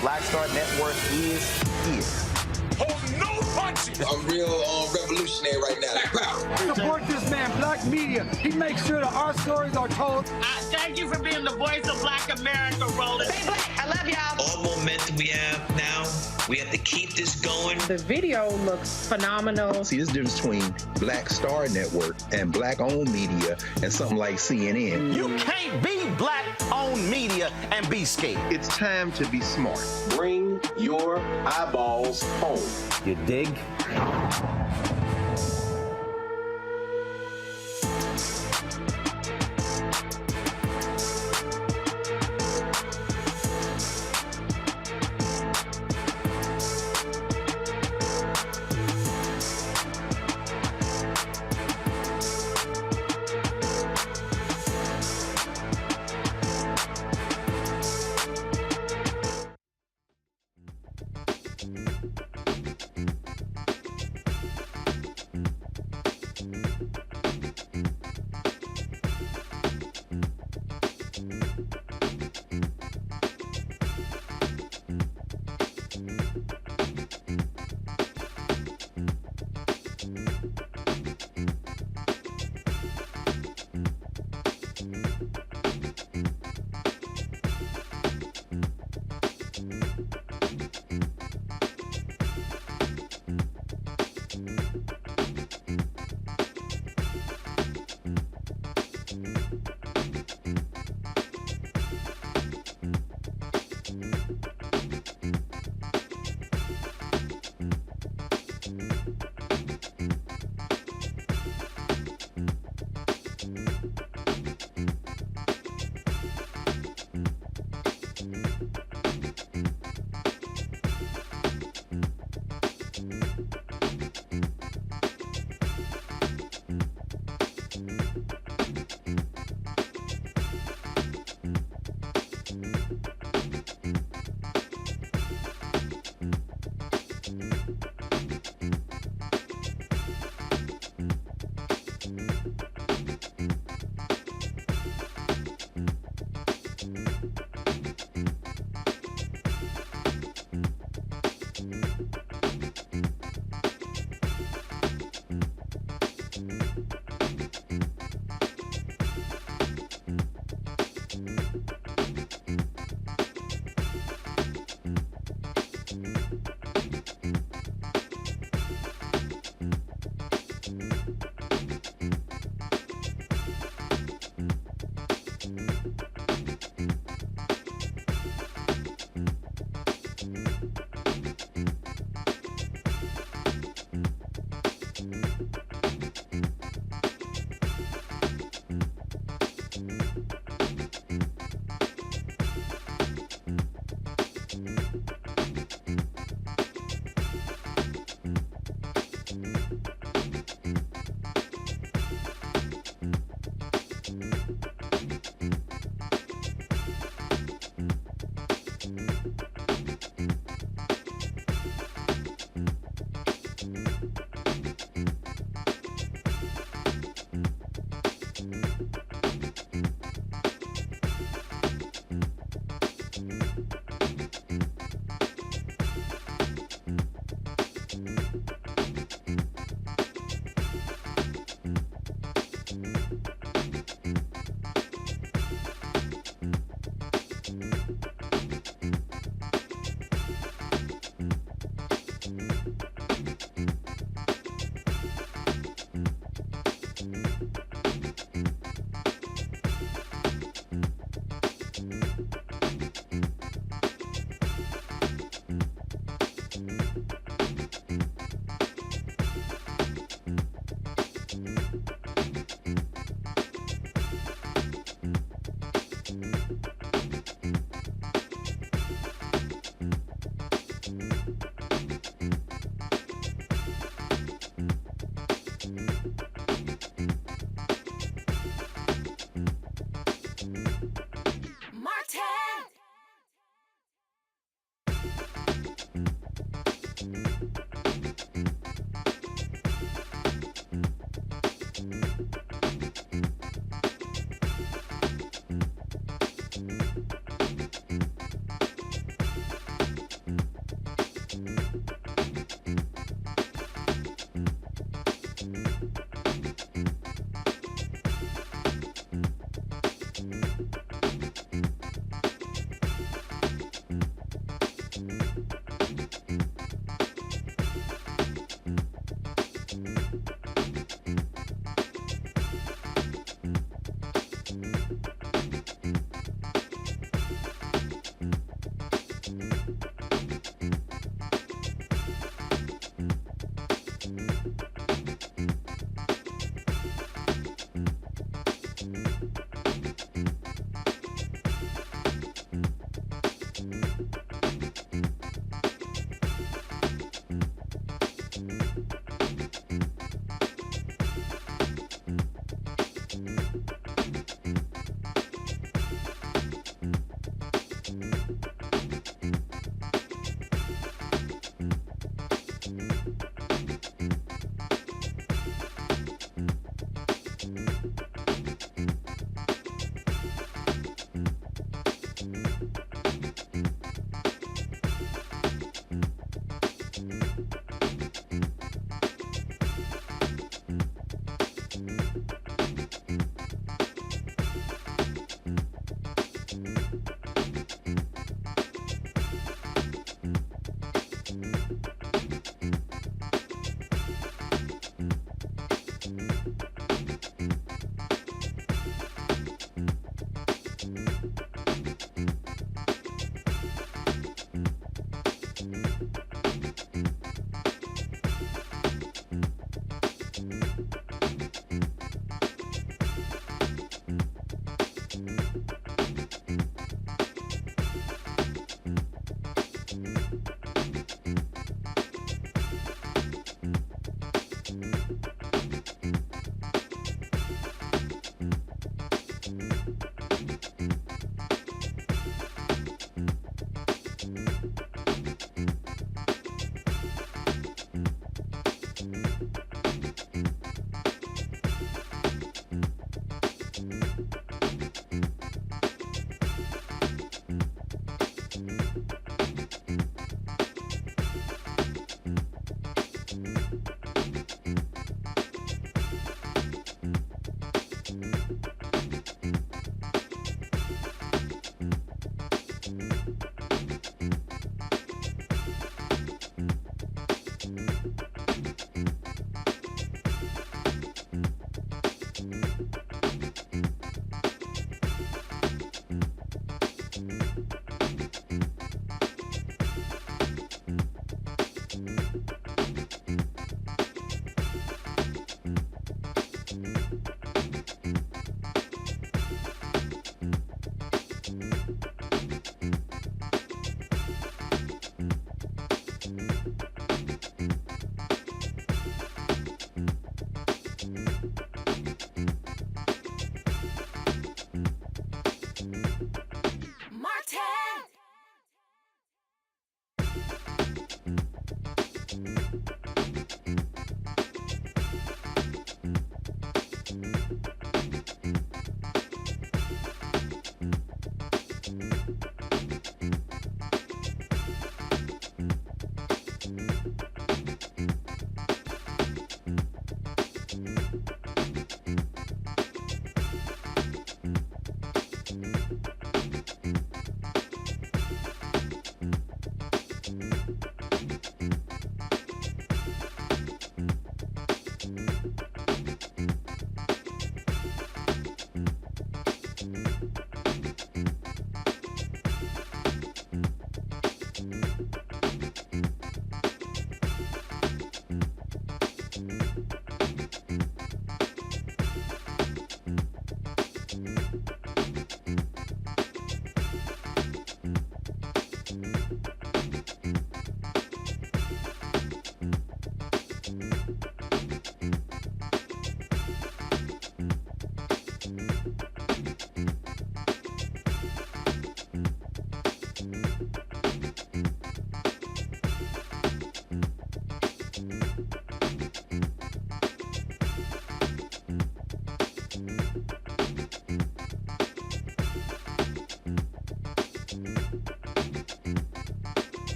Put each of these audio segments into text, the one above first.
Black Star Network is here. Oh, no punches! I'm real revolutionary right now. Support this man, Black Media. He makes sure that our stories are told. Thank you for being the voice of Black America, Roland. Stay black. I love y'all. All momentum we have now, we have to keep this going. The video looks phenomenal. See, there's a difference between Black Star Network and Black-owned media and something like CNN. You can't be Black-owned media and be scared. It's time to be smart. Bring your eyeballs home. You dig?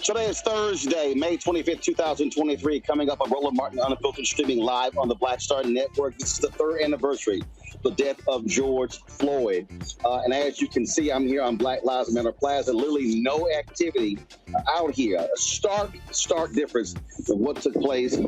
Today is Thursday, May 25th, 2023. Coming up on Roland Martin Unfiltered, streaming live on the Black Star Network. This is the third anniversary of the death of George Floyd. And as you can see, I'm here on Black Lives Matter Plaza. Literally no activity out here. A stark difference of what took place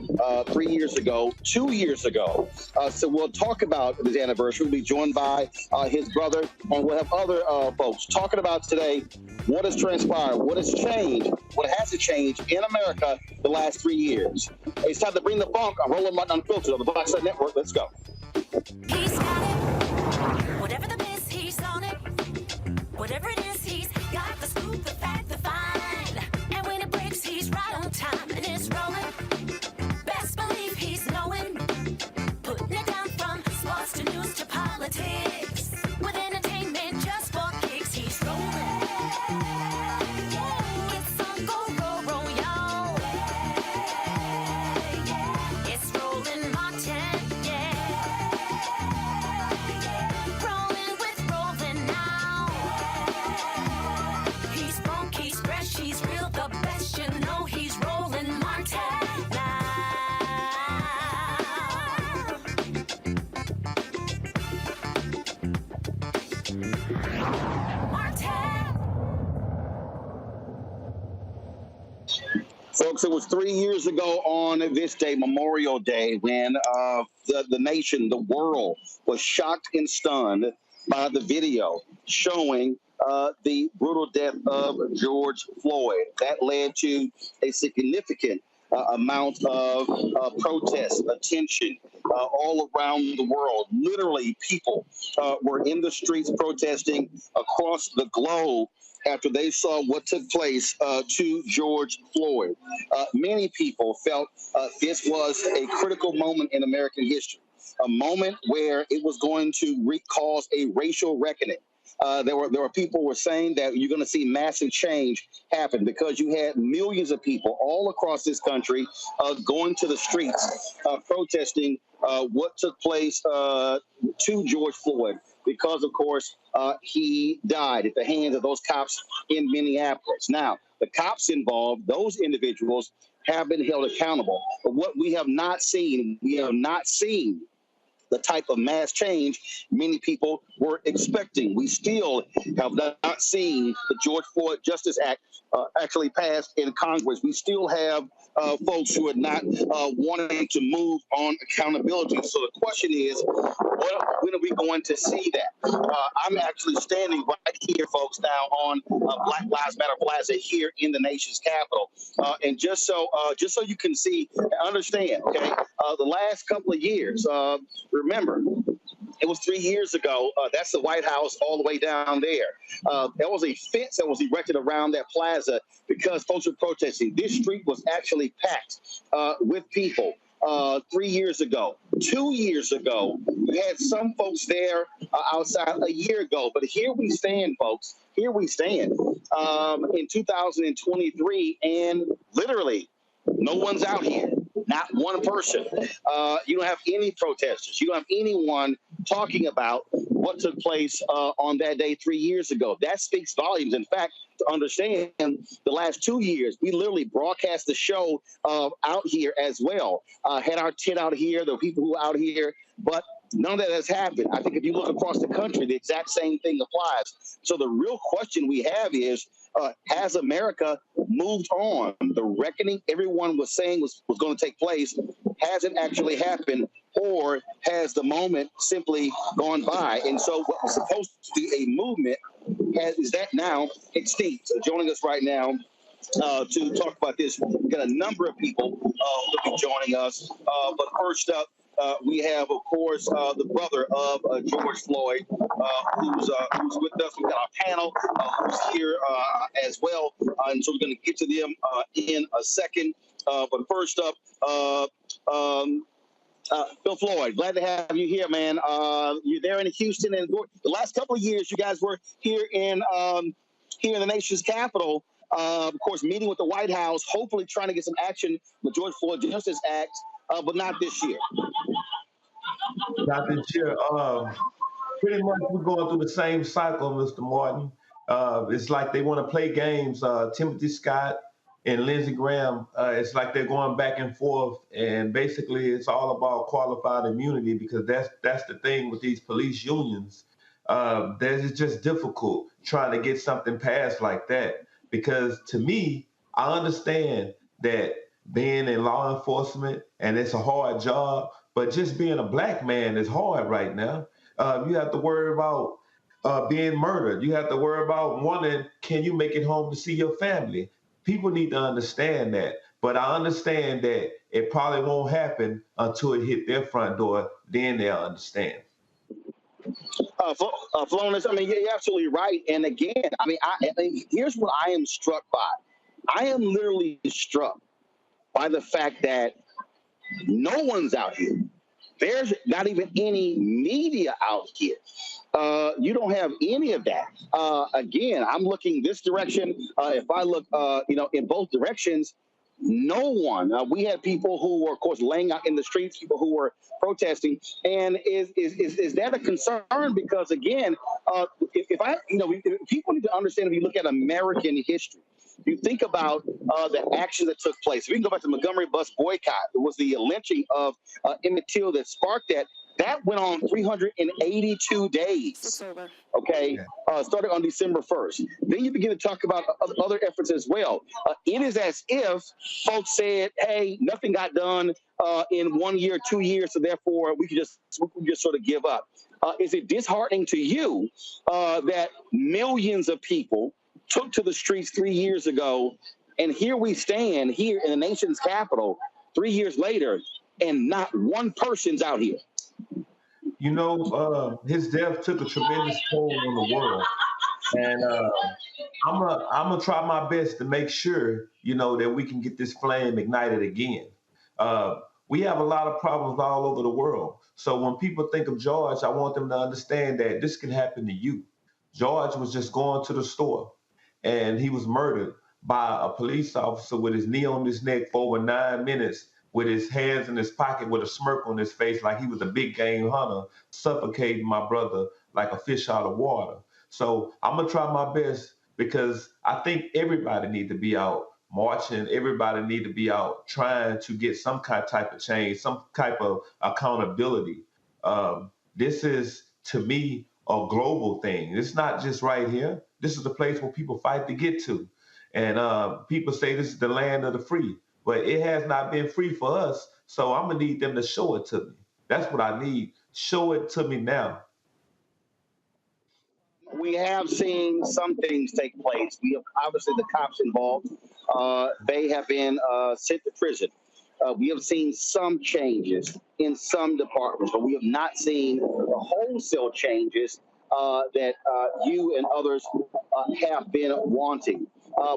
3 years ago, 2 years ago. So we'll talk about this anniversary. We'll be joined by his brother, and we'll have other folks talking about today what has transpired, what has changed, what hasn't changed in America the last 3 years. It's time to bring the funk on Roland Martin Unfiltered on the Black Star Network. Let's go. He's got it. Whatever the miss, he's on it. Whatever it is, he's got the scoop, the fact, the find. And when it breaks, he's right on time and it's rolling. Best believe he's knowing. Putting it down from sports to news to politics. With entertainment just for kicks, he's rolling. It's on go, y'all. It's Roland Martin, rolling with Roland now. He's funky, he's fresh, he's real, the best, you know he's Roland Martin now. Folks, it was 3 years ago on this day, Memorial Day, when the nation, the world, was shocked and stunned by the video showing the brutal death of George Floyd. That led to a significant amount of protest, attention all around the world. Literally, people were in the streets protesting across the globe after they saw what took place to George Floyd. Many people felt this was a critical moment in American history, a moment where it was going to cause a racial reckoning. There were people who were saying that you're going to see massive change happen because you had millions of people all across this country going to the streets protesting what took place to George Floyd because, of course, he died at the hands of those cops in Minneapolis. Now, the cops involved, those individuals have been held accountable. But what we have not seen the type of mass change many people were expecting. We still have not seen the George Floyd Justice Act actually passed in Congress. We still have folks who are not wanting to move on accountability. So the question is, when are we going to see that? I'm actually standing right here, folks, now on Black Lives Matter Plaza here in the nation's capital. And just so you can see and understand, okay, the last couple of years, remember, it was 3 years ago. That's the White House all the way down there. There was a fence that was erected around that plaza because folks were protesting. This street was actually packed with people 3 years ago. 2 years ago, we had some folks there outside a year ago. But here we stand, folks. Here we stand in 2023, and literally no one's out here. Not one person. You don't have any protesters. You don't have anyone talking about what took place on that day 3 years ago. That speaks volumes. In fact, to understand, the last 2 years, we literally broadcast the show out here as well. Had our tent out here. There were people who were out here, but none of that has happened. I think if you look across the country, the exact same thing applies. So the real question we have is, has America moved on? The reckoning everyone was saying was going to take place hasn't actually happened, or has the moment simply gone by? And so what was supposed to be a movement is that now extinct. So joining us right now to talk about this, we've got a number of people who will be joining us. But first up, we have, of course, the brother of George Floyd, who's with us. We've got our panel who's here as well, and so we're going to get to them in a second. But first up, Phil Floyd, glad to have you here, man. You're there in Houston, and the last couple of years, you guys were here in the nation's capital. Of course, meeting with the White House, hopefully trying to get some action with George Floyd Justice Act, but not this year. Not this year. Pretty much we're going through the same cycle, Mr. Martin. It's like they want to play games. Timothy Scott and Lindsey Graham, it's like they're going back and forth, and basically it's all about qualified immunity because that's the thing with these police unions. It's just difficult trying to get something passed like that because to me, I understand that being in law enforcement and it's a hard job, but just being a black man is hard right now. You have to worry about being murdered. You have to worry about wondering, can you make it home to see your family? People need to understand that. But I understand that it probably won't happen until it hit their front door. Then they'll understand. Philonise, I mean, you're absolutely right. And again, I mean, here's what I am struck by. I am literally struck by the fact that no one's out here. There's not even any media out here. You don't have any of that. Again, I'm looking this direction. If I look, in both directions, no one. We had people who were, of course, laying out in the streets, people who were protesting. And is that a concern? Because again, if people need to understand, if you look at American history, you think about the action that took place. We can go back to the Montgomery bus boycott. It was the lynching of Emmett Till that sparked that. That went on 382 days. Okay, started on December 1st. Then you begin to talk about other efforts as well. It is as if folks said, "Hey, nothing got done in 1 year, 2 years, so therefore we can just sort of give up." Is it disheartening to you that millions of people took to the streets 3 years ago, and here we stand here in the nation's capital 3 years later, and not one person's out here? You know, his death took a tremendous toll on the world, and I'm gonna try my best to make sure that we can get this flame ignited again. We have a lot of problems all over the world, so when people think of George, I want them to understand that this can happen to you. George was just going to the store, and he was murdered by a police officer with his knee on his neck for over 9 minutes, with his hands in his pocket with a smirk on his face like he was a big game hunter, suffocating my brother like a fish out of water. So I'm gonna try my best because I think everybody need to be out marching. Everybody need to be out trying to get some kind of type of change, some type of accountability. This is, to me, a global thing. It's not just right here. This is the place where people fight to get to. And people say this is the land of the free, but it has not been free for us. So I'm gonna need them to show it to me. That's what I need. Show it to me now. We have seen some things take place. We have obviously the cops involved. They have been sent to prison. We have seen some changes in some departments, but we have not seen the wholesale changes that you and others have been wanting.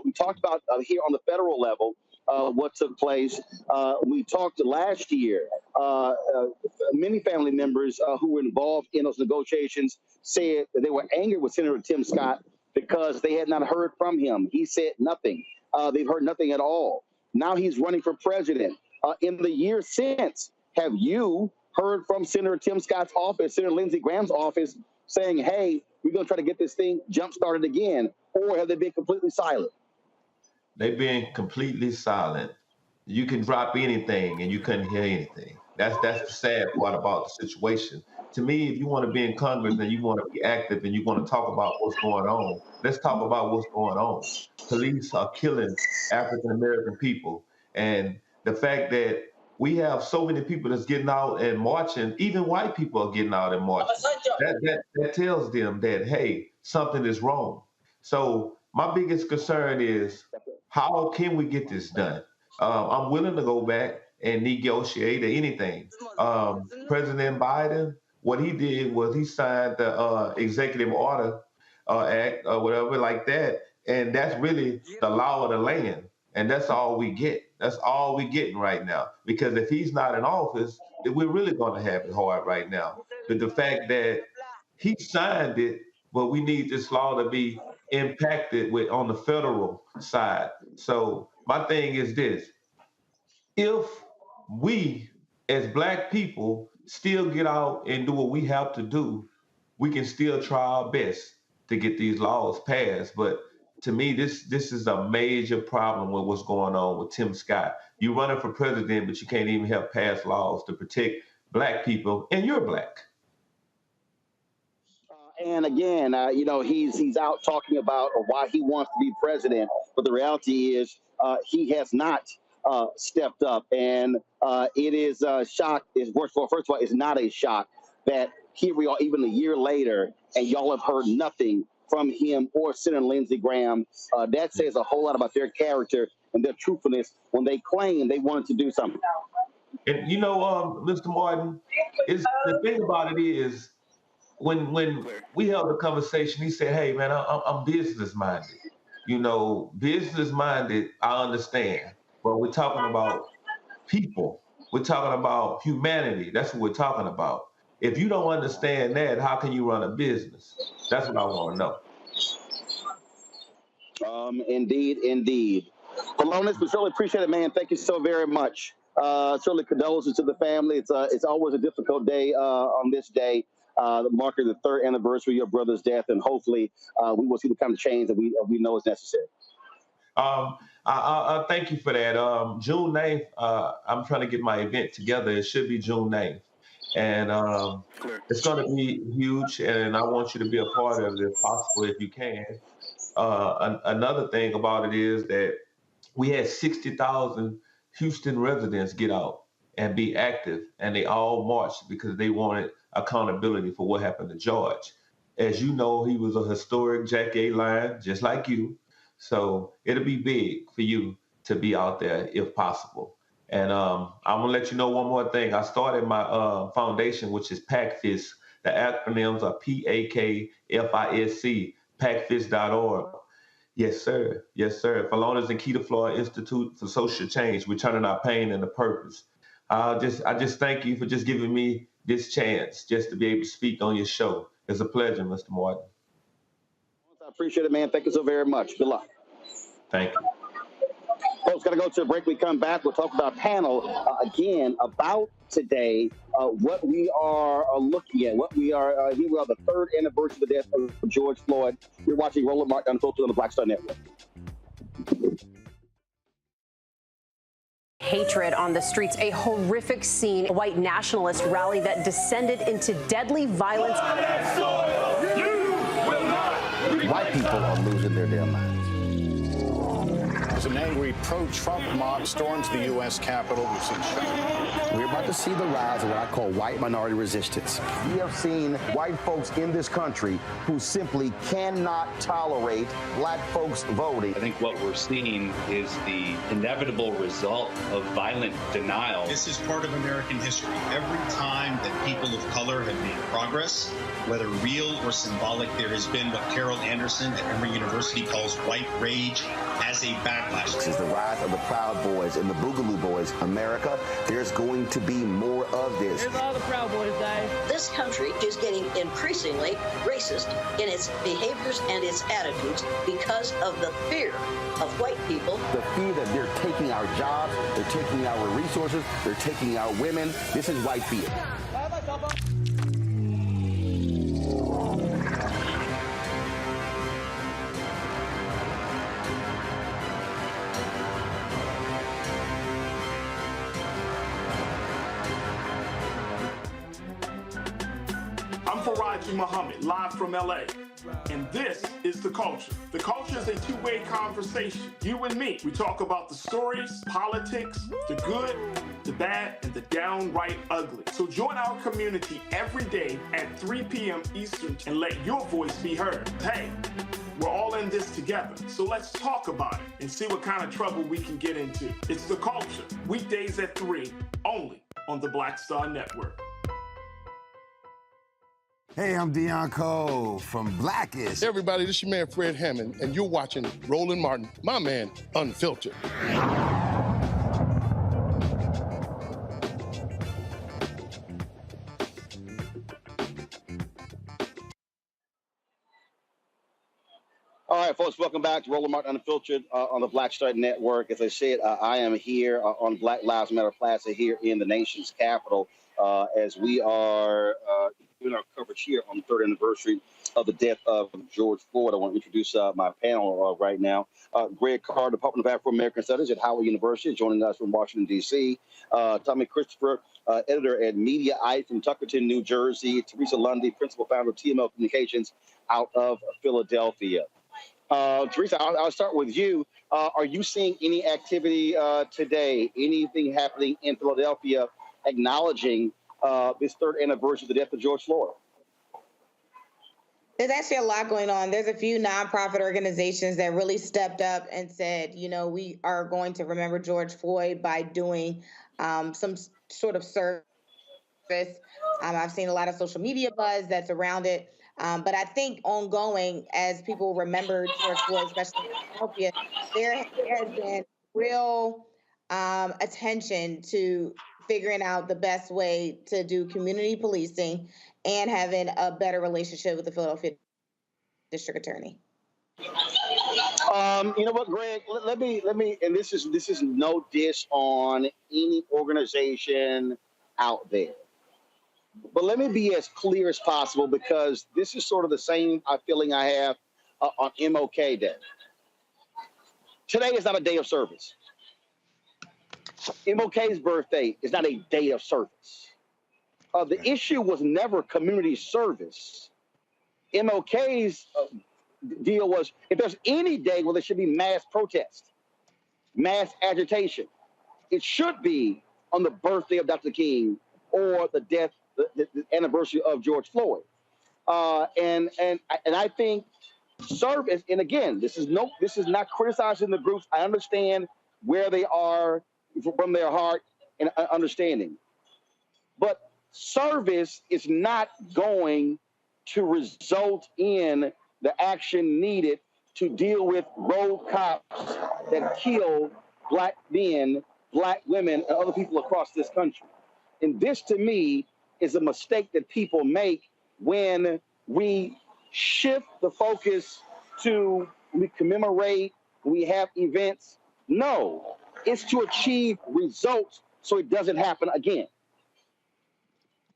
We talked about here on the federal level what took place. We talked last year. Many family members who were involved in those negotiations said that they were angry with Senator Tim Scott because they had not heard from him. He said nothing. They've heard nothing at all. Now he's running for president. In the years since, have you heard from Senator Tim Scott's office, Senator Lindsey Graham's office, saying, hey, we're going to try to get this thing jump-started again? Or have they been completely silent? They've been completely silent. You can drop anything and you couldn't hear anything. That's the sad part about the situation. To me, if you want to be in Congress and you want to be active and you want to talk about what's going on, let's talk about what's going on. Police are killing African American people. And the fact that we have so many people that's getting out and marching, even white people are getting out and marching. That tells them that, hey, something is wrong. So my biggest concern is, how can we get this done? I'm willing to go back and negotiate or anything. President Biden, what he did was he signed the Executive Order Act or whatever like that, and that's really the law of the land, and that's all we get. That's all we're getting right now. Because if he's not in office, then we're really going to have it hard right now. But the fact that he signed it, but we need this law to be impacted with on the federal side. So my thing is this: if we as black people still get out and do what we have to do, we can still try our best to get these laws passed. But to me, this is a major problem with what's going on with Tim Scott. You running for president, but you can't even help pass laws to protect Black people, and you're Black. And again, he's out talking about why he wants to be president, but the reality is he has not stepped up, and it is a shock. First of all, it's not a shock that here we are, even a year later, and y'all have heard nothing from him or Senator Lindsey Graham. That says a whole lot about their character and their truthfulness when they claim they wanted to do something. And Mr. Martin, the thing about it is, when we held the conversation, he said, "Hey, man, I'm business minded. Business minded. I understand, but we're talking about people. We're talking about humanity. That's what we're talking about. If you don't understand that, how can you run a business? That's what I want to know." Indeed. Philonise, we certainly appreciate it, man. Thank you so very much. Certainly condolences to the family. It's always a difficult day on this day. Marking the 3rd anniversary of your brother's death, and hopefully we will see the kind of change that we know is necessary. I thank you for that. June 9th, I'm trying to get my event together. It should be June 9th. And it's going to be huge, and I want you to be a part of it if possible, if you can. Another thing about it is that we had 60,000 Houston residents get out and be active, and they all marched because they wanted accountability for what happened to George. As you know, he was a historic Jack A. line, just like you. So it'll be big for you to be out there if possible. And I'm going to let you know one more thing. I started my foundation, which is PACFISC. The acronyms are PAKFISC, PACFISC.org. Yes, sir. Philonise Keeta Floyd Institute for Social Change. We're turning our pain into purpose. I just thank you for just giving me this chance just to be able to speak on your show. It's a pleasure, Mr. Martin. I appreciate it, man. Thank you so very much. Good luck. Thank you. Folks, got to go to a break. We come back. We'll talk about panel again about today, what we are looking at, here we are the 3rd anniversary of the death of George Floyd. You're watching Roland Martin Unfiltered on the Black Star Network. Hatred on the streets, a horrific scene, a white nationalist rally that descended into deadly violence. White people are losing their damn minds. As an angry pro-Trump mob storms the U.S. Capitol, we've seen shooting. We're about to see the rise of what I call white minority resistance. We have seen white folks in this country who simply cannot tolerate black folks voting. I think what we're seeing is the inevitable result of violent denial. This is part of American history. Every time that people of color have made progress, whether real or symbolic, there has been what Carol Anderson at Emory University calls white rage as a backlash. This is the rise of the Proud Boys and the Boogaloo Boys. America, there's going to be more of this. Here's all the Proud Boys, guys. This country is getting increasingly racist in its behaviors and its attitudes because of the fear of white people. The fear that they're taking our jobs, they're taking our resources, they're taking our women. This is white fear. Muhammad, live from LA. And this is The Culture. The Culture is a two-way conversation. You and me. We talk about the stories, politics, the good, the bad, and the downright ugly. So join our community every day at 3 p.m. Eastern and let your voice be heard. Hey, we're all in this together. So let's talk about it and see what kind of trouble we can get into. It's The Culture. Weekdays at 3, only on the Black Star Network. Hey, I'm Deion Cole from Blackish. Hey everybody, this is your man Fred Hammond, and you're watching Roland Martin, my man, Unfiltered. All right, folks, welcome back to Roland Martin Unfiltered on the Black Star Network. As I said, I am here on Black Lives Matter Plaza here in the nation's capital as we are doing our coverage here on the third anniversary of the death of George Floyd. I want to introduce my panel right now. Greg Carr, Department of Afro-American Studies at Howard University, joining us from Washington, D.C. Tommy Christopher, editor at Media Eye from Tuckerton, New Jersey. Teresa Lundy, principal founder of TML Communications out of Philadelphia. Teresa, I'll start with you. Are you seeing any activity today, anything happening in Philadelphia acknowledging this third anniversary of the death of George Floyd? There's actually a lot going on. There's a few nonprofit organizations that really stepped up and said, you know, we are going to remember George Floyd by doing some sort of service. I've seen a lot of social media buzz that's around it. But I think ongoing, as people remember George Floyd, especially in Philadelphia, there has been real attention to figuring out the best way to do community policing and having a better relationship with the Philadelphia district attorney. You know what, Greg? Let me, and this is no diss on any organization out there, but let me be as clear as possible, because this is sort of the same feeling I have on MLK Day. Today is not a day of service. MLK's birthday is not a day of service. The issue was never community service. MLK's deal was, if there's any day where there should be mass protest, mass agitation, it should be on the birthday of Dr. King or the death, the anniversary of George Floyd. And I think service, and again, this is not criticizing the groups. I understand where they are from their heart and understanding. But service is not going to result in the action needed to deal with road cops that kill Black men, Black women, and other people across this country. And this, to me, is a mistake that people make when we shift the focus to, we commemorate, we have events. No, it's to achieve results so it doesn't happen again.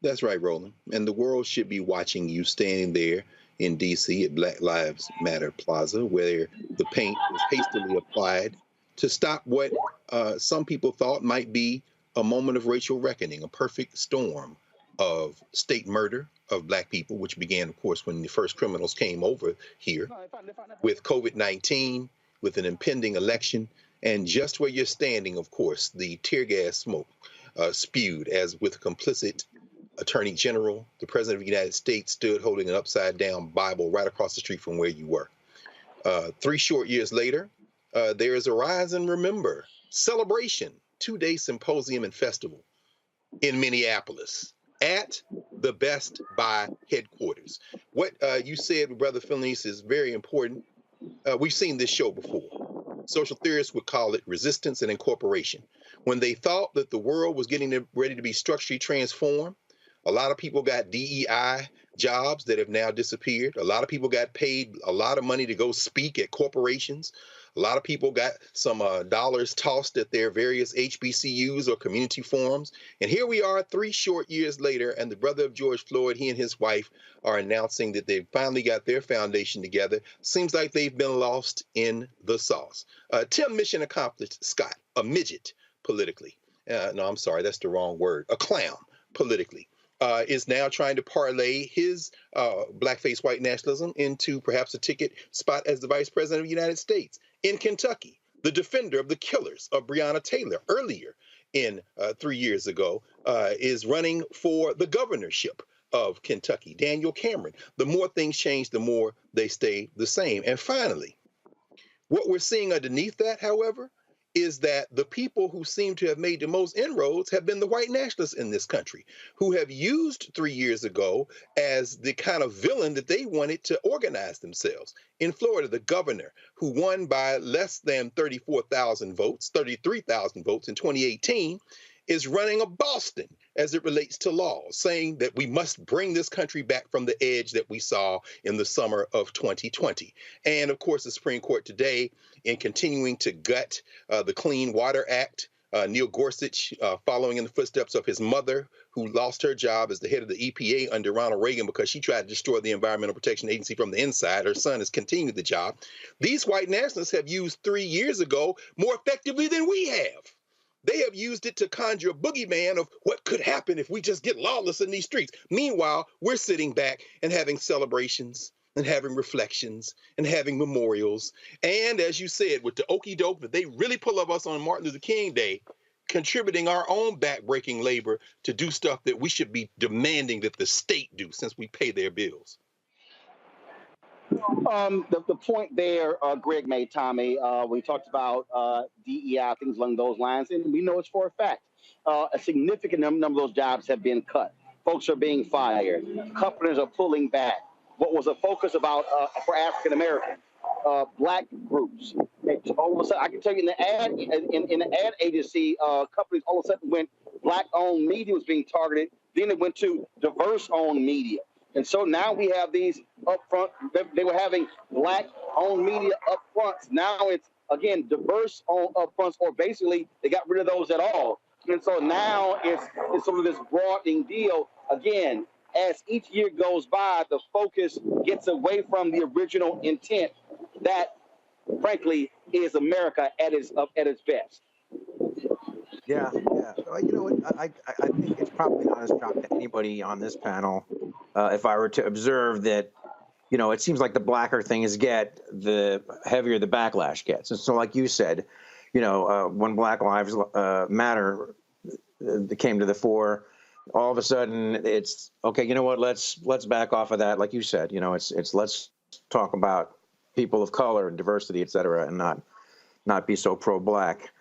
That's right, Roland. And the world should be watching you standing there in D.C. at Black Lives Matter Plaza, where the paint was hastily applied to stop what some people thought might be a moment of racial reckoning, a perfect storm of state murder of Black people, which began, of course, when the first criminals came over here, with COVID-19, with an impending election, and just where you're standing, of course, the tear gas smoke spewed, as with complicit Attorney General, the President of the United States stood holding an upside-down Bible right across the street from where you were. 3 short years later, there is a Rise and Remember celebration, 2-day symposium and festival in Minneapolis at the Best Buy headquarters. What you said, Brother Philonise, is very important. We've seen this show before. Social theorists would call it resistance and incorporation. When they thought that the world was getting ready to be structurally transformed, a lot of people got DEI jobs that have now disappeared. A lot of people got paid a lot of money to go speak at corporations. A lot of people got some dollars tossed at their various HBCUs or community forums. And here we are 3 short years later, and the brother of George Floyd, he and his wife are announcing that they've finally got their foundation together. Seems like they've been lost in the sauce. Tim Mission Accomplished Scott, a midget politically. No, I'm sorry, that's the wrong word. A clown politically. Is now trying to parlay his blackface white nationalism into perhaps a ticket spot as the vice president of the United States. In Kentucky, the defender of the killers of Breonna Taylor earlier in 3 years ago is running for the governorship of Kentucky. Daniel Cameron. The more things change, the more they stay the same. And finally, what we're seeing underneath that, however, is that the people who seem to have made the most inroads have been the white nationalists in this country, who have used 3 years ago as the kind of villain that they wanted to organize themselves. In Florida, the governor, who won by less than 34,000 votes, 33,000 votes in 2018, is running a Boston as it relates to laws, saying that we must bring this country back from the edge that we saw in the summer of 2020. And of course, the Supreme Court today, in continuing to gut the Clean Water Act, Neil Gorsuch, following in the footsteps of his mother, who lost her job as the head of the EPA under Ronald Reagan because she tried to destroy the Environmental Protection Agency from the inside. Her son has continued the job. These white nationalists have used 3 years ago more effectively than we have. They have used it to conjure a boogeyman of what could happen if we just get lawless in these streets. Meanwhile, we're sitting back and having celebrations and having reflections and having memorials. And as you said, with the okey doke that they really pull of us on Martin Luther King Day, contributing our own backbreaking labor to do stuff that we should be demanding that the state do since we pay their bills. The point there, Greg made, Tommy, we talked about DEI, things along those lines, and we know it's for a fact. A significant number of those jobs have been cut. Folks are being fired. Companies are pulling back. What was a focus about for African Americans, black groups. All of a sudden, I can tell you in the ad agency, companies all of a sudden went black-owned media was being targeted. Then it went to diverse-owned media. And so now we have these upfront, they were having black-owned media upfronts. Now it's, again, diverse-owned upfronts, or basically they got rid of those at all. And so now it's sort of this broadening deal. Again, as each year goes by, the focus gets away from the original intent that, frankly, is America at its best. Yeah. You know what? I think it's probably not a shock to anybody on this panel if I were to observe that, you know, it seems like the blacker things get, the heavier the backlash gets. And so, like you said, you know, when Black Lives Matter came to the fore, all of a sudden it's okay. You know what? Let's back off of that. Like you said, you know, it's let's talk about people of color and diversity, et cetera, and not be so pro-black.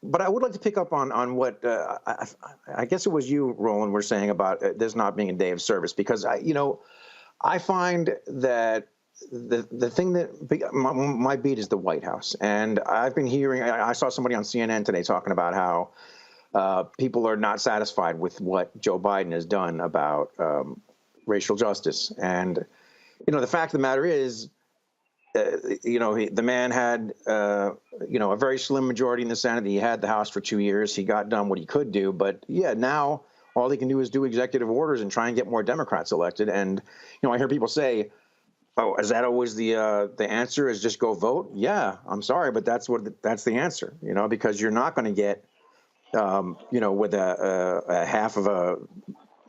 But I would like to pick up on what I guess it was you, Roland, were saying about this not being a day of service, because I find that the thing that my beat is the White House, and I've been hearing. I saw somebody on CNN today talking about how people are not satisfied with what Joe Biden has done about racial justice, and the fact of the matter is, the man had, a very slim majority in the Senate. He had the House for 2 years. He got done what he could do. But, yeah, now all he can do is do executive orders and try and get more Democrats elected. And, I hear people say, oh, is that always the answer, is just go vote? Yeah, I'm sorry, but that's the answer, because you're not going to get, with a half of a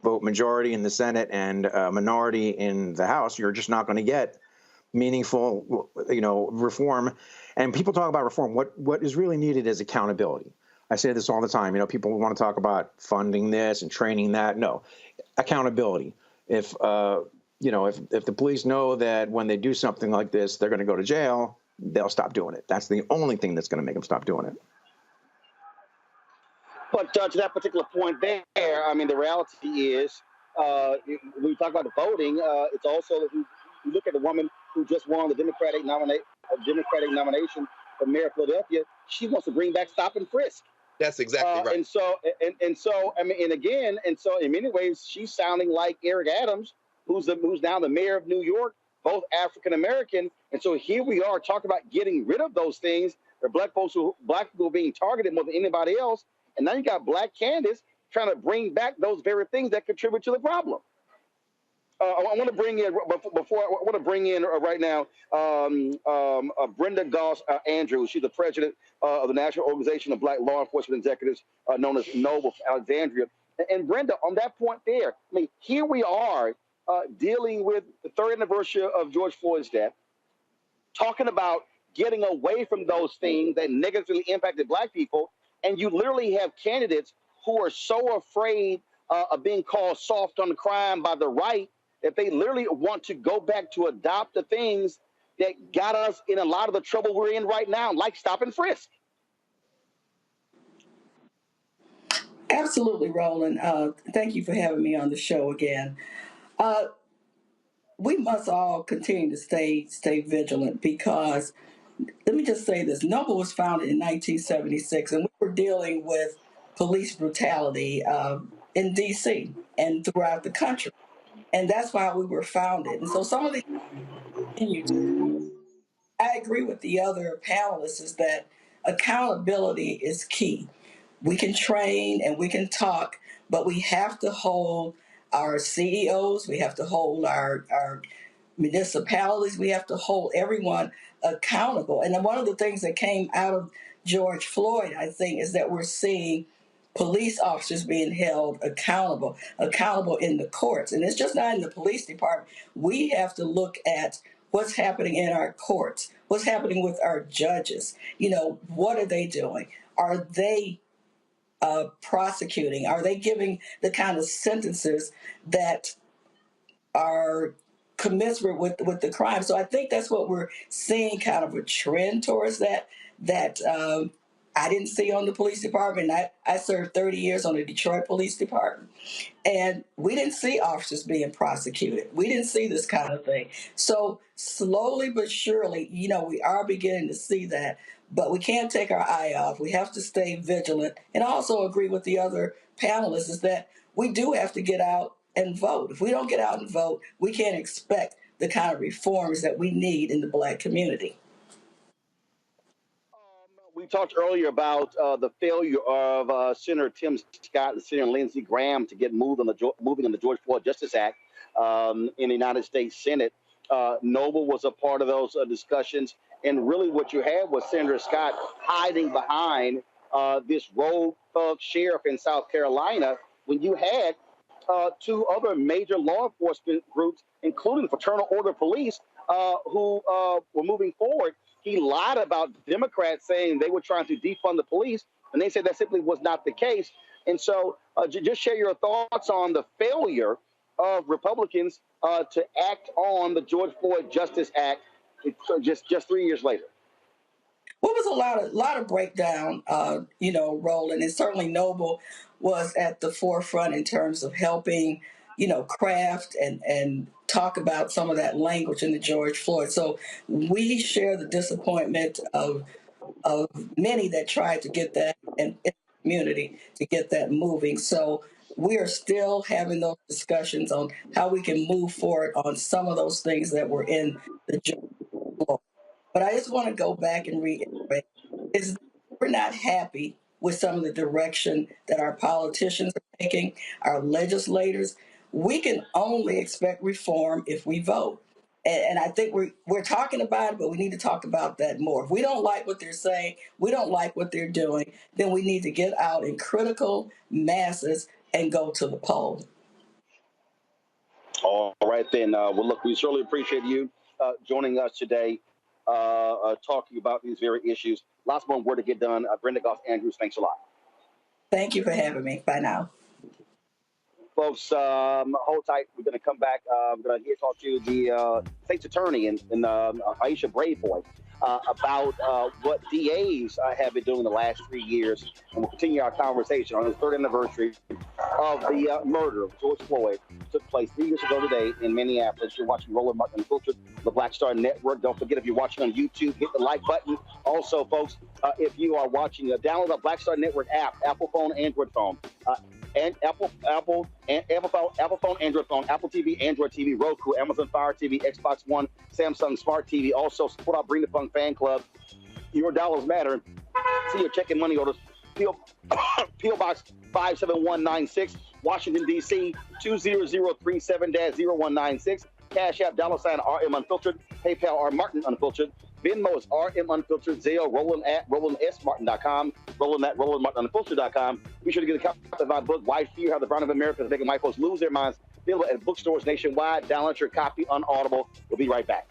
vote majority in the Senate and a minority in the House, you're just not going to get meaningful, reform. And people talk about reform. What is really needed is accountability. I say this all the time. People want to talk about funding this and training that. No, accountability. If the police know that when they do something like this, they're going to go to jail, they'll stop doing it. That's the only thing that's going to make them stop doing it. But to that particular point there, I mean, the reality is, when you talk about the voting, it's also that you look at the woman who just won the Democratic nomination for mayor of Philadelphia. She wants to bring back stop and frisk. That's exactly right. And so I mean, and so in many ways, she's sounding like Eric Adams, who's now the mayor of New York, both African American. And so here we are talking about getting rid of those things. There are black people being targeted more than anybody else, and now you got black candidates trying to bring back those very things that contribute to the problem. I want to bring in right now Brenda Goss Andrews. She's the president of the National Organization of Black Law Enforcement Executives, known as NOBLE Alexandria. And Brenda, on that point there, I mean, here we are dealing with the 3rd anniversary of George Floyd's death, talking about getting away from those things that negatively impacted black people, and you literally have candidates who are so afraid of being called soft on the crime by the right that they literally want to go back to adopt the things that got us in a lot of the trouble we're in right now, like stop and frisk. Absolutely, Roland. Thank you for having me on the show again. We must all continue to stay vigilant, because let me just say this. NOBLE was founded in 1976, and we were dealing with police brutality in D.C. and throughout the country. And that's why we were founded. And so some of the I agree with the other panelists is that accountability is key. we can train and we can talk, but we have to hold our CEOs, we have to hold our municipalities, we have to hold everyone accountable. And then one of the things that came out of George Floyd, I think, is that we're seeing police officers being held accountable in the courts. And it's just not in the police department. We have to look at what's happening in our courts, what's happening with our judges. You know, what are they doing? Are they prosecuting? Are they giving the kind of sentences that are commensurate with the crime? So I think that's what we're seeing, kind of a trend towards that I didn't see on the police department. I served 30 years on the Detroit Police Department, and we didn't see officers being prosecuted. We didn't see this kind of thing. So slowly but surely, you know, we are beginning to see that, but we can't take our eye off. We have to stay vigilant. And I also agree with the other panelists is that we do have to get out and vote. If we don't get out and vote, we can't expect the kind of reforms that we need in the Black community. We talked earlier about the failure of Senator Tim Scott and Senator Lindsey Graham to get moving on the George Floyd Justice Act in the United States Senate. Noble was a part of those discussions. And really what you had was Senator Scott hiding behind this rogue thug sheriff in South Carolina when you had two other major law enforcement groups, including Fraternal Order Police, who were moving forward. He lied about Democrats saying they were trying to defund the police, and they said that simply was not the case. And so just share your thoughts on the failure of Republicans to act on the George Floyd Justice Act just 3 years later. Well, it was a lot of breakdown, Roland, and certainly Noble was at the forefront in terms of helping, craft and talk about some of that language in the George Floyd. So we share the disappointment of many that tried to get that in the community to get that moving. So we are still having those discussions on how we can move forward on some of those things that were in the George Floyd. But I just want to go back and reiterate is we're not happy with some of the direction that our politicians are taking, our legislators. We can only expect reform if we vote. And I think we're talking about it, but we need to talk about that more. If we don't like what they're saying, we don't like what they're doing, then we need to get out in critical masses and go to the poll. All right, then. Well, look, we certainly appreciate you joining us today, talking about these very issues. Last one word to get done. Brenda Goss Andrews, thanks a lot. Thank you for having me. Bye now. Folks, hold tight. We're going to come back. We're going to talk to the state's attorney in Aisha Bravefoy about what DAs have been doing the last 3 years. And we'll continue our conversation on the third anniversary of the murder of George Floyd. Took place 3 years ago today in Minneapolis. You're watching Roland Martin Unfiltered, the Black Star Network. Don't forget, if you're watching on YouTube, hit the like button. Also, folks, if you are watching, download the Black Star Network app, Apple phone, Android phone. And Apple phone, Android phone, Apple TV, Android TV, Roku, Amazon Fire TV, Xbox One, Samsung Smart TV. Also, support our Bring the Fun fan club. Your dollars matter. See your check and money orders. P.O. Box 57196, Washington, D.C., 20037-0196. Cash App, $RM Unfiltered. PayPal, R Martin Unfiltered. Venmo is RM Unfiltered. Zelle, Roland at RolandSMartin.com. Roland at RolandMartinUnfiltered.com. Be sure to get a copy of my book, Why Fear? How the Brown of America is Making White Folks Lose Their Minds. Available at bookstores nationwide. Download your copy on Audible. We'll be right back.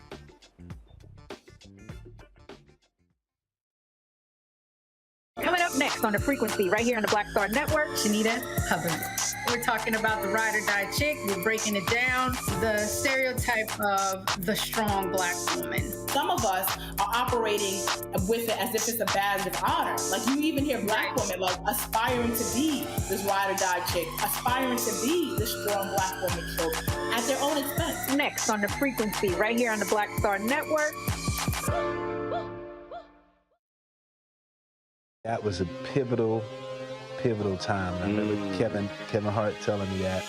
Coming up next on The Frequency, right here on the Black Star Network, Shanita Hubbard. We're talking about the ride or die chick. We're breaking it down. The stereotype of the strong Black woman. Some of us are operating with it as if it's a badge of honor. Like you even hear Black women like aspiring to be this ride or die chick, aspiring to be this strong Black woman trope at their own expense. Next on The Frequency, right here on the Black Star Network. That was a pivotal time. I remember Kevin Hart telling me that.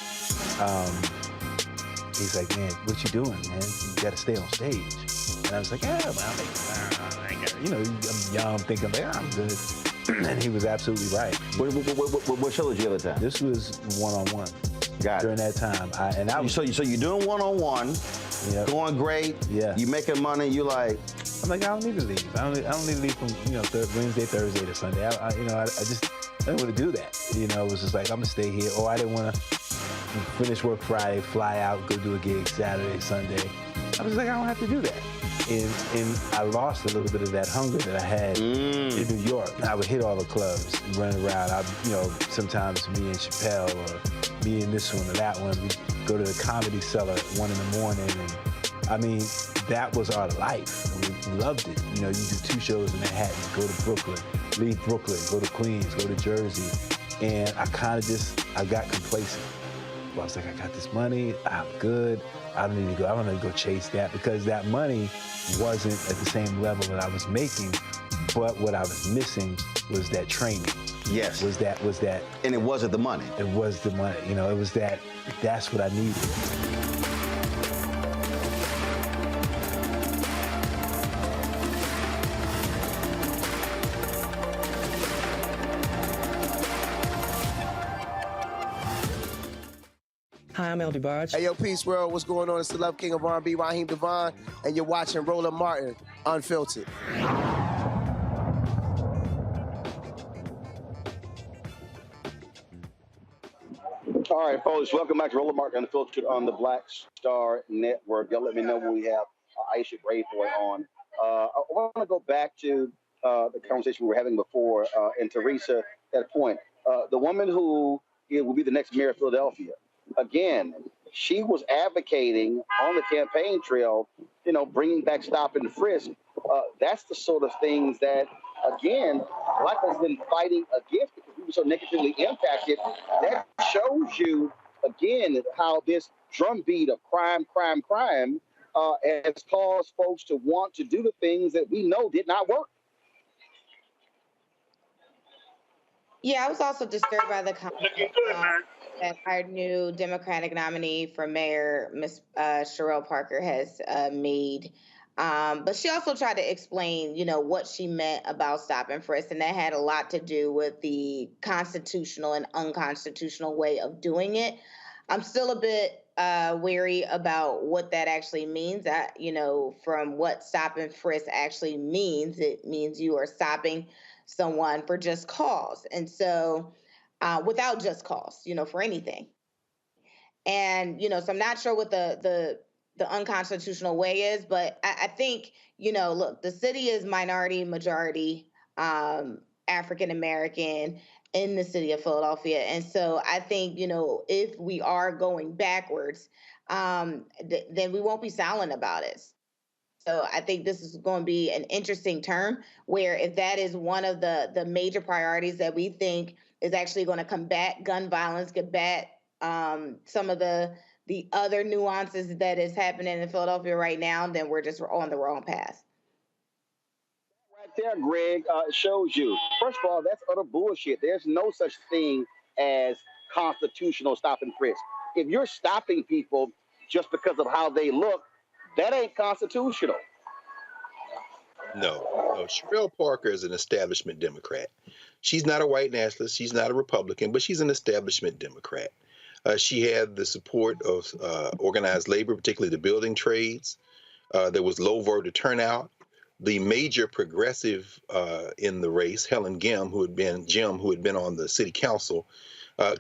He's like, man, what you doing, man? You got to stay on stage. And I was like, yeah, well, I'm young, thinking, like, I'm good. And he was absolutely right. What show was the other time? This was one-on-one. Got it. During that time. So you're doing one-on-one, going great. Yeah. You making money. You like. I'm like, I don't need to leave. I don't need to leave from Wednesday, Thursday to Sunday. I didn't want to do that. It was just like I'm gonna stay here. Or I didn't want to finish work Friday, fly out, go do a gig Saturday, Sunday. I was like, I don't have to do that. And I lost a little bit of that hunger that I had in New York. I would hit all the clubs, run around. Sometimes me and Chappelle or me and this one or that one, we go to the Comedy Cellar at 1 in the morning. And that was our life. We loved it. You do 2 shows in Manhattan, go to Brooklyn, leave Brooklyn, go to Queens, go to Jersey. And I got complacent. I was like, I got this money, I'm good. I don't need to go chase that, because that money wasn't at the same level that I was making, but what I was missing was that training. Yes. Was that. And it wasn't the money. It was the money. It was that's what I needed. Hi, I'm LD Barge. Hey, yo, Peace World. What's going on? It's the Love King of R&B, Raheem Devon, and you're watching Roland Martin, Unfiltered. All right, folks, welcome back to Roland Martin Unfiltered on the Black Star Network. Y'all let me know when we have Aisha Grayboy on. I want to go back to the conversation we were having before, and Teresa, that point. The woman who will be the next mayor of Philadelphia, again, she was advocating on the campaign trail, bringing back stop and frisk. That's the sort of things that, again, Black has been fighting against because we were so negatively impacted. That shows you, again, how this drumbeat of crime has caused folks to want to do the things that we know did not work. Yeah, I was also disturbed by the comment that our new Democratic nominee for mayor, Ms. Sherelle Parker, has made. But she also tried to explain, what she meant about stop and frisk, and that had a lot to do with the constitutional and unconstitutional way of doing it. I'm still a bit wary about what that actually means. From what stop and frisk actually means, it means you are stopping someone for just cause. And so without just cause, for anything. And, so I'm not sure what the unconstitutional way is, but I think, look, the city is minority, majority, African-American in the city of Philadelphia. And so I think, if we are going backwards, then we won't be silent about it. So I think this is going to be an interesting term where if that is one of the major priorities that we think is actually going to combat gun violence, combat some of the other nuances that is happening in Philadelphia right now, then we're just on the wrong path. Right there, Greg, shows you. First of all, that's utter bullshit. There's no such thing as constitutional stop and frisk. If you're stopping people just because of how they look, that ain't constitutional. No. Sherelle Parker is an establishment Democrat. She's not a white nationalist. She's not a Republican, but she's an establishment Democrat. She had the support of organized labor, particularly the building trades. There was low voter turnout. The major progressive in the race, Helen Gim, who had been on the city council,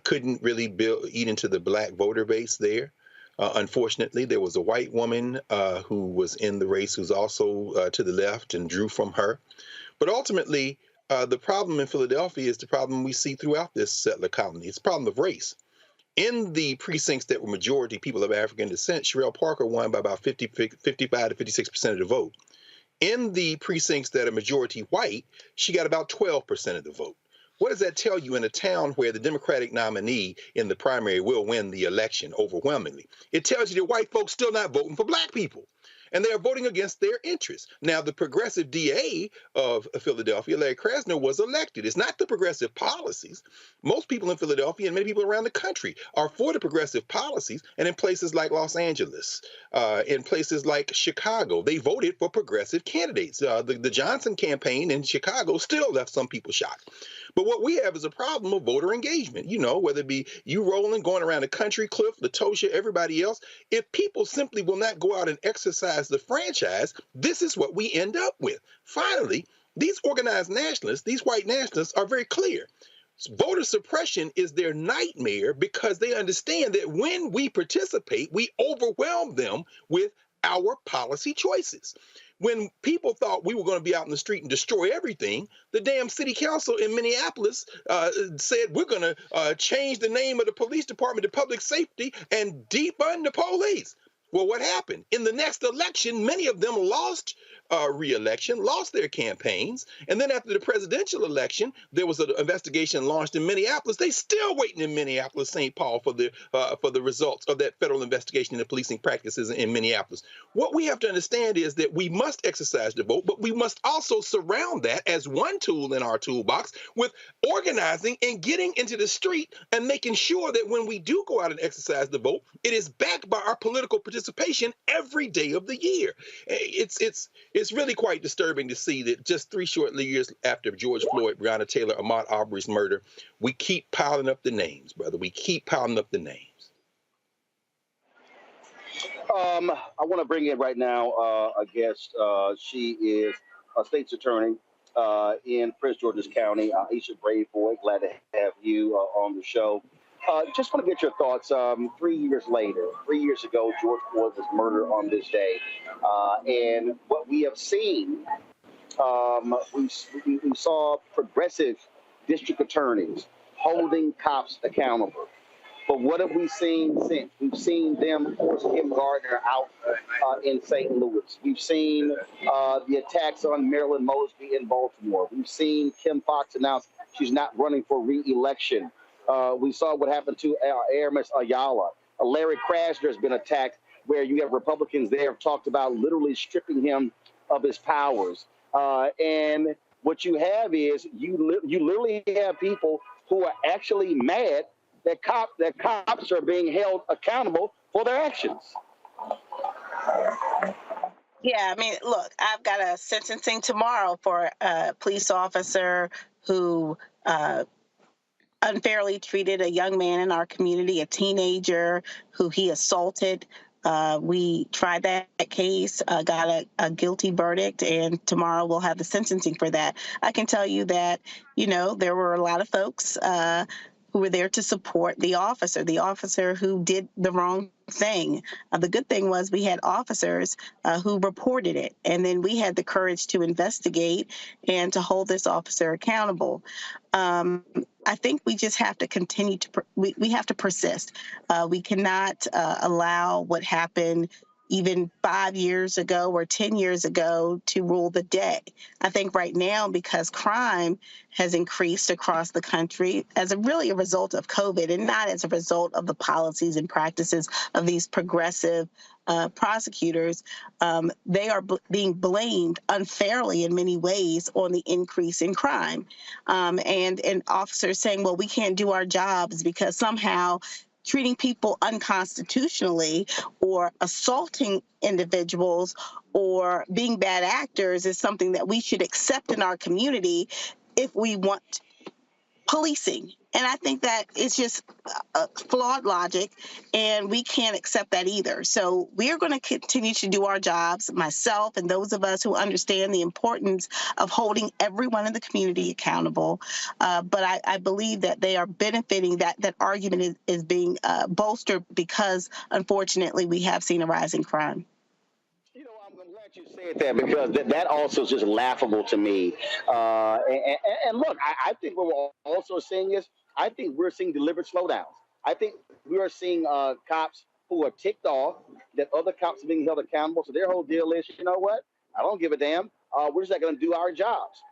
couldn't really eat into the Black voter base there. Unfortunately, there was a white woman who was in the race who's also to the left and drew from her. But ultimately, the problem in Philadelphia is the problem we see throughout this settler colony. It's a problem of race. In the precincts that were majority people of African descent, Sherelle Parker won by about 55 to 56% of the vote. In the precincts that are majority white, she got about 12% of the vote. What does that tell you in a town where the Democratic nominee in the primary will win the election overwhelmingly? It tells you that white folks still not voting for Black people. and they are voting against their interests. Now, the progressive DA of Philadelphia, Larry Krasner, was elected. It's not the progressive policies. Most people in Philadelphia and many people around the country are for the progressive policies, and in places like Los Angeles, in places like Chicago, they voted for progressive candidates. The Johnson campaign in Chicago still left some people shocked. But what we have is a problem of voter engagement. You know, whether it be you, Roland, going around the country, Cliff, Latosha, everybody else, if people simply will not go out and exercise the franchise, this is what we end up with. Finally, these organized nationalists, these white nationalists, are very clear. Voter suppression is their nightmare because they understand that when we participate, we overwhelm them with our policy choices. When people thought we were going to be out in the street and destroy everything, the damn city council in Minneapolis said we're going to change the name of the police department to public safety and defund the police. Well, what happened? In the next election, many of them lost re-election, lost their campaigns. And then after the presidential election, there was an investigation launched in Minneapolis. They still waiting in Minneapolis, St. Paul, for the results of that federal investigation into policing practices in Minneapolis. What we have to understand is that we must exercise the vote, but we must also surround that as one tool in our toolbox with organizing and getting into the street and making sure that when we do go out and exercise the vote, it is backed by our political participation every day of the year. It's really quite disturbing to see that just 3 short years after George Floyd, Breonna Taylor, Ahmaud Arbery's murder, we keep piling up the names, brother. We keep piling up the names. I want to bring in right now a guest. She is a state's attorney in Prince George's County. Aisha Braveboy, glad to have you on the show. Just want to get your thoughts. 3 years later, 3 years ago, George Floyd was murdered on this day. And what we have seen, we saw progressive district attorneys holding cops accountable. But what have we seen since? We've seen them force Kim Gardner out in St. Louis. We've seen the attacks on Marilyn Mosby in Baltimore. We've seen Kim Foxx announce she's not running for re-election. We saw what happened to Aramis Ayala. Larry Krasner has been attacked, where you have Republicans there have talked about literally stripping him of his powers. And what you have is you literally have people who are actually mad that cops are being held accountable for their actions. Yeah, I mean, look, I've got a sentencing tomorrow for a police officer who unfairly treated a young man in our community, a teenager who he assaulted. We tried that case, got a guilty verdict, and tomorrow we'll have the sentencing for that. I can tell you that, there were a lot of folks who were there to support the officer who did the wrong thing. The good thing was we had officers who reported it, and then we had the courage to investigate and to hold this officer accountable. I think we just have to continue to, we have to persist. We cannot allow what happened even 5 years ago or 10 years ago to rule the day. I think right now, because crime has increased across the country as a result of COVID and not as a result of the policies and practices of these progressive prosecutors, they are being blamed unfairly in many ways on the increase in crime. And officers saying, well, we can't do our jobs because somehow treating people unconstitutionally or assaulting individuals or being bad actors is something that we should accept in our community if we want policing. And I think that it's just a flawed logic, and we can't accept that either. So we are going to continue to do our jobs, myself and those of us who understand the importance of holding everyone in the community accountable. But I believe that they are benefiting, that argument is being bolstered because, unfortunately, we have seen a rise in crime. I'm glad you said that, because that also is just laughable to me. And look, I think what we're also seeing is, I think we're seeing deliberate slowdowns. I think we are seeing cops who are ticked off that other cops are being held accountable. So their whole deal is, you know what? I don't give a damn. We're just not going to do our jobs.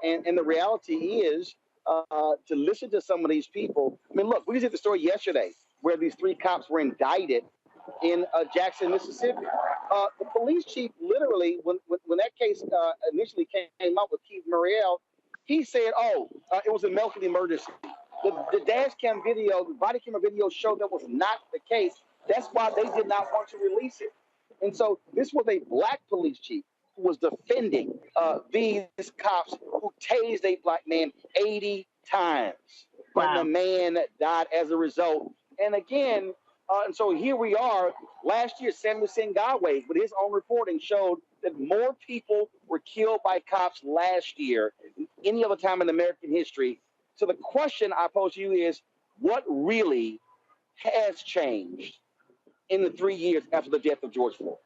And the reality is, to listen to some of these people. I mean, look, we just did the story yesterday where these 3 cops were indicted in Jackson, Mississippi. The police chief literally, when that case initially came up with Keith Muriel, he said, "Oh, it was a medical emergency." The dash cam video, the body camera video showed that was not the case. That's why they did not want to release it. And so this was a black police chief who was defending these cops who tased a black man 80 times. Wow. And the man died as a result. And again, and so here we are. Last year, Samuel Singaway, with his own reporting, showed that more people were killed by cops last year than any other time in American history. So the question I pose to you is, what really has changed in the 3 years after the death of George Floyd?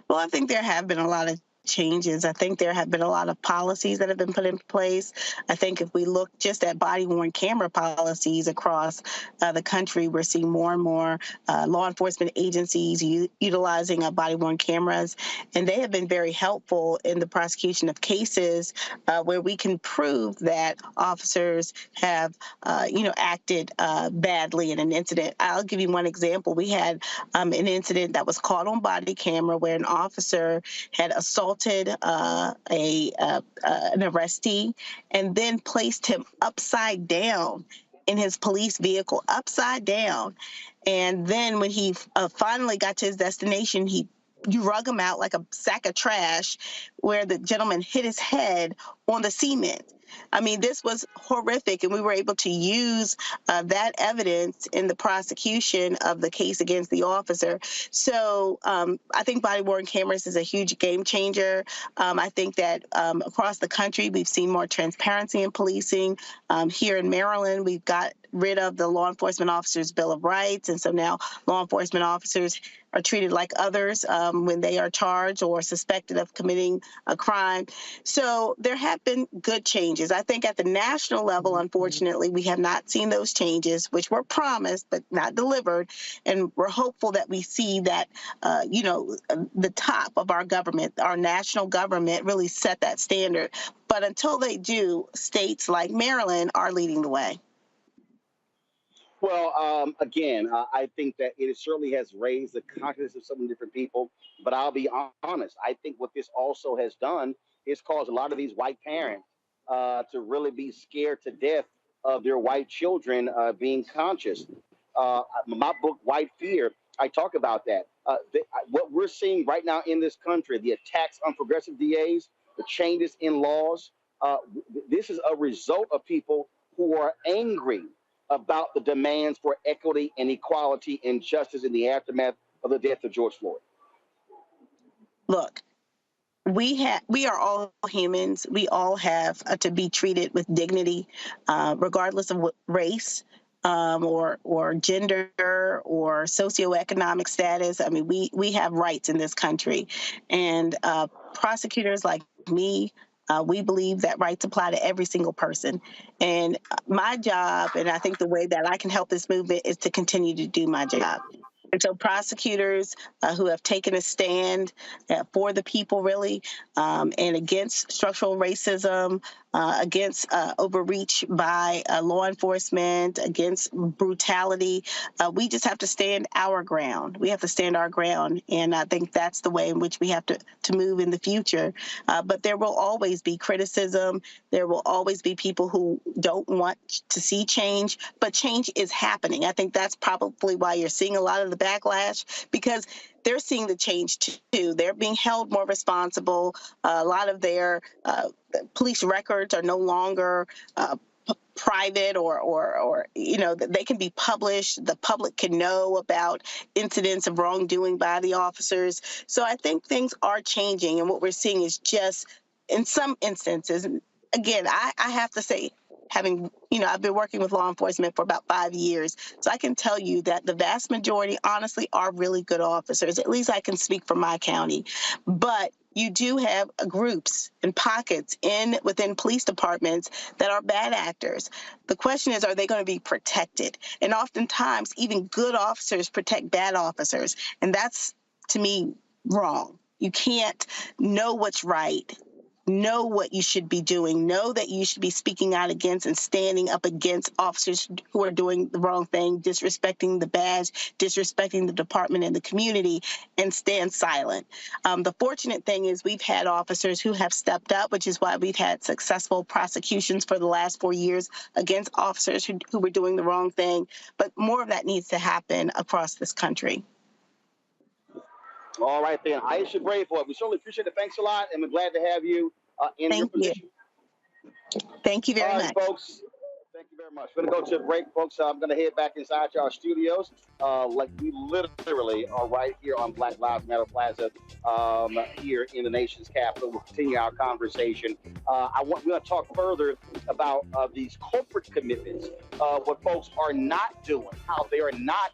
Well, I think there have been a lot of changes. I think there have been a lot of policies that have been put in place. I think if we look just at body-worn camera policies across the country, we're seeing more and more law enforcement agencies utilizing body-worn cameras, and they have been very helpful in the prosecution of cases where we can prove that officers have, acted badly in an incident. I'll give you one example. We had an incident that was caught on body camera where an officer had assaulted an arrestee and then placed him upside down in his police vehicle, upside down. And then when he finally got to his destination, he drug him out like a sack of trash, where the gentleman hit his head on the cement. I mean, this was horrific, and we were able to use that evidence in the prosecution of the case against the officer. So I think body-worn cameras is a huge game changer. I think that across the country, we've seen more transparency in policing. Here in Maryland, we've got rid of the Law Enforcement Officers Bill of Rights, and so now law enforcement officers are treated like others when they are charged or suspected of committing a crime. So there have been good changes. I think at the national level, unfortunately, we have not seen those changes, which were promised but not delivered. And we're hopeful that we see that, the top of our government, our national government, really set that standard. But until they do, states like Maryland are leading the way. Well, again, I think that it certainly has raised the consciousness of some different people. But I'll be honest, I think what this also has done is caused a lot of these white parents to really be scared to death of their white children being conscious. My book, White Fear, I talk about that. What we're seeing right now in this country, the attacks on progressive DAs, the changes in laws, this is a result of people who are angry about the demands for equity and equality and justice in the aftermath of the death of George Floyd. Look, we are all humans. We all have to be treated with dignity, regardless of what race or gender or socioeconomic status. I mean, we have rights in this country, and prosecutors like me, we believe that rights apply to every single person. And my job, and I think the way that I can help this movement, is to continue to do my job. And so prosecutors who have taken a stand for the people, really, and against structural racism, against overreach by law enforcement, against brutality, we just have to stand our ground. We have to stand our ground. And I think that's the way in which we have to move in the future. But there will always be criticism. There will always be people who don't want to see change, but change is happening. I think that's probably why you're seeing a lot of the backlash, because they're seeing the change too. They're being held more responsible. A lot of their police records are no longer private or they can be published. The public can know about incidents of wrongdoing by the officers. So I think things are changing, and what we're seeing is just, in some instances, again, I have to say, I've been working with law enforcement for about 5 years, so I can tell you that the vast majority, honestly, are really good officers. At least I can speak for my county. But you do have groups and pockets within police departments that are bad actors. The question is, are they going to be protected? And oftentimes, even good officers protect bad officers. And that's, to me, wrong. You can't know what's right, know what you should be doing, know that you should be speaking out against and standing up against officers who are doing the wrong thing, disrespecting the badge, disrespecting the department and the community, and stand silent. The fortunate thing is we've had officers who have stepped up, which is why we've had successful prosecutions for the last 4 years against officers who were doing the wrong thing. But more of that needs to happen across this country. All right, then. Aisha Braveheart, we certainly appreciate it. Thanks a lot, and we're glad to have you in your position. Thank you very much. All right, folks. Thank you very much. We're going to go to a break, folks. I'm going to head back inside to our studios. Like we literally are right here on Black Lives Matter Plaza here in the nation's capital. We'll continue our conversation. We're going to talk further about these corporate commitments, what folks are not doing, how they are not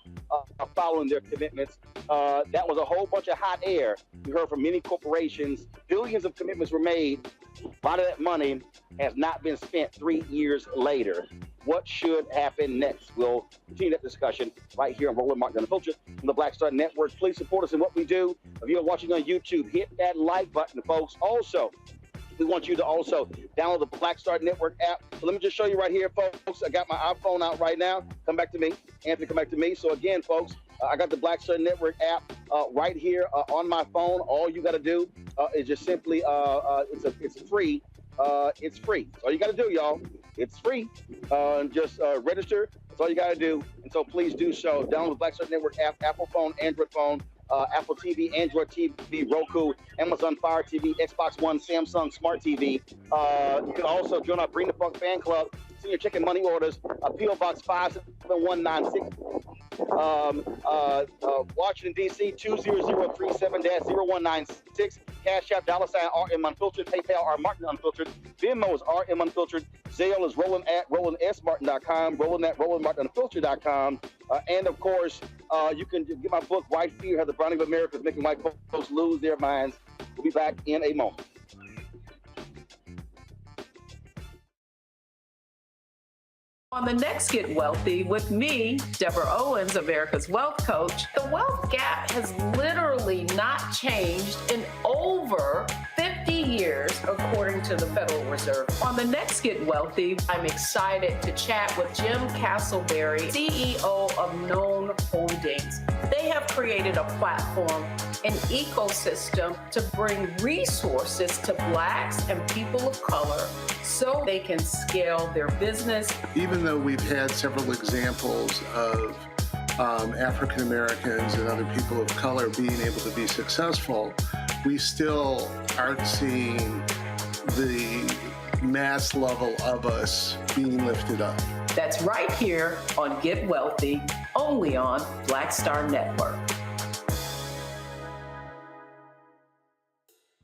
following their commitments. That was a whole bunch of hot air. We heard from many corporations. Billions of commitments were made. A lot of that money has not been spent 3 years later. What should happen next? We'll continue that discussion right here on Roland Martin Unfiltered from the Black Star Network. Please support us in what we do. If you're watching on YouTube, hit that like button, folks. Also, we want you to also download the Black Star Network app. So let me just show you right here, folks. I got my iPhone out right now. Come back to me. Anthony, come back to me. So again, folks, I got the Black Star Network app right here on my phone. All you got to do is just simply, it's free. It's free. That's all you got to do, y'all. It's free. Just register. That's all you got to do. And so please do so. Download the Black Star Network app, Apple phone, Android phone, Apple TV, Android TV, Roku, Amazon Fire TV, Xbox One, Samsung Smart TV. You can also join our Bring the Funk fan club. Senior checking money orders. P.O. Box 57196. Washington, D.C. 20037-0196. Cash App, $RM Unfiltered. PayPal, R Martin Unfiltered. Venmo is RM Unfiltered. Zelle is Roland@RolandSMartin.com. Roland@RolandMartinUnfiltered.com. And of course, you can get my book, White Fear: How the Browning of America is Making White Folks Lose Their Minds. We'll be back in a moment. On the next Get Wealthy with me, Deborah Owens, America's Wealth Coach, the wealth gap has literally not changed in over 50 years, according to the Federal Reserve. On the next Get Wealthy, I'm excited to chat with Jim Castleberry, CEO of Known Holdings. They have created a platform, an ecosystem to bring resources to Blacks and people of color so they can scale their business. Even though we've had several examples of African Americans and other people of color being able to be successful, we still aren't seeing the mass level of us being lifted up. That's right here on Get Wealthy, only on Black Star Network.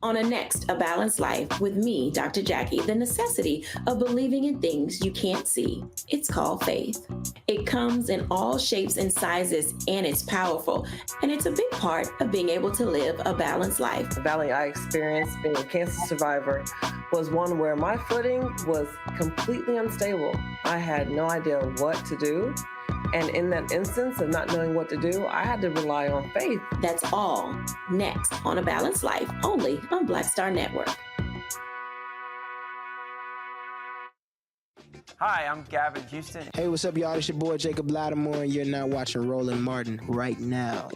On a next, A Balanced Life with me, Dr. Jackie, the necessity of believing in things you can't see. It's called faith. It comes in all shapes and sizes, and it's powerful. And it's a big part of being able to live a balanced life. The valley I experienced being a cancer survivor was one where my footing was completely unstable. I had no idea what to do. And in that instance of not knowing what to do, I had to rely on faith. That's all next on A Balanced Life, only on Black Star Network. Hi, I'm Gavin Houston. Hey, what's up, y'all? It's your boy Jacob Lattimore, and you're now watching Roland Martin right now.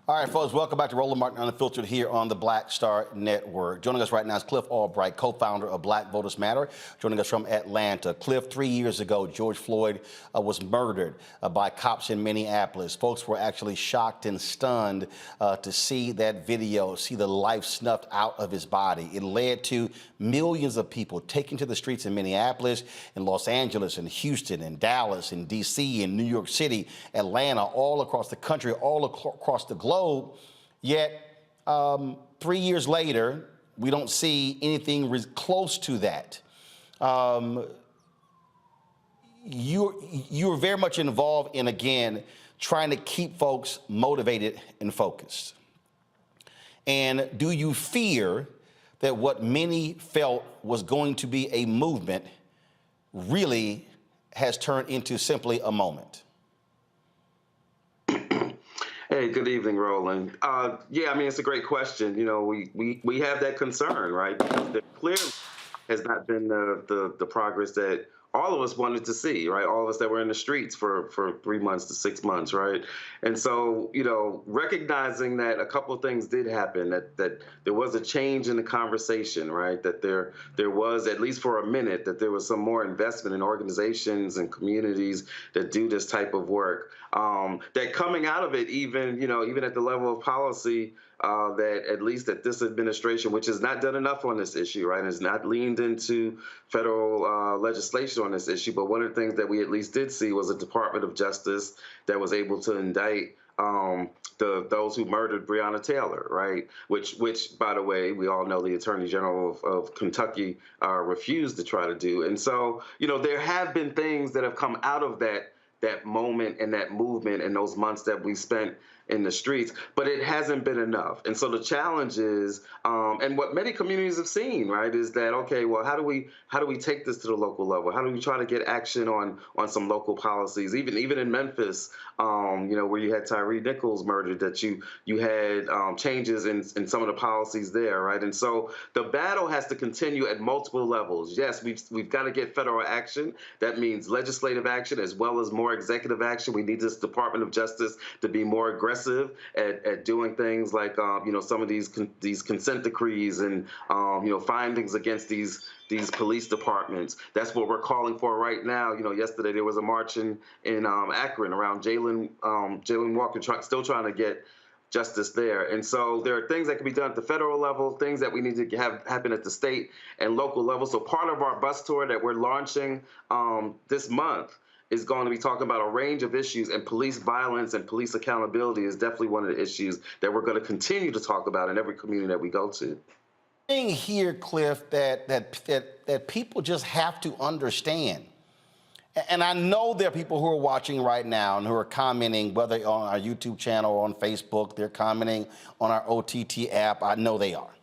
All right, folks, welcome back to Roland Martin Unfiltered here on the Black Star Network. Joining us right now is Cliff Albright, co-founder of Black Voters Matter, joining us from Atlanta. Cliff, 3 years ago, George Floyd was murdered by cops in Minneapolis. Folks were actually shocked and stunned to see that video, see the life snuffed out of his body. It led to millions of people taking to the streets in Minneapolis, in Los Angeles, in Houston, in Dallas, in D.C., in New York City, Atlanta, all across the country, all across the globe. Yet, 3 years later, we don't see anything close to that. You're very much involved in, again, trying to keep folks motivated and focused. And do you fear that what many felt was going to be a movement really has turned into simply a moment? Hey, good evening, Roland. Yeah, I mean, it's a great question. You know, we have that concern, right? Because there clearly has not been the progress that all of us wanted to see, right? All of us that were in the streets for 3 months to 6 months, right? And so, you know, recognizing that a couple of things did happen, that there was a change in the conversation, right? That there was, at least for a minute, that there was some more investment in organizations and communities that do this type of work. That coming out of it, even at the level of policy, that at least that this administration, which has not done enough on this issue, right, has not leaned into federal legislation on this issue. But one of the things that we at least did see was a Department of Justice that was able to indict those who murdered Breonna Taylor, right? Which, by the way, we all know the Attorney General of Kentucky refused to try to do. And so, you know, there have been things that have come out of that moment and that movement and those months that we spent in the streets, but it hasn't been enough. And so the challenge is, and what many communities have seen, right, is that, okay, well, how do we take this to the local level? How do we try to get action on some local policies? Even in Memphis, you know, where you had Tyree Nichols murdered, that you had changes in some of the policies there, right? And so the battle has to continue at multiple levels. Yes, we've got to get federal action. That means legislative action as well as more executive action. We need this Department of Justice to be more aggressive at doing things like you know, some of these consent decrees and you know, findings against these police departments. That's what we're calling for right now. You know, yesterday there was a march in Akron around Jalen Walker, still trying to get justice there. And so there are things that can be done at the federal level, things that we need to have happen at the state and local level. So part of our bus tour that we're launching this month is going to be talking about a range of issues, and police violence and police accountability is definitely one of the issues that we're going to continue to talk about in every community that we go to. Thing here, Cliff, that people just have to understand. And I know there are people who are watching right now and who are commenting, whether on our YouTube channel or on Facebook, they're commenting on our OTT app. I know they are.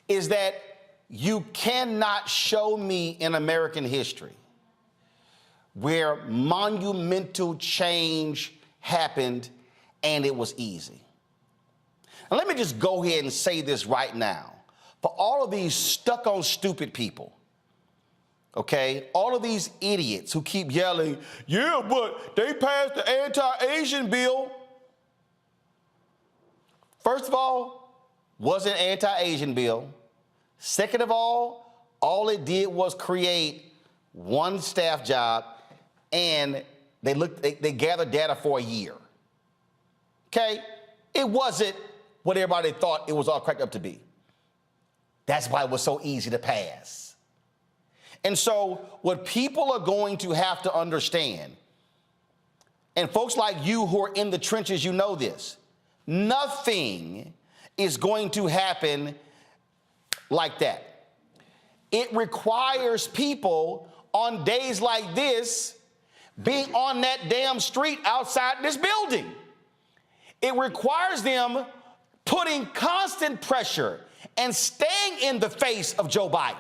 Is that you cannot show me in American history where monumental change happened and it was easy. And let me just go ahead and say this right now. For all of these stuck on stupid people, okay, all of these idiots who keep yelling, yeah, but they passed the anti-Asian bill. First of all, wasn't an anti-Asian bill. Second of all it did was create one staff job, and they gathered data for a year. Okay? It wasn't what everybody thought it was all cracked up to be. That's why it was so easy to pass. And so what people are going to have to understand, and folks like you who are in the trenches, you know this, nothing is going to happen like that. It requires people on days like this being on that damn street outside this building. It requires them putting constant pressure and staying in the face of Joe Biden,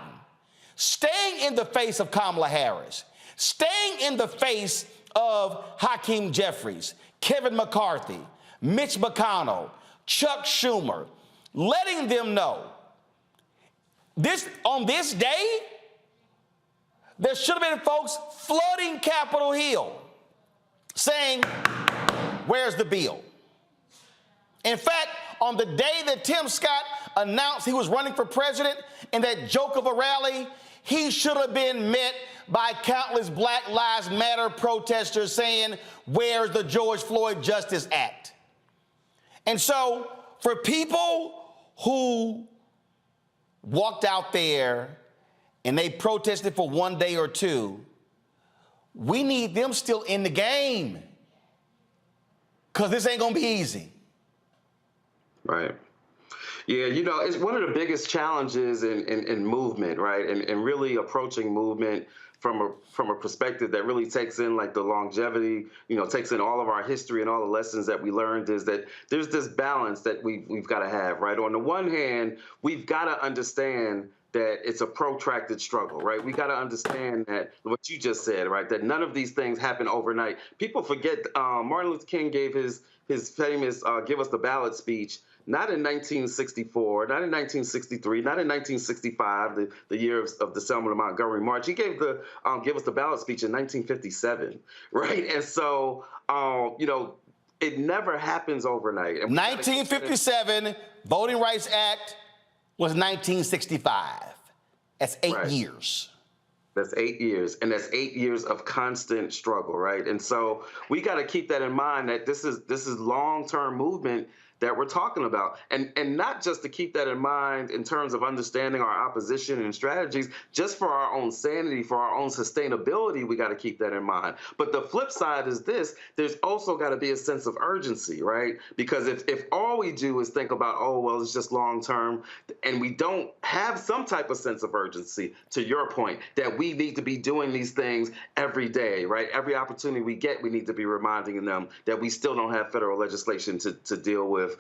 staying in the face of Kamala Harris, staying in the face of Hakeem Jeffries, Kevin McCarthy, Mitch McConnell, Chuck Schumer, letting them know on this day, there should have been folks flooding Capitol Hill saying, where's the bill? In fact, on the day that Tim Scott announced he was running for president in that joke of a rally, he should have been met by countless Black Lives Matter protesters saying, "Where's the George Floyd Justice Act?" And so for people who walked out there and they protested for one day or two, we need them still in the game, because this ain't gonna be easy. Right. Yeah, it's one of the biggest challenges in movement, right? And really approaching movement from a perspective that really takes in like the longevity, takes in all of our history and all the lessons that we learned, is that there's this balance that we've got to have, right? On the one hand, we've got to understand that it's a protracted struggle, right? We got to understand that what you just said, right? That none of these things happen overnight. People forget Martin Luther King gave his famous "Give Us the Ballot" speech, not in 1964, not in 1963, not in 1965, the year of the Selma to Montgomery March. He gave the "Give Us the Ballot" speech in 1957, right? And so, it never happens overnight. And 1957, Voting Rights Act was 1965. That's 8 years. That's 8 years, and that's 8 years of constant struggle, right? And so we got to keep that in mind, that this is long-term movement that we're talking about. And not just to keep that in mind in terms of understanding our opposition and strategies, just for our own sanity, for our own sustainability, we got to keep that in mind. But the flip side is this: there's also got to be a sense of urgency, right? Because if all we do is think about, oh, well, it's just long term, and we don't have some type of sense of urgency, to your point, that we need to be doing these things every day, right? Every opportunity we get, we need to be reminding them that we still don't have federal legislation to deal with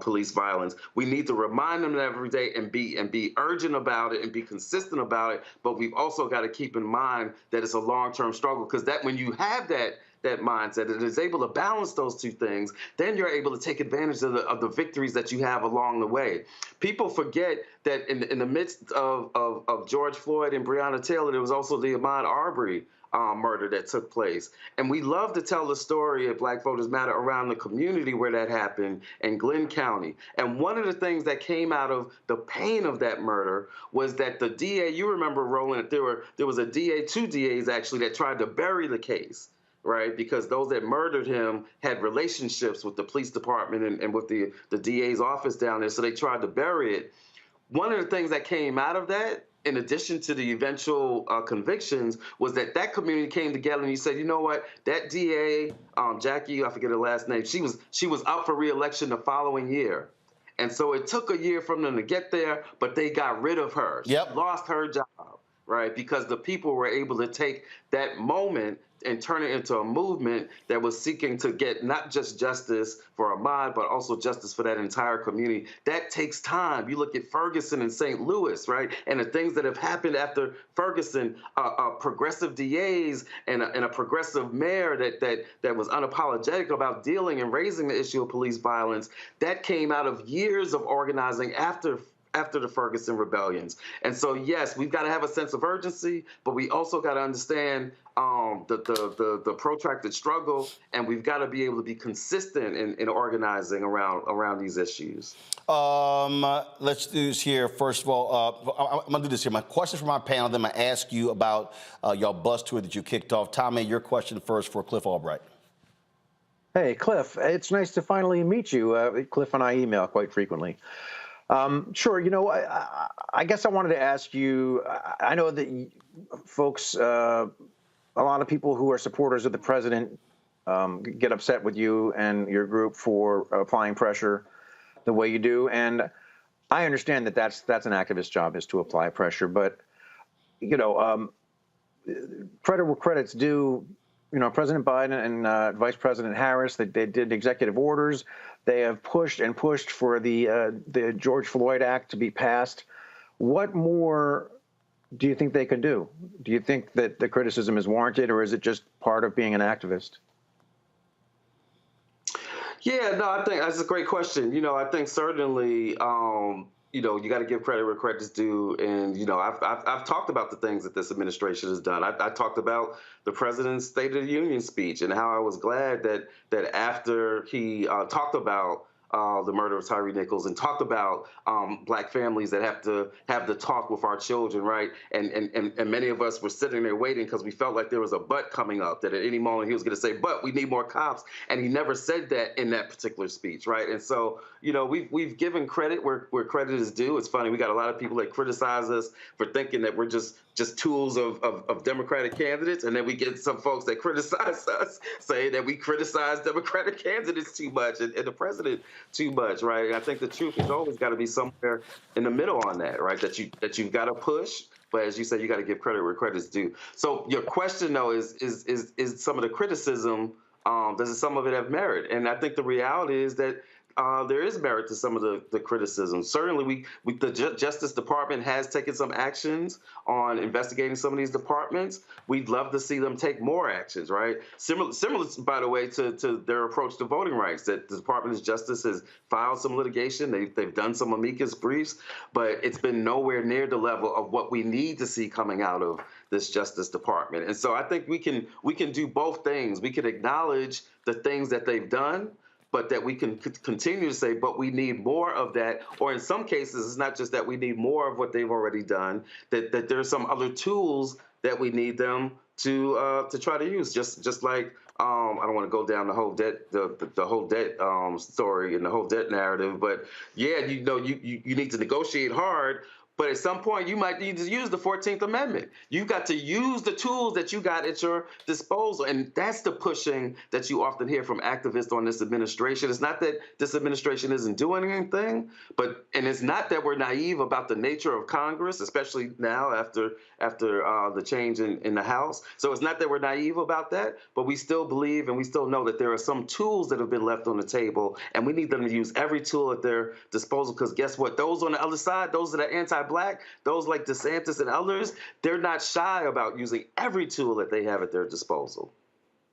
police violence. We need to remind them that every day and be urgent about it and be consistent about it. But we've also got to keep in mind that it's a long-term struggle, because that when you have that mindset, it is able to balance those two things, then you're able to take advantage of the victories that you have along the way. People forget that in the midst of George Floyd and Breonna Taylor, there was also the Ahmaud Arbery murder that took place. And we love to tell the story of Black Voters Matter around the community where that happened in Glenn County. And one of the things that came out of the pain of that murder was that the DA, you remember, Roland, there was a DA, two DAs actually, that tried to bury the case, right? Because those that murdered him had relationships with the police department and with the DA's office down there, so they tried to bury it. One of the things that came out of that, in addition to the eventual convictions, was that community came together and you said, you know what, that DA, Jackie, I forget her last name, she was up for re-election the following year. And so it took a year for them to get there, but they got rid of her. Yep. She lost her job, right? Because the people were able to take that moment and turn it into a movement that was seeking to get not just justice for Ahmaud, but also justice for that entire community. That takes time. You look at Ferguson and St. Louis, right? And the things that have happened after Ferguson, progressive DAs and a progressive mayor that was unapologetic about dealing and raising the issue of police violence. That came out of years of organizing after the Ferguson rebellions. And so, yes, we've got to have a sense of urgency, but we also got to understand the protracted struggle, and we've got to be able to be consistent in organizing around these issues. Let's do this here. First of all, I'm going to do this here. My question for my panel, then I'm going to ask you about your bus tour that you kicked off. Tommy, your question first for Cliff Albright. Hey, Cliff, it's nice to finally meet you. Cliff and I email quite frequently. Sure. I guess I wanted to ask you, I know that folks, a lot of people who are supporters of the president get upset with you and your group for applying pressure the way you do. And I understand that that's an activist job, is to apply pressure. But, credit where credit's due. President Biden and Vice President Harris, they did executive orders. They have pushed and pushed for the George Floyd Act to be passed. What more do you think they can do? Do you think that the criticism is warranted, or is it just part of being an activist? Yeah, no, I think that's a great question. I think certainly, you got to give credit where credit's due. And, I've talked about the things that this administration has done. I talked about the president's State of the Union speech and how I was glad that after he talked about the murder of Tyree Nichols and talked about Black families that have to have the talk with our children, right? And many of us were sitting there waiting because we felt like there was a but coming up, that at any moment he was going to say, but we need more cops. And he never said that in that particular speech, right? And so, you know, we've given credit where credit is due. It's funny, we got a lot of people that criticize us for thinking that we're just tools of Democratic candidates, and then we get some folks that criticize us, saying that we criticize Democratic candidates too much and the president too much, right? And I think the truth has always got to be somewhere in the middle on that, right? That you've got to push, but as you said, you got to give credit where credit's due. So your question though is some of the criticism, does some of it have merit? And I think the reality is that there is merit to some of the criticism. Certainly, the Justice Department has taken some actions on investigating some of these departments. We'd love to see them take more actions, right? Similar, by the way, to their approach to voting rights, that the Department of Justice has filed some litigation. They've done some amicus briefs, but it's been nowhere near the level of what we need to see coming out of this Justice Department. And so I think we can do both things. We can acknowledge the things that they've done, but that we can continue to say, but we need more of that. Or in some cases, it's not just that we need more of what they've already done, that there's some other tools that we need them to try to use. Just like, I don't want to go down the whole debt, the whole debt story and the whole debt narrative, but yeah, you know, you need to negotiate hard. But at some point, you might need to use the 14th Amendment. You've got to use the tools that you got at your disposal. And that's the pushing that you often hear from activists on this administration. It's not that this administration isn't doing anything, and it's not that we're naive about the nature of Congress, especially now after the change in the House. So it's not that we're naive about that, but we still believe and we still know that there are some tools that have been left on the table, and we need them to use every tool at their disposal, because guess what? Those on the other side, those that are anti-Black, those like DeSantis and others, they're not shy about using every tool that they have at their disposal.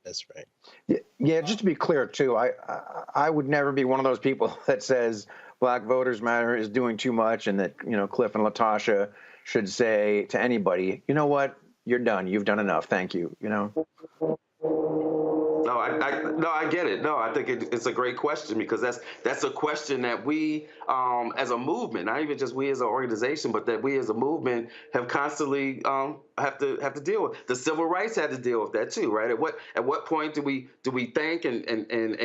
That's right. Yeah, just to be clear, too, I would never be one of those people that says Black Voters Matter is doing too much and that, you know, Cliff and Latasha should say to anybody, you know what, you're done. You've done enough. Thank you, you know? No, I get it. No, I think it's a great question, because that's a question that we, as a movement, not even just we as an organization, but that we as a movement have constantly have to deal with. The civil rights had to deal with that too, right? At what point do we thank and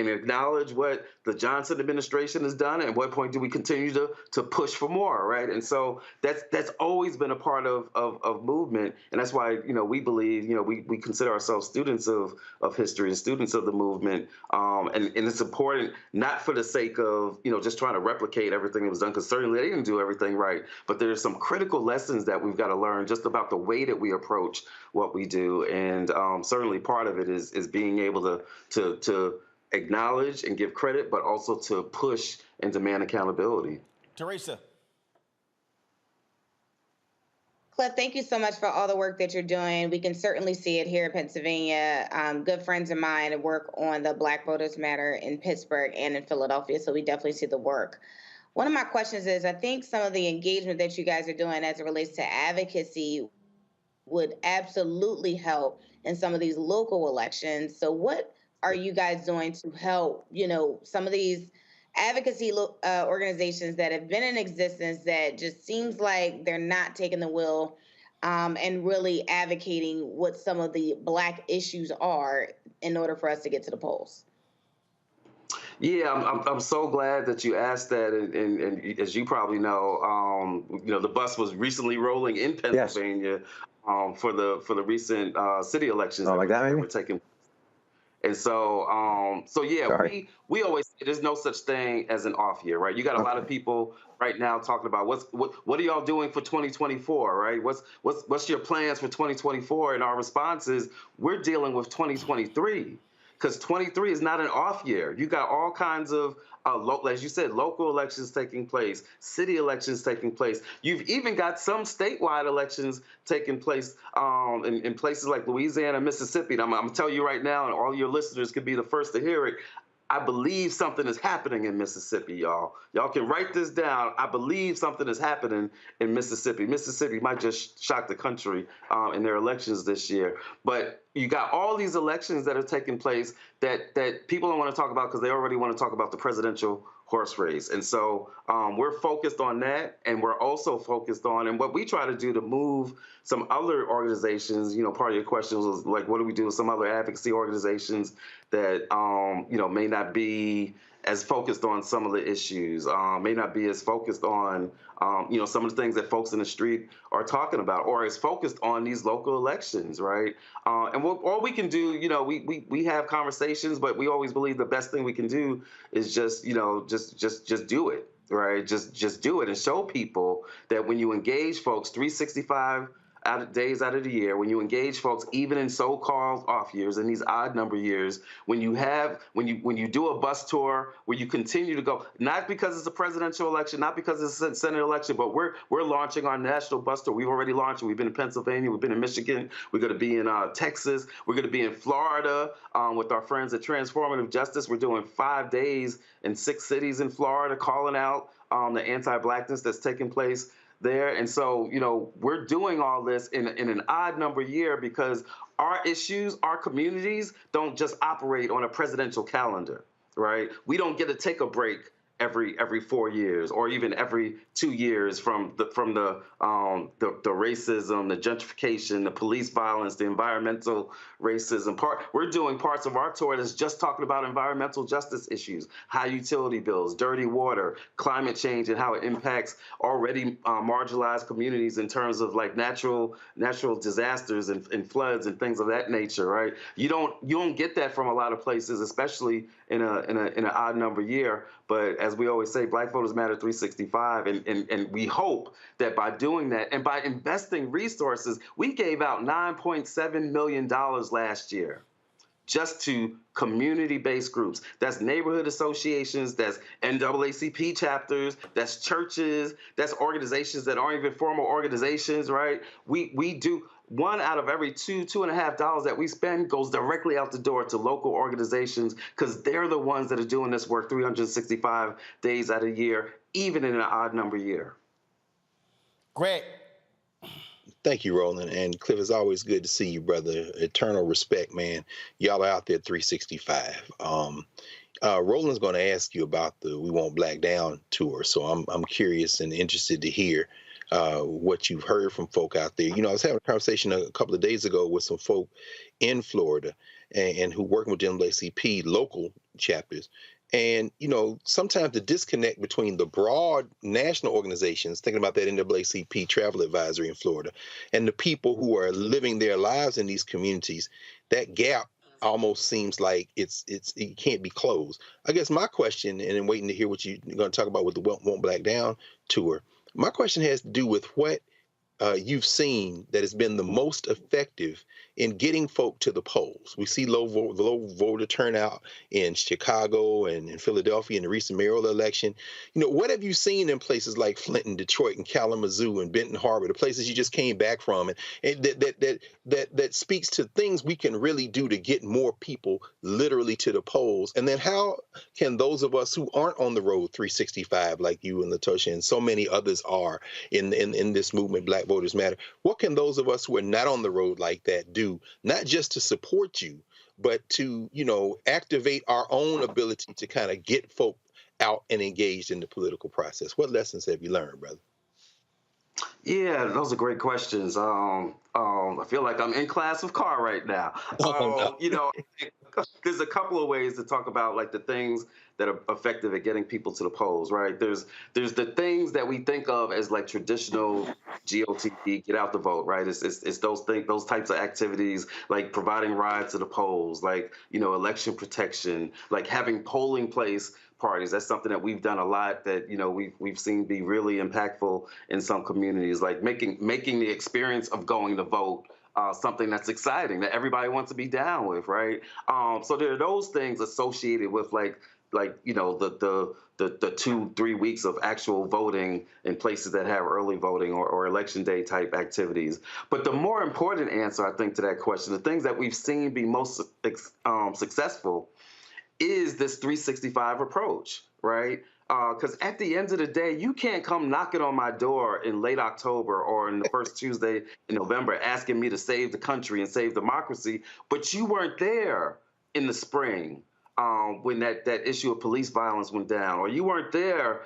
acknowledge what the Johnson administration has done, and at what point do we continue to push for more, right? And so that's always been a part of movement, and that's why, you know, we believe, you know, we consider ourselves students of history and students of the movement, and it's important not for the sake of, you know, just trying to replicate everything that was done, because certainly they didn't do everything right, but there's some critical lessons that we've got to learn just about the way that we approach what we do, and certainly part of it is being able to acknowledge and give credit, but also to push and demand accountability. Teresa. Cliff, thank you so much for all the work that you're doing. We can certainly see it here in Pennsylvania. Good friends of mine work on the Black Voters Matter in Pittsburgh and in Philadelphia, so we definitely see the work. One of my questions is, I think some of the engagement that you guys are doing as it relates to advocacy would absolutely help in some of these local elections. So what are you guys doing to help, you know, some of these advocacy organizations that have been in existence that just seems like they're not taking the wheel and really advocating what some of the Black issues are in order for us to get to the polls? Yeah, I'm so glad that you asked that, and as you probably know, you know, the bus was recently rolling in Pennsylvania for the recent city elections like that, maybe? were taking. And so, yeah, we always say there's no such thing as an off year, right? You got a lot of people right now talking about what are y'all doing for 2024, right? What's your plans for 2024? And our response is we're dealing with 2023. Because 23 is not an off year. You got all kinds of, as you said, local elections taking place, city elections taking place. You've even got some statewide elections taking place in places like Louisiana, Mississippi. And I'm going to tell you right now, and all your listeners could be the first to hear it, I believe something is happening in Mississippi, y'all. Y'all can write this down. I believe something is happening in Mississippi. Mississippi might just shock the country in their elections this year. But you got all these elections that are taking place that people don't want to talk about because they already want to talk about the presidential horse race. And so we're focused on that, and we're also focused on, and what we try to do to move some other organizations, part of your question was like, what do we do with some other advocacy organizations that, may not be as focused on some of the issues, may not be as focused on, some of the things that folks in the street are talking about, or is focused on these local elections, right? And all we can do, we have conversations, but we always believe the best thing we can do is just do it, right? Just do it and show people that when you engage folks 365 days out of the year, when you engage folks even in so-called off years, in these odd number years, when you do a bus tour where you continue to go, not because it's a presidential election, not because it's a Senate election, but we're launching our national bus tour. We've already launched it. We've been in Pennsylvania, we've been in Michigan, we're going to be in Texas, we're going to be in Florida with our friends at Transformative Justice. We're doing 5 days in 6 cities in Florida, calling out the anti-Blackness that's taking place there. And so, we're doing all this in an odd number year because our issues, our communities don't just operate on a presidential calendar, right? We don't get to take a break every 4 years or even every 2 years from the racism, the gentrification, the police violence, the environmental racism part. We're doing parts of our tour that's just talking about environmental justice issues, high utility bills, dirty water, climate change, and how it impacts already marginalized communities in terms of like natural disasters and floods and things of that nature, right? You don't get that from a lot of places, especially in an odd number year. But as we always say, Black Voters Matter 365, and we hope that by doing that and by investing resources, we gave out $9.7 million last year just to community-based groups. That's neighborhood associations, that's NAACP chapters, that's churches, that's organizations that aren't even formal organizations, right? We do. 1 out of every $2.5 that we spend goes directly out the door to local organizations because they're the ones that are doing this work 365 days out of the year, even in an odd number year. Greg. Thank you, Roland. And Cliff, it's always good to see you, brother. Eternal respect, man. Y'all are out there 365. Roland's going to ask you about the We Won't Black Down tour. So I'm curious and interested to hear what you've heard from folk out there. I was having a conversation a couple of days ago with some folk in Florida and who working with NAACP local chapters. And, sometimes the disconnect between the broad national organizations, thinking about that NAACP travel advisory in Florida, and the people who are living their lives in these communities, that gap almost seems like it can't be closed. I guess my question, and I'm waiting to hear what you're going to talk about with the Won't Black Down tour, my question has to do with what you've seen that has been the most effective in getting folk to the polls. We see low voter turnout in Chicago and in Philadelphia in the recent mayoral election. What have you seen in places like Flint and Detroit and Kalamazoo and Benton Harbor, the places you just came back from, and that speaks to things we can really do to get more people literally to the polls? And then how can those of us who aren't on the road 365 like you and Latosha and so many others are in this movement, Black Voters Matter, what can those of us who are not on the road like that do, not just to support you, but to, activate our own ability to kind of get folk out and engaged in the political process? What lessons have you learned, brother? Yeah, those are great questions. I feel like I'm in class of Carr right now. There's a couple of ways to talk about like the things that are effective at getting people to the polls, right? There's the things that we think of as like traditional GOTV, get out the vote, right? It's those types of activities like providing rides to the polls, like election protection, like having polling place parties. That's something that we've done a lot that we've seen be really impactful in some communities, like making the experience of going to vote something that's exciting that everybody wants to be down with, right? So there are those things associated with like the 2-3 weeks of actual voting in places that have early voting or election day type activities. But the more important answer, I think, to that question, the things that we've seen be most successful is this 365 approach, right? Because at the end of the day, you can't come knocking on my door in late October or in the first Tuesday in November asking me to save the country and save democracy, but you weren't there in the spring when that issue of police violence went down, or you weren't there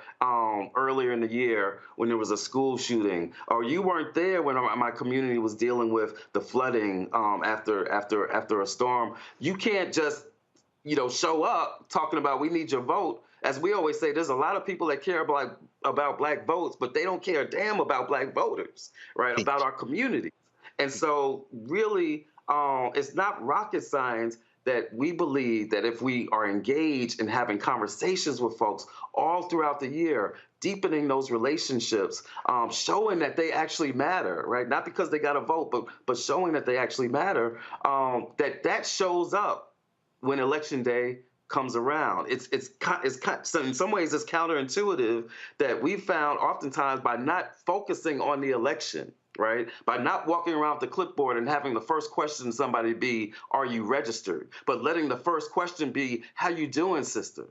earlier in the year when there was a school shooting, or you weren't there when my community was dealing with the flooding after a storm. You can't just show up talking about we need your vote. As we always say, there's a lot of people that care about black votes, but they don't care a damn about black voters, right? About our community. And so really, it's not rocket science that we believe that if we are engaged in having conversations with folks all throughout the year, deepening those relationships, showing that they actually matter, right? Not because they got a vote, but showing that they actually matter, that shows up when election day comes around. So in some ways it's counterintuitive that we found oftentimes by not focusing on the election, right? By not walking around with the clipboard and having the first question somebody be, are you registered? But letting the first question be, how you doing, sister?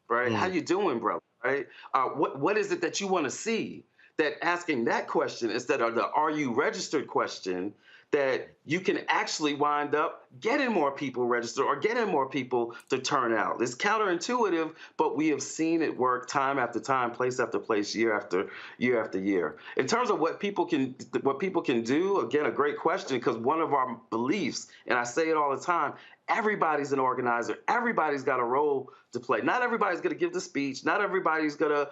Right? How you doing, brother? Right? What is it that you want to see? That asking that question instead of the are you registered question, that you can actually wind up getting more people registered or getting more people to turn out. It's counterintuitive, but we have seen it work time after time, place after place, year after year after year. In terms of what people can do, again, a great question, because one of our beliefs, and I say it all the time, everybody's an organizer. Everybody's got a role to play. Not everybody's going to give the speech. Not everybody's going to,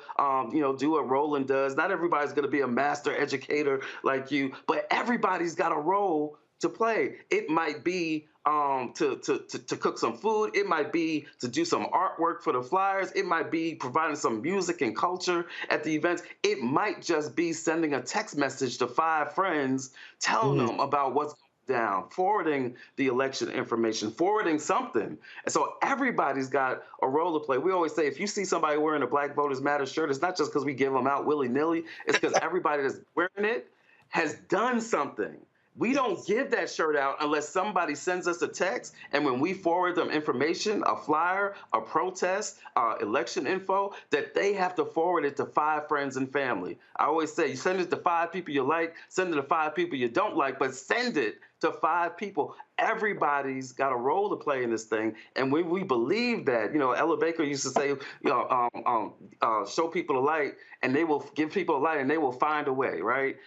do what Roland does. Not everybody's going to be a master educator like you. But everybody's got a role to play. It might be to cook some food. It might be to do some artwork for the flyers. It might be providing some music and culture at the events. It might just be sending a text message to 5 friends, telling them about what's down, forwarding the election information, forwarding something. And so everybody's got a role to play. We always say, if you see somebody wearing a Black Voters Matter shirt, it's not just because we give them out willy-nilly. It's because everybody that's wearing it has done something. We don't give that shirt out unless somebody sends us a text, and when we forward them information, a flyer, a protest, election info, that they have to forward it to 5 friends and family. I always say, you send it to 5 people you like, send it to 5 people you don't like, but send it to 5 people. Everybody's got a role to play in this thing, and when we believe that, Ella Baker used to say, show people the light, and they will give people a light, and they will find a way, right?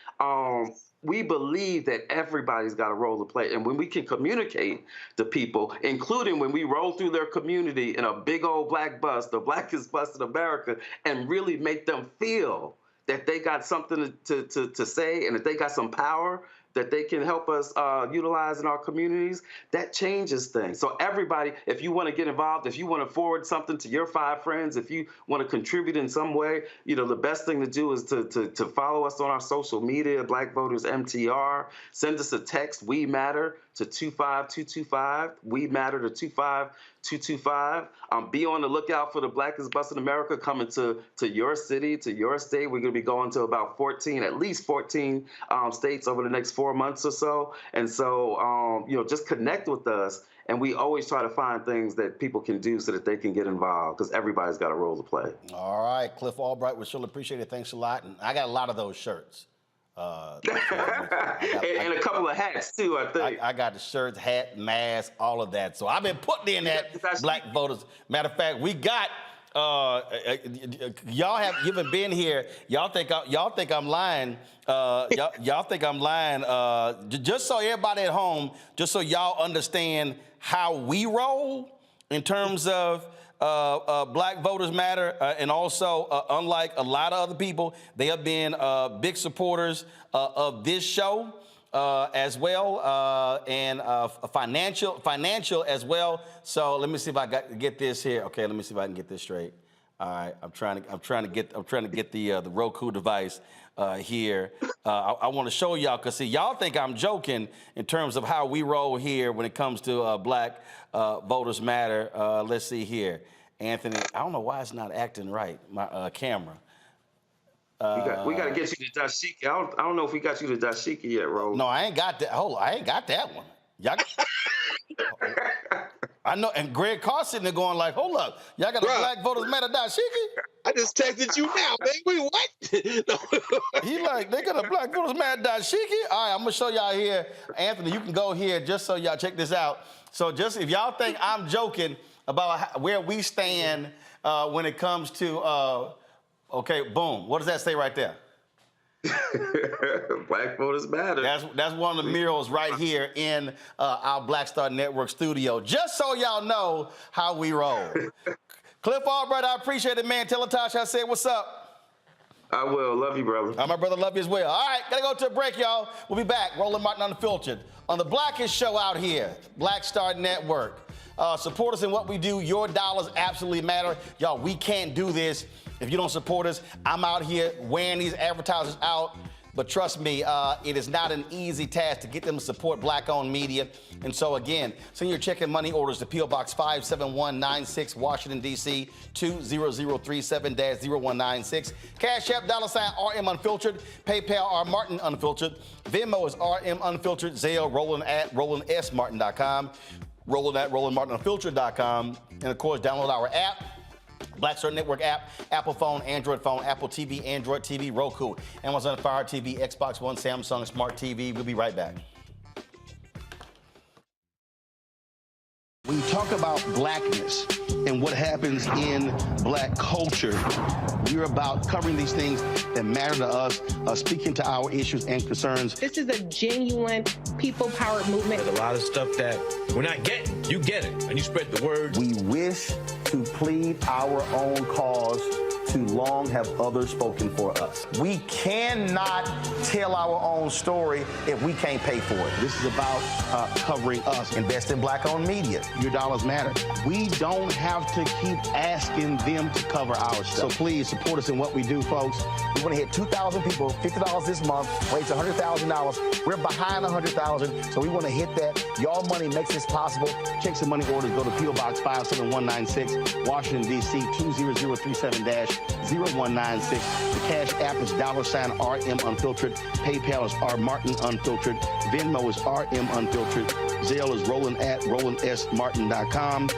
We believe that everybody's got a role to play. And when we can communicate to people, including when we roll through their community in a big old black bus, the blackest bus in America, and really make them feel that they got something to say and that they got some power that they can help us utilize in our communities, that changes things. So everybody, if you want to get involved, if you want to forward something to your 5 friends, if you want to contribute in some way, the best thing to do is to follow us on our social media, Black Voters MTR. Send us a text, We Matter, to 25225. We Matter to 25225. Be on the lookout for the Blackest Bus in America coming to your city, to your state. We're going to be going to about at least 14 states over the next 4 months or so. And so, just connect with us. And we always try to find things that people can do so that they can get involved, because everybody's got a role to play. All right, Cliff Albright, we surely appreciate it. Thanks a lot. And I got a lot of those shirts. And a couple of hats too, I think. I got the shirts, hat, mask, all of that. So I've been putting in that Black Voters. Matter of fact, we got y'all haven't been here. Y'all think I'm lying. Y'all think I'm lying. Just so everybody at home, just so y'all understand how we roll in terms of Black Voters Matter, and also, unlike a lot of other people, they have been big supporters of this show as well, and financial as well. So let me see if I get this here. Okay, let me see if I can get this straight. All right, I'm trying to get the Roku device here. I want to show y'all, because see, y'all think I'm joking in terms of how we roll here when it comes to Black Voters Matter. Let's see here, Anthony. I don't know why it's not acting right. My camera. We got to get you to dashiki. I don't know if we got you to dashiki yet, Ro. No, I ain't got that. Hold on, I ain't got that one. Y'all. I know, and Greg Carr sitting there going like, hold up, y'all got a Black Voters Matter dashiki? I just texted you now, baby. What? He like, they got a Black Voters Matter dashiki? All right, I'm gonna show y'all here. Anthony, you can go here just so y'all check this out. So just if y'all think I'm joking, about where we stand when it comes to, okay, boom. What does that say right there? Black voters matter. That's one of the murals right here in our Black Star Network studio. Just so y'all know how we roll. Cliff Albright, I appreciate it, man. Tell Latasha I said what's up. I will. Love you, brother. My brother, love you as well. All right, gotta go to a break, y'all. We'll be back. Roland Martin Unfiltered on the blackest show out here, Black Star Network. Support us in what we do. Your dollars absolutely matter. Y'all, we can't do this if you don't support us. I'm out here wearing these advertisers out. But trust me, it is not an easy task to get them to support black-owned media. And so, again, send your check and money orders to P.O. Box 57196, Washington, D.C., 20037-0196. Cash App, $RM Unfiltered. PayPal, R Martin Unfiltered. Venmo is RM Unfiltered. Zelle, Roland at RolandSMartin.com. Roland at RolandMartinUnfiltered.com. And, of course, download our app. Black Star Network app, Apple phone, Android phone, Apple TV, Android TV, Roku, Amazon Fire TV, Xbox One, Samsung Smart TV. We'll be right back. When you talk about blackness and what happens in black culture, we're about covering these things that matter to us, speaking to our issues and concerns. This is a genuine people-powered movement. There's a lot of stuff that we're not getting. You get it, and you spread the word. We wish to plead our own cause. Too long have others spoken for us. We cannot tell our own story if we can't pay for it. This is about covering us. Invest in black-owned media. Your dollars matter. We don't have to keep asking them to cover our stuff. So please support us in what we do, folks. We want to hit 2,000 people, $50 this month, raise $100,000. We're behind 100,000, so we want to hit that. Y'all money makes this possible. Checks and money orders go to P.O. Box 57196, Washington, D.C., 20037-0196. The Cash App is $RM Unfiltered. PayPal is R Martin Unfiltered. Venmo is RM Unfiltered. Zelle is Roland at RolandSMartin.com.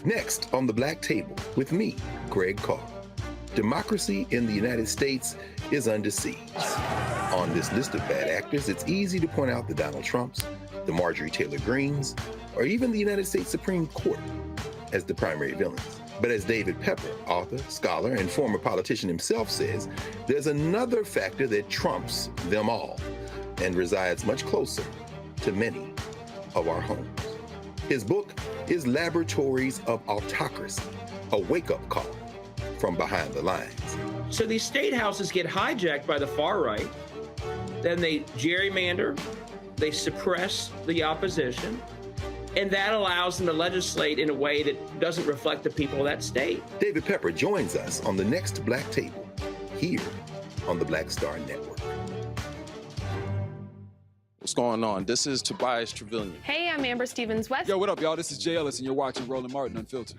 Next on the Black Table with me, Greg Carr. Democracy in the United States is under siege. On this list of bad actors, it's easy to point out the Donald Trumps, the Marjorie Taylor Greens, or even the United States Supreme Court as the primary villains. But as David Pepper, author, scholar, and former politician himself says, there's another factor that trumps them all and resides much closer to many of our homes. His book is Laboratories of Autocracy, a wake-up call from behind the lines. So these state houses get hijacked by the far right, then they gerrymander, they suppress the opposition, and that allows them to legislate in a way that doesn't reflect the people of that state. David Pepper joins us on the next Black Table, here on the Black Star Network. What's going on? This is Tobias Trevelyan. Hey, I'm Amber Stevens-West. Yo, what up, y'all? This is Jay Ellis, and you're watching Roland Martin Unfiltered.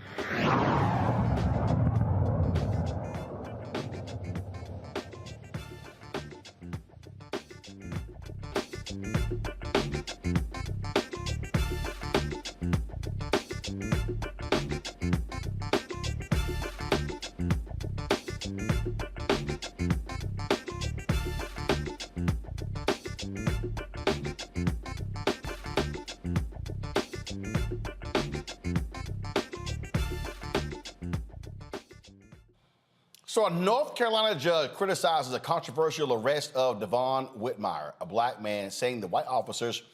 So a North Carolina judge criticizes a controversial arrest of Devon Whitmire, a black man, saying the white officers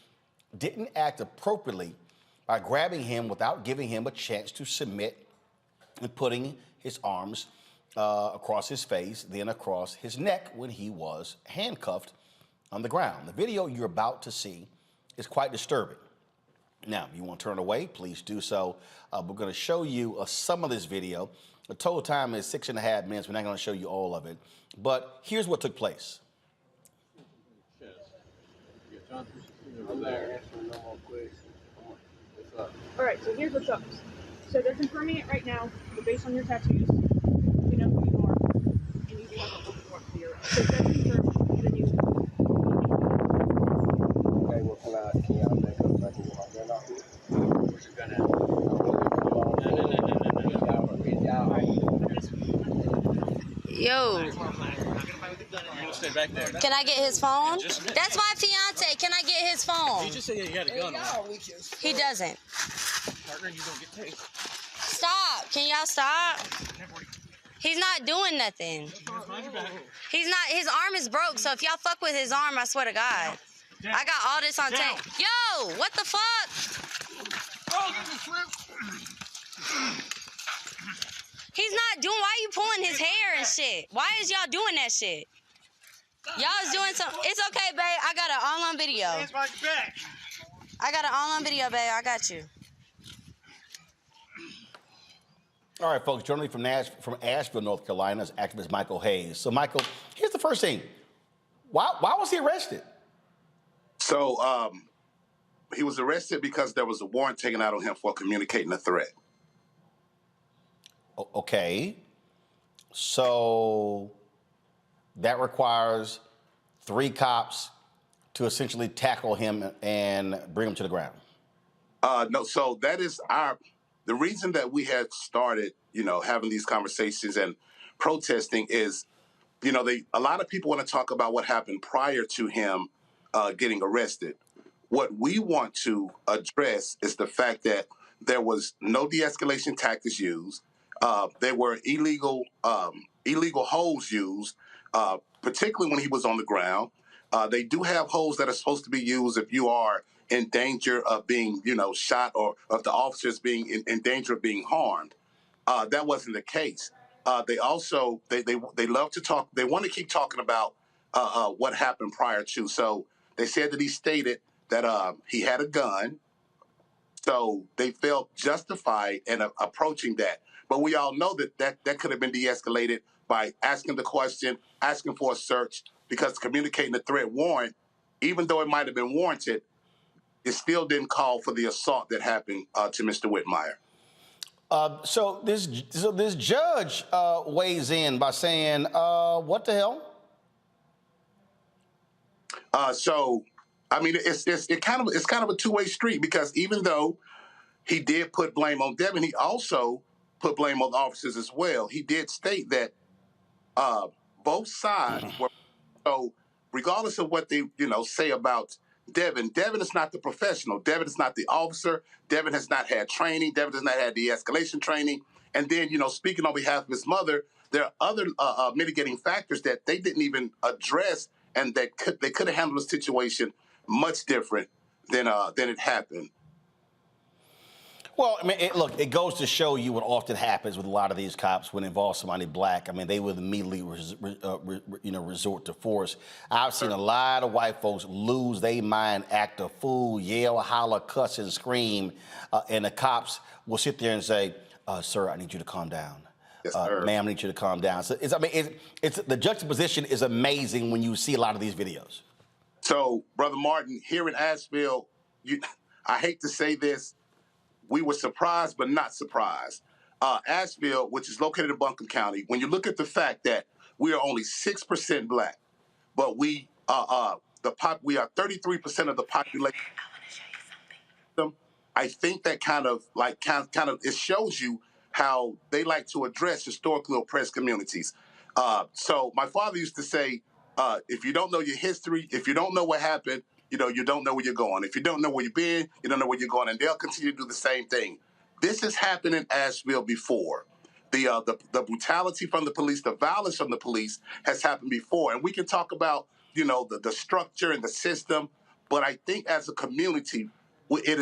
didn't act appropriately by grabbing him without giving him a chance to submit and putting his arms across his face, then across his neck when he was handcuffed on the ground. The video you're about to see is quite disturbing. Now, if you want to turn away, please do so. We're going to show you some of this video. The total time is 6.5 minutes. We're not going to show you all of it. But here's what took place. All right, so here's what's up. So they're confirming it right now, but based on your tattoos, we know who you are, and you do have a open warrant for your arrest. So that's confirmed, then you... Okay, well, can y'all make up like you want to off here? What you gonna Yo. Stay back there. Can I get his phone? That's my fiance. Can I get his phone? He just said he had a gun on him. He doesn't. Partner, you don't get tased. Stop. Can y'all stop? He's not doing nothing. He's not. His arm is broke, so if y'all fuck with his arm, I swear to God. I got all this on tape. Yo, what the fuck? He's not doing, why are you pulling his hair and shit? Why is y'all doing that shit? Y'all is doing something. It's okay, babe. I got it all on video. I got it all on video, babe. I got you. All right, folks, joining me from Asheville, North Carolina is activist Michael Hayes. So, Michael, here's the first thing. Why was he arrested? So, he was arrested because there was a warrant taken out on him for communicating a threat. Okay. So, that requires 3 cops to essentially tackle him and bring him to the ground. No, so that is the reason that we had started, having these conversations and protesting is, a lot of people want to talk about what happened prior to him getting arrested. What we want to address is the fact that there was no de-escalation tactics used. There were illegal holds used, particularly when he was on the ground. They do have holds that are supposed to be used if you are in danger of being, shot, or if the officers being in danger of being harmed. That wasn't the case. They also they love to talk. They want to keep talking about what happened prior to. So they said that he stated that he had a gun. So they felt justified in approaching that. But we all know that could have been de-escalated by asking the question, asking for a search, because communicating the threat warrant, even though it might have been warranted, it still didn't call for the assault that happened to Mr. Whitmire. So this judge weighs in by saying, "What the hell?" It's kind of a two-way street, because even though he did put blame on Devin, he also put blame on the officers as well. He did state that both sides were, so regardless of what they say about Devin is not the professional. Devin is not the officer. Devin has not had training. Devin has not had de-escalation training. And then, speaking on behalf of his mother, there are other mitigating factors that they didn't even address, and that they could have handled the situation much different than it happened. Well, I mean, it goes to show you what often happens with a lot of these cops when it involves somebody black. I mean, they would immediately resort to force. I've seen a lot of white folks lose their mind, act a fool, yell, holler, cuss, and scream, and the cops will sit there and say, "Sir, I need you to calm down. Yes, ma'am, I need you to calm down." So it's the juxtaposition is amazing when you see a lot of these videos. So, Brother Martin, here in Asheville, I hate to say this, we were surprised, but not surprised. Asheville, which is located in Buncombe County, when you look at the fact that we are only 6% black, but we are 33% of the population. I think that kind of it shows you how they like to address historically oppressed communities. So my father used to say, if you don't know your history, if you don't know what happened, you don't know where you're going. If you don't know where you've been, you don't know where you're going, and they'll continue to do the same thing. This has happened in Asheville before. The brutality from the police, the violence from the police has happened before, and we can talk about the structure and the system, but I think as a community, it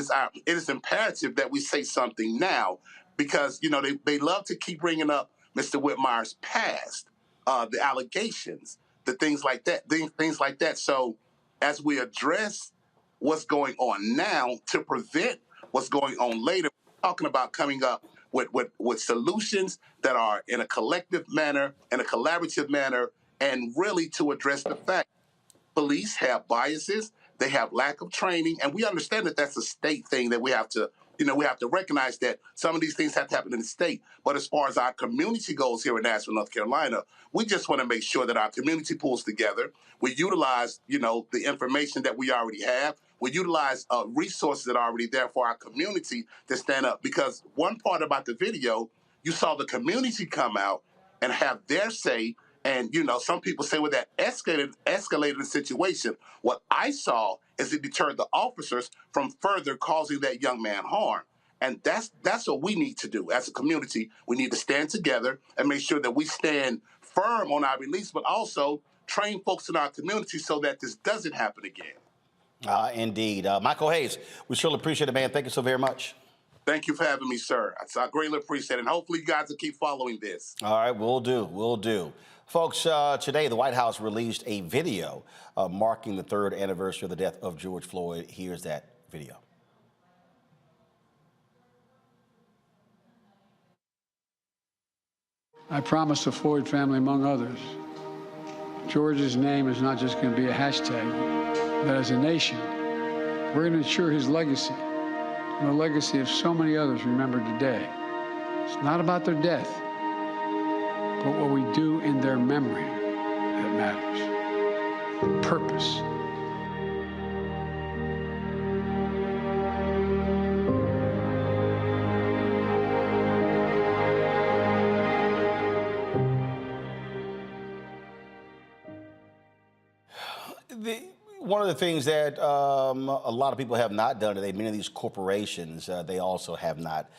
is imperative that we say something now, because they love to keep bringing up Mr. Whitmire's past, the allegations, the things like that. So as we address what's going on now to prevent what's going on later, we're talking about coming up with solutions that are in a collective manner, in a collaborative manner, and really to address the fact police have biases, they have lack of training, and we understand that that's a state thing that we have to recognize that some of these things have to happen in the state. But as far as our community goes here in Asheville, North Carolina, we just want to make sure that our community pulls together. We utilize, the information that we already have. We utilize resources that are already there for our community to stand up. Because one part about the video, you saw the community come out and have their say And, some people say, well, that escalated the situation. What I saw is it deterred the officers from further causing that young man harm. And that's what we need to do as a community. We need to stand together and make sure that we stand firm on our release, but also train folks in our community so that this doesn't happen again. Indeed. Michael Hayes, we surely appreciate it, man. Thank you so very much. Thank you for having me, sir. I greatly appreciate it. And hopefully you guys will keep following this. All right, we'll do. Folks, today the White House released a video marking the 3rd anniversary of the death of George Floyd. Here's that video. I promised the Floyd family, among others, George's name is not just going to be a hashtag, but as a nation, we're going to ensure his legacy and the legacy of so many others remembered today. It's not about their death, but what we do in their memory that matters. The purpose. One of the things that a lot of people have not done today, many of these corporations, they also have not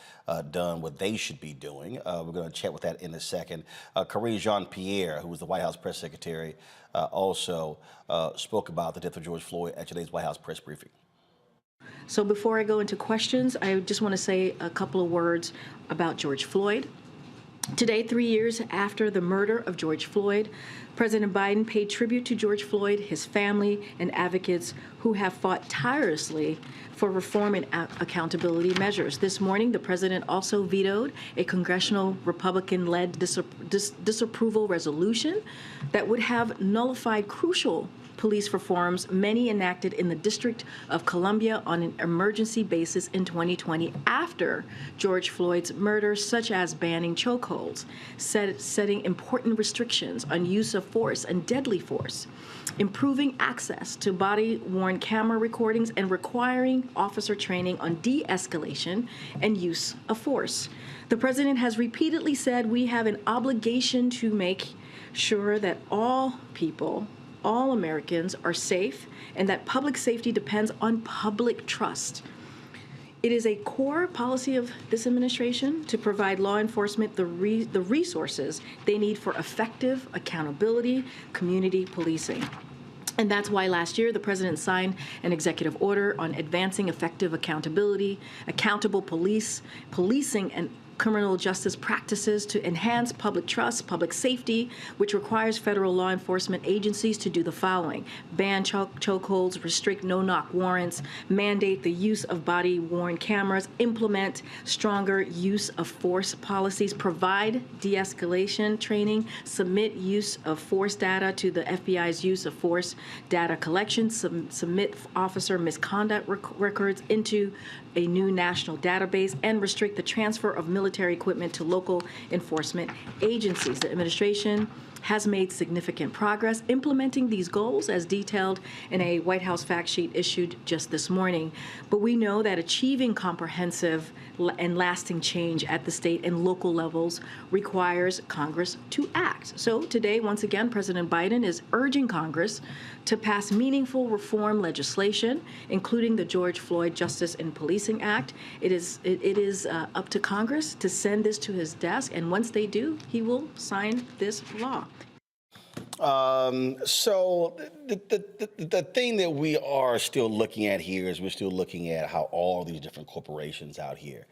done what they should be doing. We're going to chat with that in a second. Karine Jean-Pierre, who was the White House press secretary, also spoke about the death of George Floyd at today's White House press briefing. So before I go into questions, I just want to say a couple of words about George Floyd. Today, 3 years after the murder of George Floyd, President Biden paid tribute to George Floyd, his family, and advocates who have fought tirelessly for reform and accountability measures. This morning, the president also vetoed a congressional Republican-led disapproval resolution that would have nullified crucial police reforms, many enacted in the District of Columbia on an emergency basis in 2020 after George Floyd's murder, such as banning chokeholds, setting important restrictions on use of force and deadly force, improving access to body-worn camera recordings, and requiring officer training on de-escalation and use of force. The president has repeatedly said we have an obligation to make sure that all people, all Americans are safe, and that public safety depends on public trust. It is a core policy of this administration to provide law enforcement the resources they need for effective accountability, community policing. And that's why last year the president signed an executive order on advancing effective accountability, accountable policing, and criminal justice practices to enhance public trust, public safety, which requires federal law enforcement agencies to do the following: ban chokeholds, restrict no-knock warrants, mandate the use of body-worn cameras, implement stronger use of force policies, provide de-escalation training, submit use of force data to the FBI's use of force data collection, submit officer misconduct records into a new national database, and restrict the transfer of military equipment to local enforcement agencies. The administration has made significant progress implementing these goals as detailed in a White House fact sheet issued just this morning. But we know that achieving comprehensive and lasting change at the state and local levels requires Congress to act. So today, once again, President Biden is urging Congress to pass meaningful reform legislation, including the George Floyd Justice in Policing Act. It is up to Congress to send this to his desk, and once they do, he will sign this law. So the thing that we are still looking at here is we're still looking at how all these different corporations out here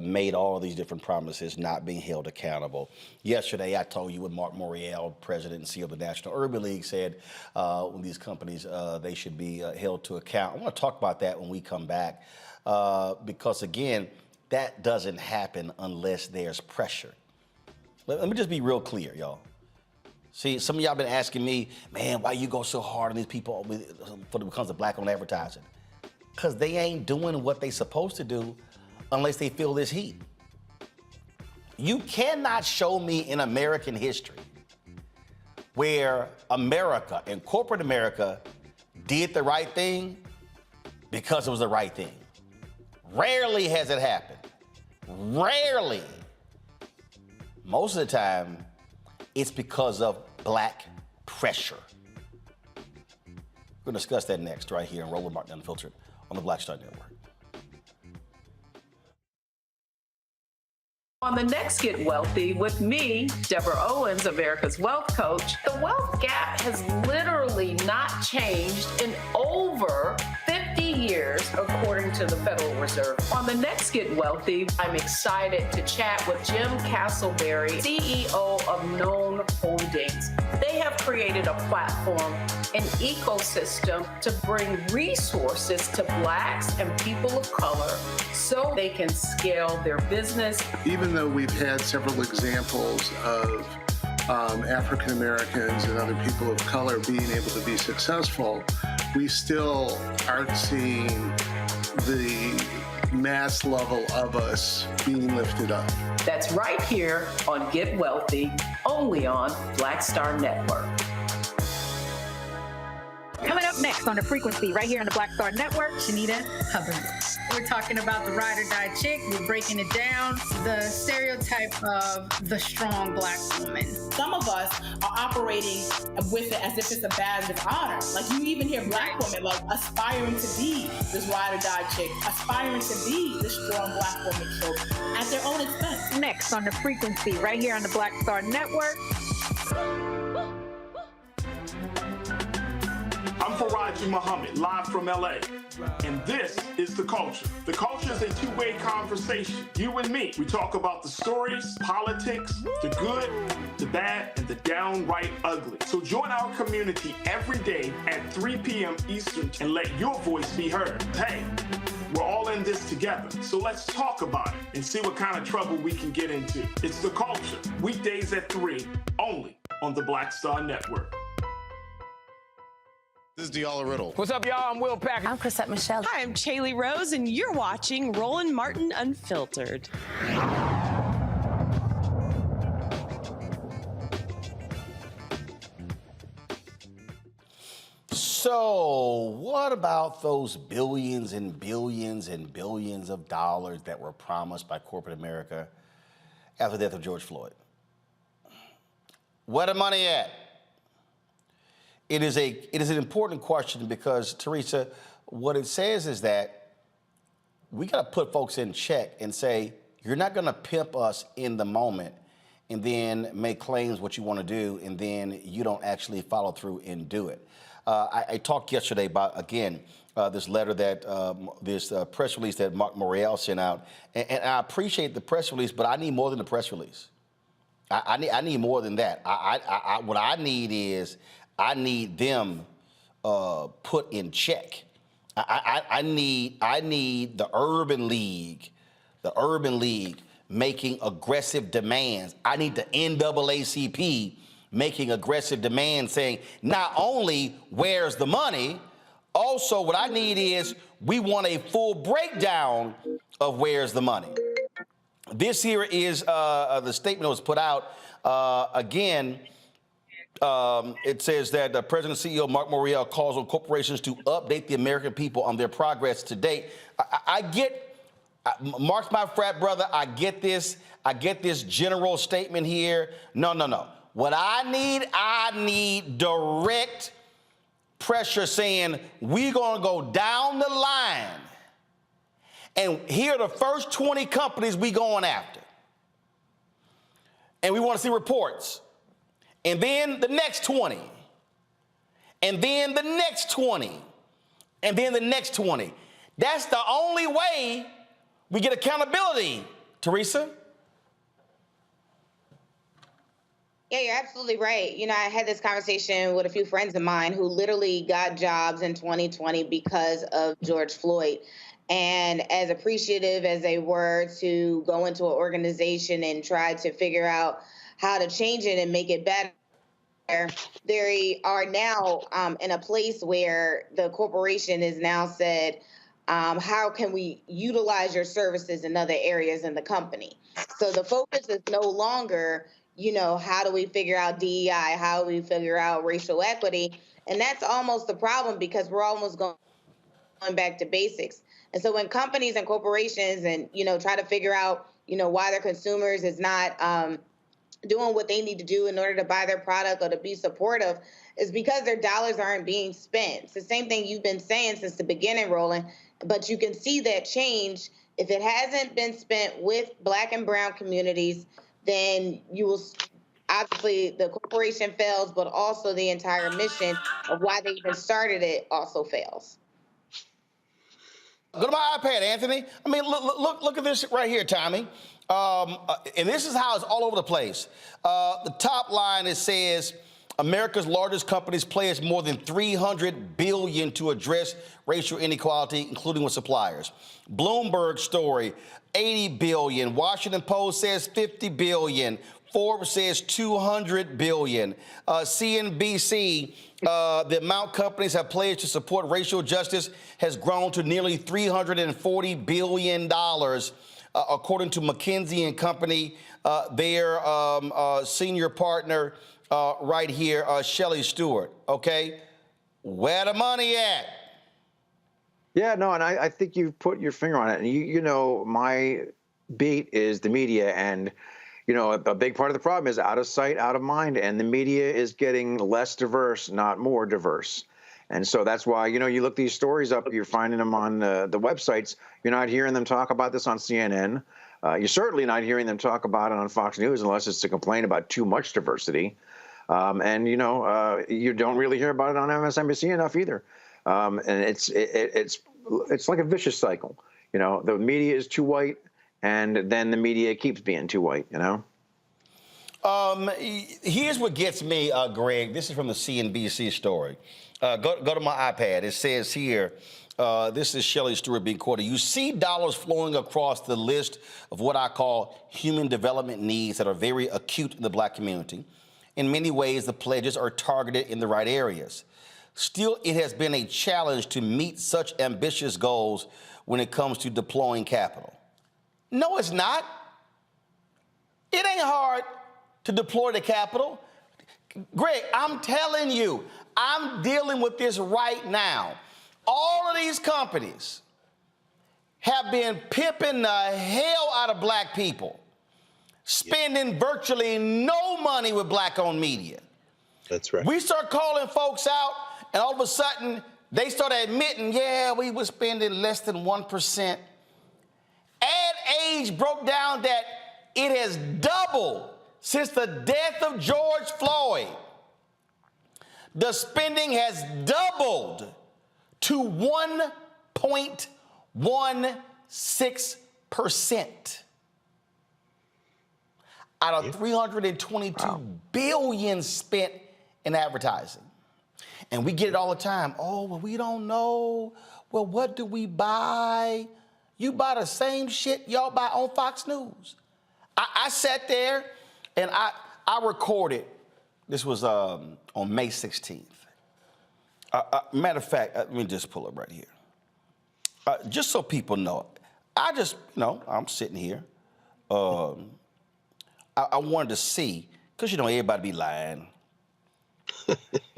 made all these different promises, not being held accountable. Yesterday, I told you what Mark Morial, president and CEO of the National Urban League, said when these companies, they should be held to account. I want to talk about that when we come back because, again, that doesn't happen unless there's pressure. Let me just be real clear, y'all. See, some of y'all been asking me, man, why you go so hard on these people when it comes to black-owned advertising? Because they ain't doing what they supposed to do unless they feel this heat. You cannot show me in American history where America and corporate America did the right thing because it was the right thing. Rarely has it happened. Rarely. Most of the time, it's because of black pressure? We're going to discuss that next, right here on Roland Martin Unfiltered on the Black Star Network. On the next Get Wealthy with me, Deborah Owens, America's Wealth Coach, the wealth gap has literally not changed in over 50 years, according to the Federal Reserve. On the next Get Wealthy, I'm excited to chat with Jim Castleberry, CEO of Known Holdings. They have created a platform, an ecosystem to bring resources to Blacks and people of color so they can scale their business. Even though we've had several examples of African Americans and other people of color being able to be successful, we still aren't seeing the mass level of us being lifted up. That's right here on Get Wealthy, only on Black Star Network. Coming up next on The Frequency, right here on the Black Star Network, Shanita Hubbard. We're talking about the ride or die chick. We're breaking it down. The stereotype of the strong Black woman. Some of us are operating with it as if it's a badge of honor. Like you even hear Black women like aspiring to be this ride or die chick, aspiring to be this strong Black woman trope at their own expense. Next on The Frequency, right here on the Black Star Network. I'm Faraji Muhammad, live from LA. And this is The Culture. The Culture is a two-way conversation. You and me. We talk about the stories, politics, the good, the bad, and the downright ugly. So join our community every day at 3 p.m. Eastern and let your voice be heard. Hey, we're all in this together. So let's talk about it and see what kind of trouble we can get into. It's The Culture, weekdays at 3, only on the Black Star Network. This is Diala Riddle. What's up, y'all? I'm Will Packer. I'm Chrisette Michelle. Hi, I'm Chaley Rose, and you're watching Roland Martin Unfiltered. So, what about those billions and billions and billions of dollars that were promised by corporate America after the death of George Floyd? Where the money at? It is an important question because, Teresa, what it says is that we got to put folks in check and say, you're not going to pimp us in the moment and then make claims what you want to do, and then you don't actually follow through and do it. I talked yesterday about, again, this letter that, this press release that Mark Morial sent out, and I appreciate the press release, but I need more than the press release. I need more than that. What I need is, I need them put in check. I need the Urban League making aggressive demands. I need the NAACP making aggressive demands saying, not only where's the money, also what I need is we want a full breakdown of where's the money. This here is the statement that was put out again. It says that the President and CEO Mark Morial calls on corporations to update the American people on their progress to date. I get, Mark's my frat brother. I get this general statement here. No. What I need direct pressure saying we're going to go down the line, and here are the first 20 companies we going after, and we want to see reports. And then the next 20, and then the next 20, and then the next 20. That's the only way we get accountability, Teresa. Yeah, you're absolutely right. You know, I had this conversation with a few friends of mine who literally got jobs in 2020 because of George Floyd. And as appreciative as they were to go into an organization and try to figure out how to change it and make it better, they are now in a place where the corporation has now said, how can we utilize your services in other areas in the company? So the focus is no longer, you know, how do we figure out DEI? How do we figure out racial equity? And that's almost the problem because we're almost going back to basics. And so when companies and corporations and, you know, try to figure out, you know, why their consumers is not doing what they need to do in order to buy their product or to be supportive is because their dollars aren't being spent. It's the same thing you've been saying since the beginning, Roland, but you can see that change. If it hasn't been spent with Black and brown communities, then you will, obviously the corporation fails, but also the entire mission of why they even started it also fails. Go to my iPad, Anthony. I mean, look at this right here, Tommy. And this is how it's all over the place. The top line, it says, America's largest companies pledge more than $300 billion to address racial inequality, including with suppliers. Bloomberg story, $80 billion. Washington Post says $50 billion. Forbes says $200 billion. CNBC, the amount companies have pledged to support racial justice has grown to nearly $340 billion, according to McKinsey and Company, their senior partner right here, Shelley Stewart, okay? Where the money at? Yeah, no, and I think you've put your finger on it. And, you know, my beat is the media, and you know, a big part of the problem is out of sight, out of mind, and the media is getting less diverse, not more diverse. And so that's why, you know, you look these stories up, you're finding them on the websites. You're not hearing them talk about this on CNN. You're certainly not hearing them talk about it on Fox News unless it's to complain about too much diversity. And, you know, you don't really hear about it on MSNBC enough either. And it's like a vicious cycle. You know, the media is too white, and then the media keeps being too white, you know? Here's what gets me, Greg. This is from the CNBC story. Go to my iPad. It says here, this is Shelley Stewart being quoted. You see dollars flowing across the list of what I call human development needs that are very acute in the Black community. In many ways, the pledges are targeted in the right areas. Still, it has been a challenge to meet such ambitious goals when it comes to deploying capital. No, it's not. It ain't hard to deploy the capital. Greg, I'm telling you, I'm dealing with this right now. All of these companies have been pimping the hell out of Black people, spending virtually no money with Black-owned media. That's right. We start calling folks out, and all of a sudden, they start admitting, yeah, we were spending less than 1%. Ad Age broke down that it has doubled since the death of George Floyd. The spending has doubled to 1.16% out of $322 billion spent in advertising. And we get it all the time. Oh, well, we don't know. Well, what do we buy? You buy the same shit y'all buy on Fox News. I sat there and I recorded. This was on May 16th. Matter of fact, let me just pull up right here. Just so people know, I'm sitting here. I wanted to see, because, you know, everybody be lying.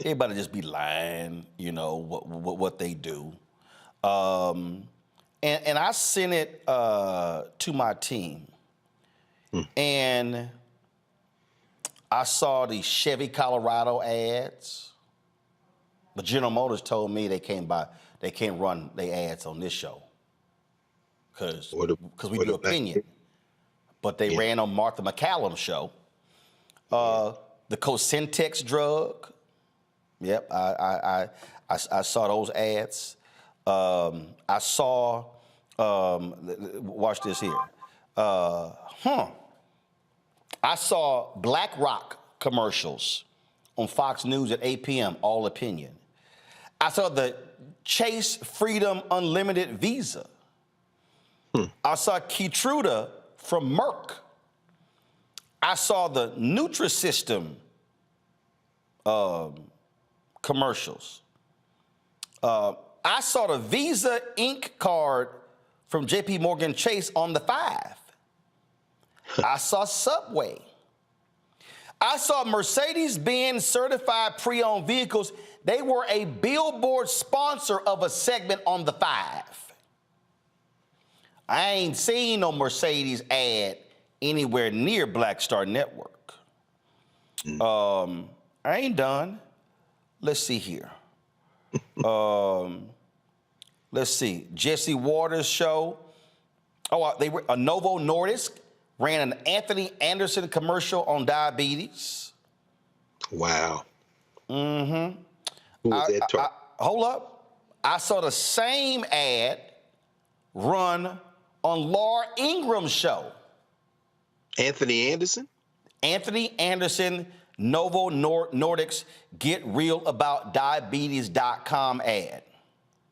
Everybody just be lying, you know, what they do. And I sent it to my team. And I saw the Chevy Colorado ads. But General Motors told me they can't run their ads on this show. Because we do opinion. But they ran on Martha McCallum's show. The Cosentex drug. Yep, I saw those ads. I saw, watch this here. I saw BlackRock commercials on Fox News at 8 p.m., all opinion. I saw the Chase Freedom Unlimited Visa. I saw Keytruda from Merck. I saw the Nutrisystem commercials. I saw the Visa Inc. card from JP Morgan Chase on the 5. I saw Subway. I saw Mercedes-Benz certified pre-owned vehicles. They were a billboard sponsor of a segment on the 5. I ain't seen no Mercedes ad anywhere near Black Star Network. I ain't done. Let's see here. Let's see. Jesse Waters' show. They were Novo Nordisk ran an Anthony Anderson commercial on diabetes. Wow. Mm-hmm. Who was that? Hold up. I saw the same ad run on Laura Ingram's show. Anthony Anderson? Anthony Anderson, Novo Nordisk's Get Real About Diabetes.com ad.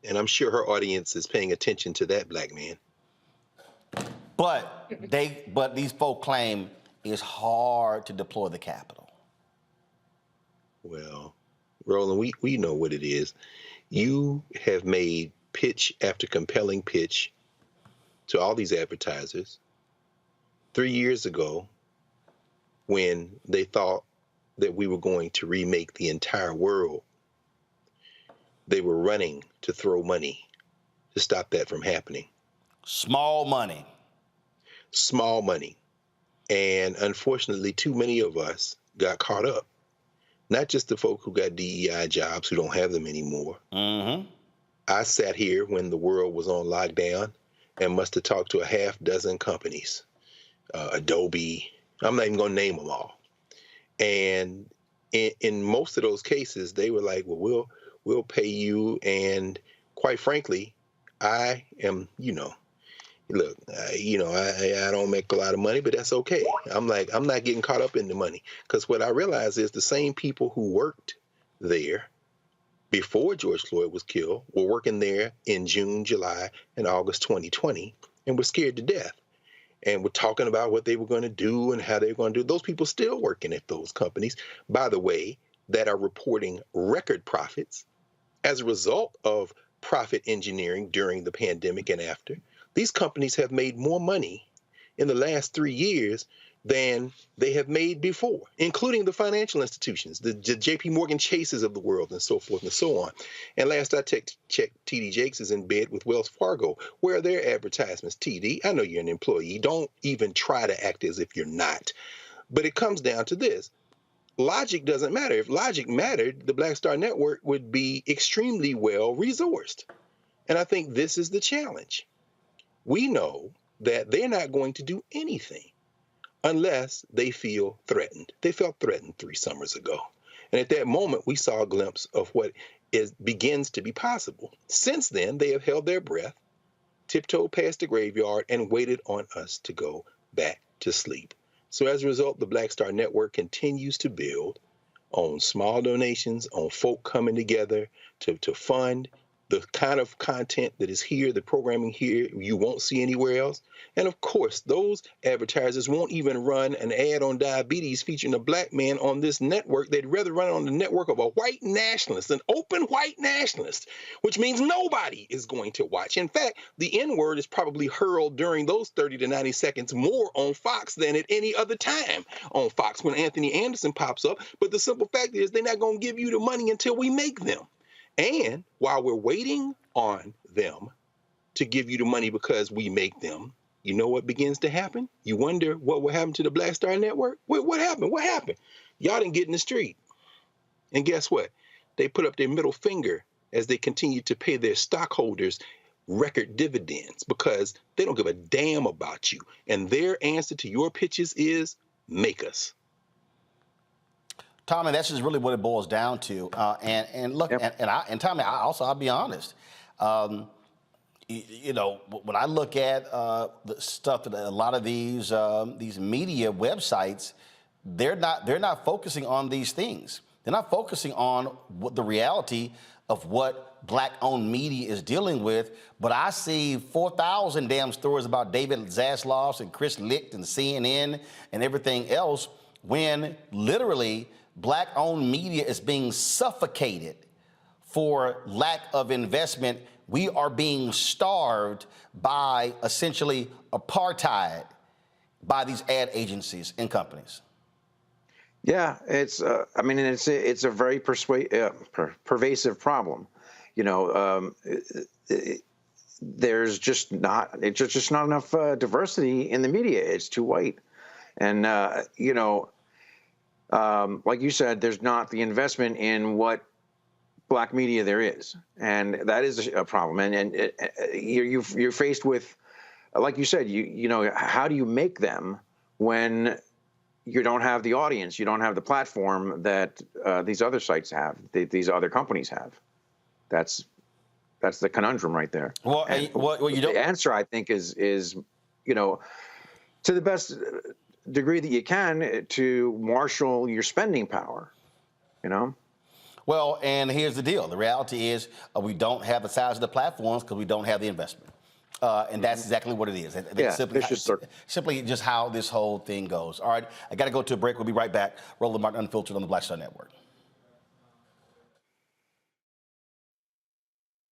And I'm sure her audience is paying attention to that black man. But these folk claim it's hard to deploy the Capitol. Well, Roland, we know what it is. You have made pitch after compelling pitch to all these advertisers 3 years ago when they thought that we were going to remake the entire world. They were running to throw money to stop that from happening. Small money. Small money. And unfortunately, too many of us got caught up. Not just the folk who got DEI jobs who don't have them anymore. Mm-hmm. I sat here when the world was on lockdown and must have talked to a half dozen companies. Adobe, I'm not even going to name them all. And in most of those cases, they were like, well, we'll pay you. And quite frankly, I am, look, I don't make a lot of money, but that's okay. I'm like, I'm not getting caught up in the money, because what I realize is the same people who worked there before George Floyd was killed were working there in June, July, and August 2020 and were scared to death and were talking about what they were going to do and how they were going to do. Those people still working at those companies, by the way, that are reporting record profits as a result of profit engineering during the pandemic and after. These companies have made more money in the last 3 years than they have made before, including the financial institutions, the JP Morgan Chases of the world and so forth and so on. And last I checked, TD Jakes is in bed with Wells Fargo. Where are their advertisements? TD, I know you're an employee. Don't even try to act as if you're not. But it comes down to this. Logic doesn't matter. If logic mattered, the Black Star Network would be extremely well resourced. And I think this is the challenge. We know that they're not going to do anything unless they feel threatened. They felt threatened 3 summers ago. And at that moment, we saw a glimpse of what begins to be possible. Since then, they have held their breath, tiptoed past the graveyard, and waited on us to go back to sleep. So as a result, the Black Star Network continues to build on small donations, on folk coming together to fund the kind of content that is here, the programming here, you won't see anywhere else. And of course, those advertisers won't even run an ad on diabetes featuring a black man on this network. They'd rather run it on the network of a white nationalist, an open white nationalist, which means nobody is going to watch. In fact, the N-word is probably hurled during those 30 to 90 seconds more on Fox than at any other time on Fox when Anthony Anderson pops up. But the simple fact is they're not going to give you the money until we make them. And while we're waiting on them to give you the money because we make them, you know what begins to happen? You wonder what will happen to the Black Star Network? What happened? What happened? Y'all didn't get in the street. And guess what? They put up their middle finger as they continue to pay their stockholders record dividends because they don't give a damn about you. And their answer to your pitches is make us. Tommy, that's just really what it boils down to. And look, yep. and Tommy, I'll be honest. When I look at the stuff that a lot of these media websites, they're not focusing on these things. They're not focusing on what the reality of what black-owned media is dealing with. But I see 4,000 damn stories about David Zaslav's and Chris Licht and CNN and everything else when literally black-owned media is being suffocated for lack of investment. We are being starved by essentially apartheid by these ad agencies and companies. Yeah, it's a very pervasive problem. There's just not enough diversity in the media. It's too white, and like you said, there's not the investment in what black media there is, and that is a problem. And you're faced with, like you said, you know, how do you make them when you don't have the audience, you don't have the platform that these other sites have, these other companies have? That's the conundrum right there. Well, you don't. The answer, I think, is you know, to the best degree that you can, to marshal your spending power. You know. Well, and here's the deal. The reality is we don't have the size of the platforms because we don't have the investment. And that's exactly what it is. Simply just how this whole thing goes. All right, I got to go to a break. We'll be right back. Roland Martin Unfiltered on the Black Star Network.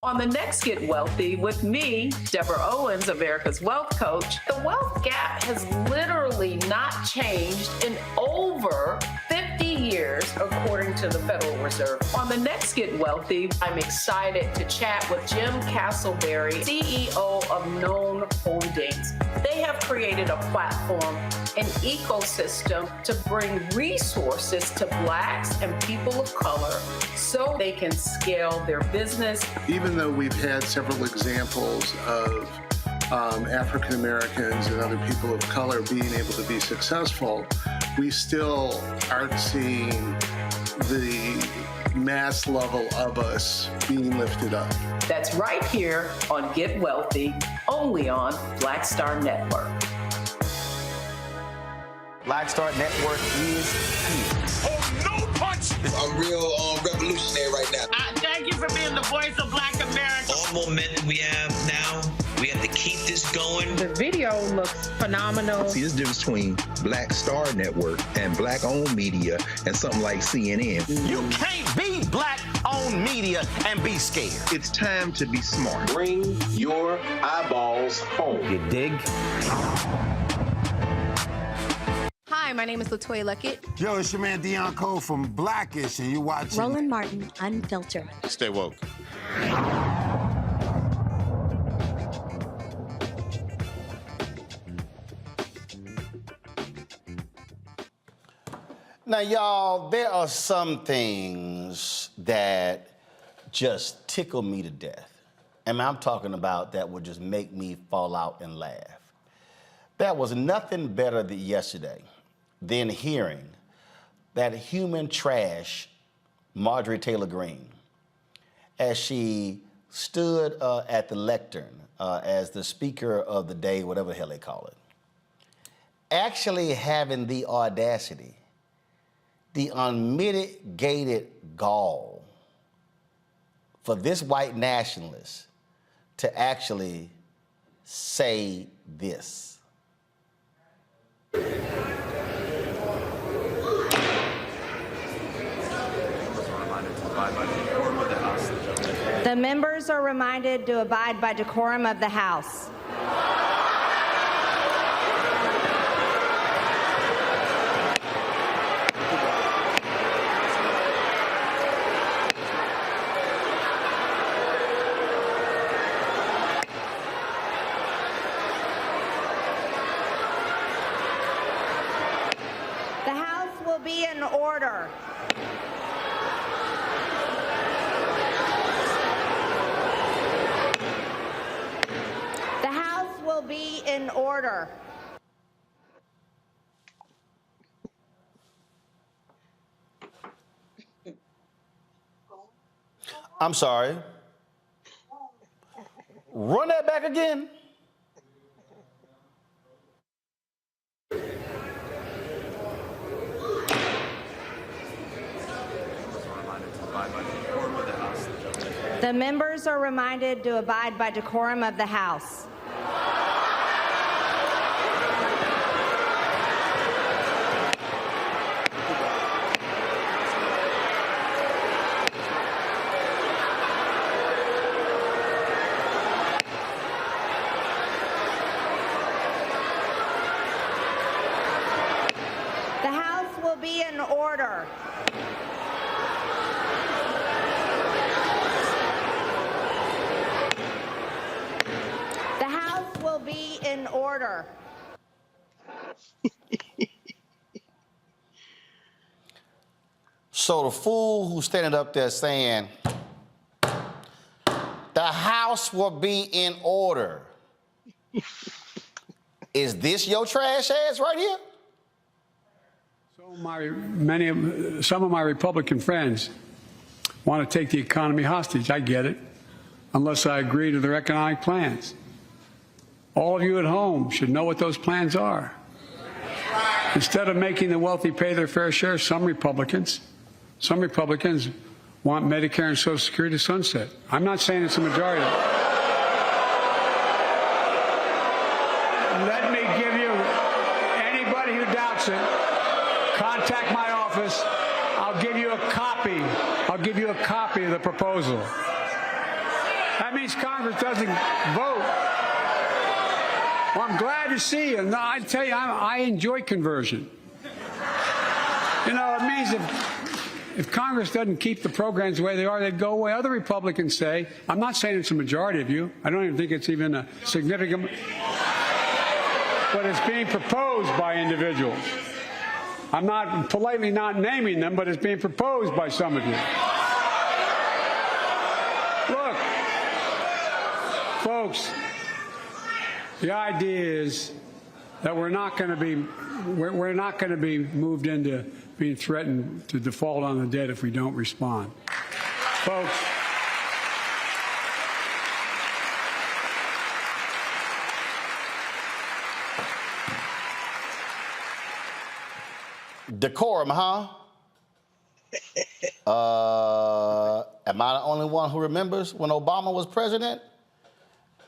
On the next Get Wealthy with me, Deborah Owens, America's Wealth Coach, the wealth gap has literally not changed in over 50 years, according to the Federal Reserve. On the next Get Wealthy, I'm excited to chat with Jim Castleberry, CEO of Known Holdings. They have created a platform, an ecosystem to bring resources to Blacks and people of color so they can scale their business. Even though we've had several examples of African Americans and other people of color being able to be successful, we still aren't seeing the mass level of us being lifted up. That's right here on Get Wealthy, only on Black Star Network. Black Star Network is here. Oh, no punch! I'm real revolutionary right now. Thank you for being the voice of Black America. All momentum we have now, we have to keep this going. The video looks phenomenal. See, there's a difference between Black Star Network and black-owned media and something like CNN. You can't be black-owned media and be scared. It's time to be smart. Bring your eyeballs home. You dig? Hi, my name is LaToya Luckett. Yo, it's your man Deion Cole from Blackish, and you watching Roland Martin Unfiltered. Stay woke. Now, y'all, there are some things that just tickle me to death. And I'm talking about that would just make me fall out and laugh. There was nothing better than yesterday than hearing that human trash, Marjorie Taylor Greene, as she stood at the lectern as the speaker of the day, whatever the hell they call it, actually having the audacity, the unmitigated gall for this white nationalist to actually say this. The members are reminded to abide by decorum of the House. The House will be in order. Be in order. I'm sorry. Run that back again. The members are reminded to abide by decorum of the House. The House will be in order. The House will be in order. So the fool who's standing up there saying, the house will be in order. Is this your trash ass right here? So some of my Republican friends want to take the economy hostage. I get it, unless I agree to their economic plans. All of you at home should know what those plans are. Instead of making the wealthy pay their fair share, some Republicans want Medicare and Social Security to sunset. I'm not saying it's a majority. Let me give you, anybody who doubts it, contact my office. I'll give you a copy. I'll give you a copy of the proposal. That means Congress doesn't vote. Well, I'm glad to see you. No, I tell you, I enjoy conversion. You know, it means if Congress doesn't keep the programs the way they are, they'd go away. Other Republicans say, I'm not saying it's a majority of you. I don't even think it's even a significant, but it's being proposed by individuals. I'm not politely not naming them, but it's being proposed by some of you. Look, folks, the idea is that we're not going to be moved into being threatened to default on the debt if we don't respond. Folks, decorum, huh? Am I the only one who remembers when Obama was president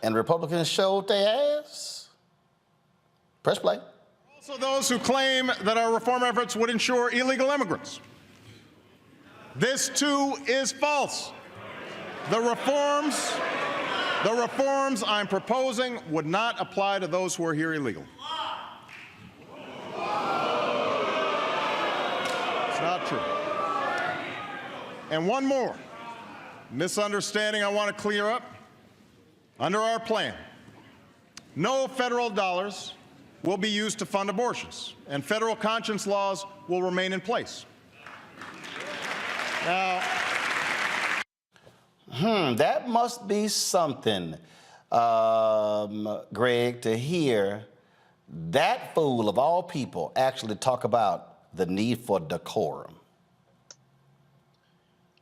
and Republicans showed their ass? Press play. Also those who claim that our reform efforts would ensure illegal immigrants. This too is false. The reforms I'm proposing would not apply to those who are here illegally. It's not true. And one more misunderstanding I want to clear up. Under our plan, no federal dollars will be used to fund abortions, and federal conscience laws will remain in place. Now, that must be something, Greg, to hear that fool of all people actually talk about the need for decorum.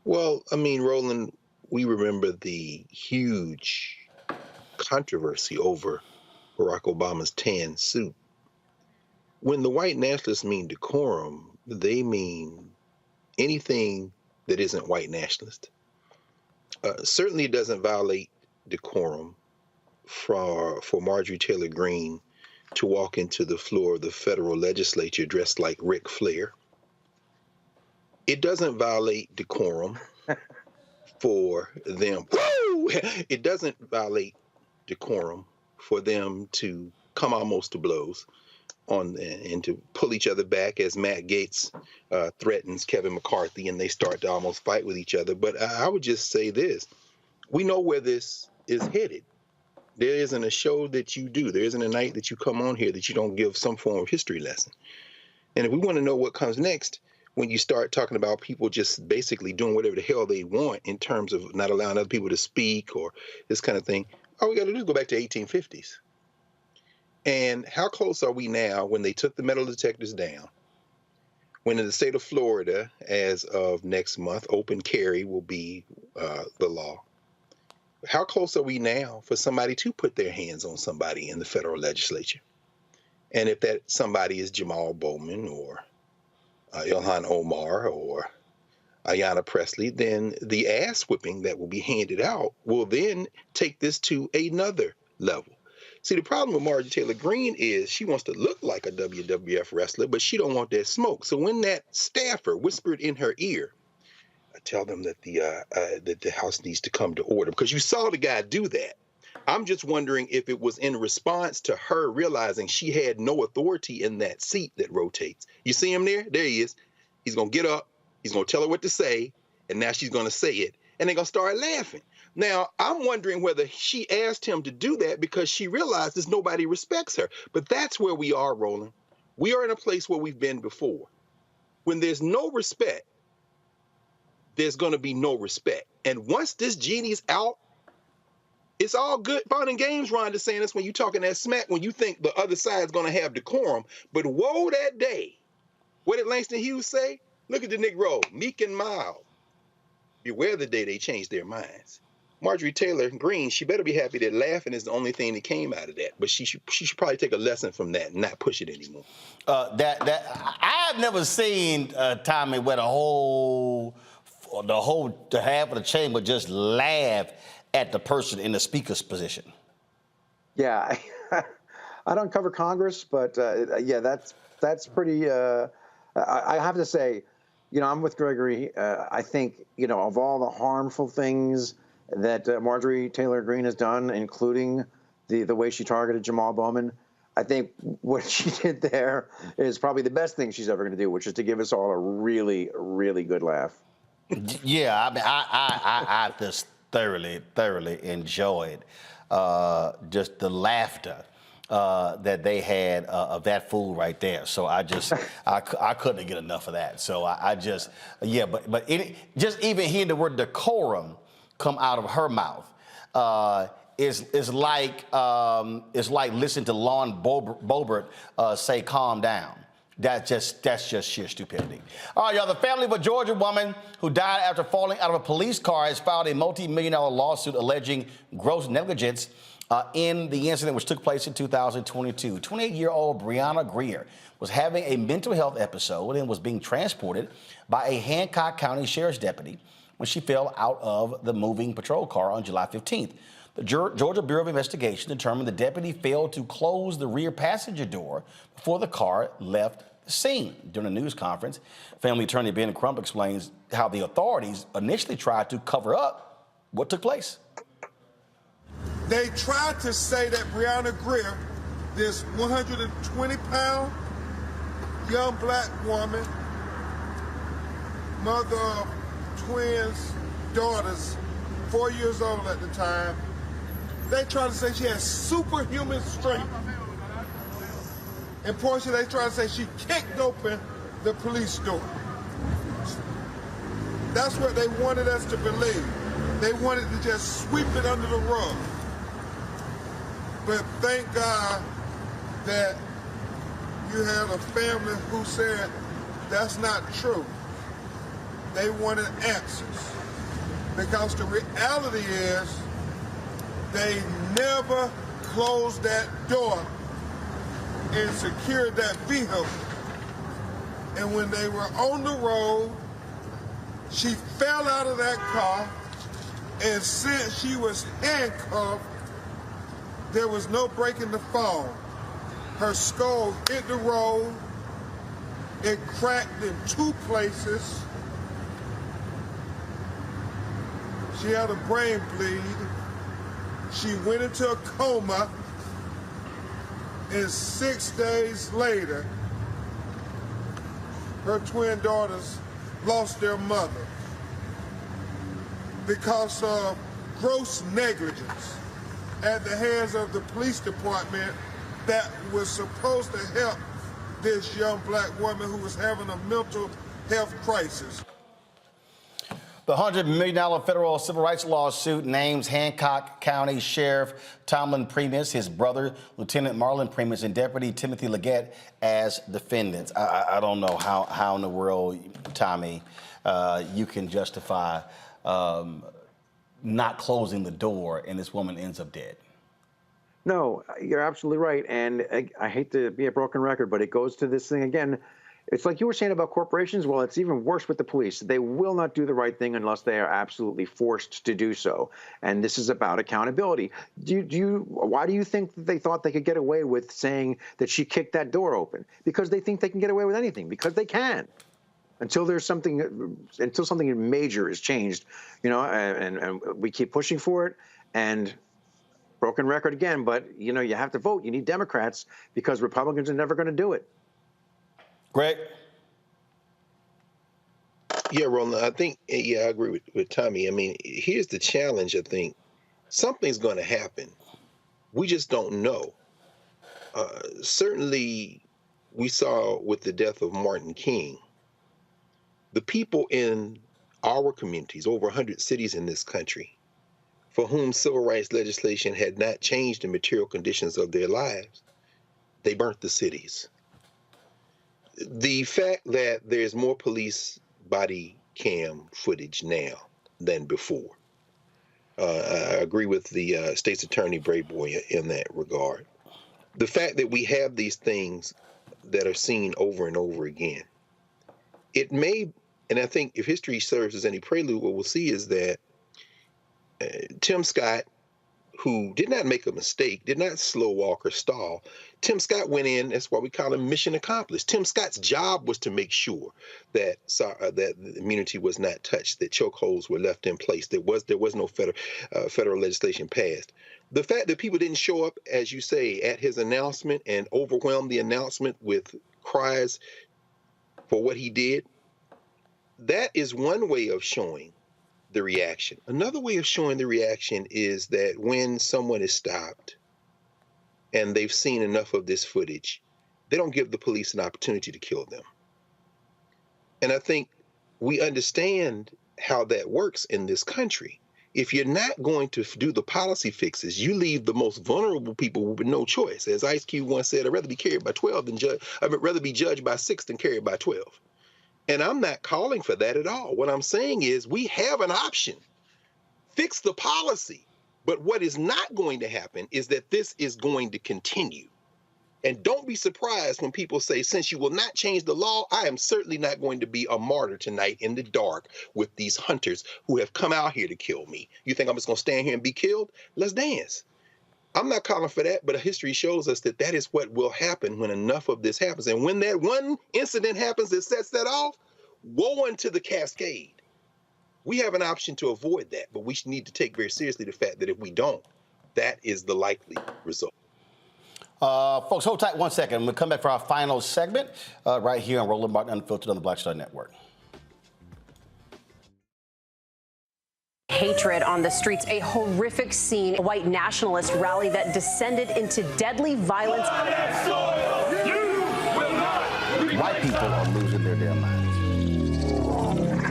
Well, I mean, Roland, we remember the huge controversy over Barack Obama's tan suit. When the white nationalists mean decorum, they mean anything that isn't white nationalist. Certainly it doesn't violate decorum for Marjorie Taylor Greene to walk into the floor of the federal legislature dressed like Ric Flair. It doesn't violate decorum for them. Woo! It doesn't violate decorum for them to come almost to blows and to pull each other back as Matt Gaetz threatens Kevin McCarthy and they start to almost fight with each other. But I would just say this. We know where this is headed. There isn't a show that you do. There isn't a night that you come on here that you don't give some form of history lesson. And if we want to know what comes next, when you start talking about people just basically doing whatever the hell they want in terms of not allowing other people to speak or this kind of thing, all we got to do is go back to 1850s. And how close are we now when they took the metal detectors down, when in the state of Florida, as of next month, open carry will be the law? How close are we now for somebody to put their hands on somebody in the federal legislature? And if that somebody is Jamal Bowman or Ilhan Omar or Ayanna Pressley, then the ass whipping that will be handed out will then take this to another level. See, the problem with Marjorie Taylor Greene is she wants to look like a WWF wrestler, but she don't want that smoke. So when that staffer whispered in her ear, tell them that the House needs to come to order, because you saw the guy do that. I'm just wondering if it was in response to her realizing she had no authority in that seat that rotates. You see him there? There he is. He's going to get up. He's going to tell her what to say, and now she's going to say it, and they're going to start laughing. Now, I'm wondering whether she asked him to do that because she realizes nobody respects her. But that's where we are, Roland. We are in a place where we've been before. When there's no respect, there's going to be no respect. And once this genie's out, it's all good, fun and games, Ron DeSantis, when you're talking that smack, when you think the other side's going to have decorum. But woe that day. What did Langston Hughes say? Look at the Negro, meek and mild. Beware the day they change their minds. Marjorie Taylor Greene, she better be happy that laughing is the only thing that came out of that. But she should probably take a lesson from that and not push it anymore. I've never seen Tommy where the half of the chamber just laugh at the person in the speaker's position. Yeah, I don't cover Congress, but yeah, that's pretty. I have to say, I'm with Gregory. I think of all the harmful things that Marjorie Taylor Greene has done, including the way she targeted Jamal Bowman, I think what she did there is probably the best thing she's ever going to do, which is to give us all a really, really good laugh. Yeah, I mean, I just thoroughly enjoyed just the laughter that they had of that fool right there. So I couldn't get enough of that. So but just even hearing the word decorum come out of her mouth is like listening to Lon Boebert say calm down. That's just sheer stupidity. All right, y'all. The family of a Georgia woman who died after falling out of a police car has filed a multi-million-dollar lawsuit alleging gross negligence in the incident which took place in 2022. 28-year-old Brianna Greer was having a mental health episode and was being transported by a Hancock County Sheriff's deputy when she fell out of the moving patrol car on July 15th. The Georgia Bureau of Investigation determined the deputy failed to close the rear passenger door before the car left the scene. During a news conference, family attorney Ben Crump explains how the authorities initially tried to cover up what took place. They tried to say that Brianna Greer, this 120-pound young black woman, mother of twins, daughters, 4 years old at the time, they tried to say she has superhuman strength. And Portia, they tried to say she kicked open the police door. That's what they wanted us to believe. They wanted to just sweep it under the rug. But thank God that you had a family who said that's not true. They wanted answers. Because the reality is they never closed that door and secured that vehicle. And when they were on the road, she fell out of that car, and since she was handcuffed, there was no breaking the fall. Her skull hit the road, it cracked in 2 places. She had a brain bleed. She went into a coma, and 6 days later, her twin daughters lost their mother because of gross negligence at the hands of the police department that was supposed to help this young black woman who was having a mental health crisis. The $100 million federal civil rights lawsuit names Hancock County Sheriff Tomlin Primus, his brother, Lieutenant Marlon Primus, and Deputy Timothy Leggett as defendants. I don't know how in the world, Tommy, you can justify not closing the door and this woman ends up dead. No, you're absolutely right. And I hate to be a broken record, but it goes to this thing again. It's like you were saying about corporations. Well, it's even worse with the police. They will not do the right thing unless they are absolutely forced to do so. And this is about accountability. Why do you think that they thought they could get away with saying that she kicked that door open? Because they think they can get away with anything, because they can. Until something major is changed, and we keep pushing for it. And broken record again, but you have to vote. You need Democrats because Republicans are never going to do it. Greg? Yeah, Roland, I think, I agree with Tommy. I mean, here's the challenge, I think. Something's going to happen. We just don't know. Certainly, we saw with the death of Martin King, the people in our communities, over 100 cities in this country, for whom civil rights legislation had not changed the material conditions of their lives, they burnt the cities. The fact that there's more police body cam footage now than before, I agree with the state's attorney, Brave Boy, in that regard. The fact that we have these things that are seen over and over again, it may, and I think if history serves as any prelude, what we'll see is that Tim Scott, who did not make a mistake, did not slow walk or stall. Tim Scott went in, that's why we call him mission accomplished. Tim Scott's job was to make sure that that the immunity was not touched, that chokeholds were left in place. There was no federal legislation passed. The fact that people didn't show up, as you say, at his announcement and overwhelm the announcement with cries for what he did, that is one way of showing the reaction. Another way of showing the reaction is that when someone is stopped and they've seen enough of this footage, they don't give the police an opportunity to kill them. And I think we understand how that works in this country. If you're not going to do the policy fixes, you leave the most vulnerable people with no choice. As Ice Cube once said, I'd rather be carried by 12 than I'd rather be judged by 6 than carried by 12. And I'm not calling for that at all. What I'm saying is we have an option. Fix the policy. But what is not going to happen is that this is going to continue. And don't be surprised when people say, since you will not change the law, I am certainly not going to be a martyr tonight in the dark with these hunters who have come out here to kill me. You think I'm just going to stand here and be killed? Let's dance. I'm not calling for that, but history shows us that that is what will happen when enough of this happens. And when that one incident happens that sets that off, woe unto the cascade. We have an option to avoid that, but we need to take very seriously the fact that if we don't, that is the likely result. Folks, hold tight 1 second. We'll come back for our final segment right here on Roland Martin Unfiltered on the Black Star Network. Hatred on the streets, a horrific scene, a white nationalist rally that descended into deadly violence. White people are losing their damn minds.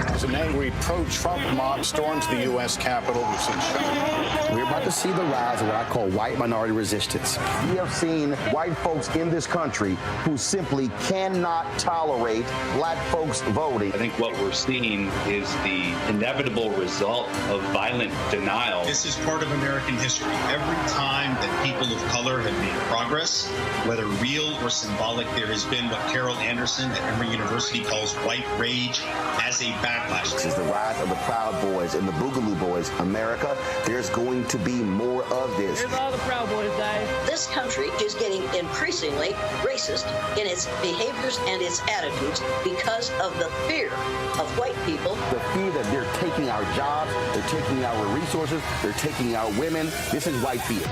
As an angry pro-Trump mob storms the U.S. Capitol, we've seen shooting. We're about to see the rise of what I call white minority resistance. We have seen white folks in this country who simply cannot tolerate black folks voting. I think what we're seeing is the inevitable result of violent denial. This is part of American history. Every time that people of color have made progress, whether real or symbolic, there has been what Carol Anderson at Emory University calls white rage as a backlash. This is the rise of the Proud Boys and the Boogaloo Boys. America, there's going to be more of this. Here's all the Proud Boys, guys. This country is getting increasingly racist in its behaviors and its attitudes because of the fear of white people. The fear that they're taking our jobs, they're taking our resources, they're taking our women. This is white fear.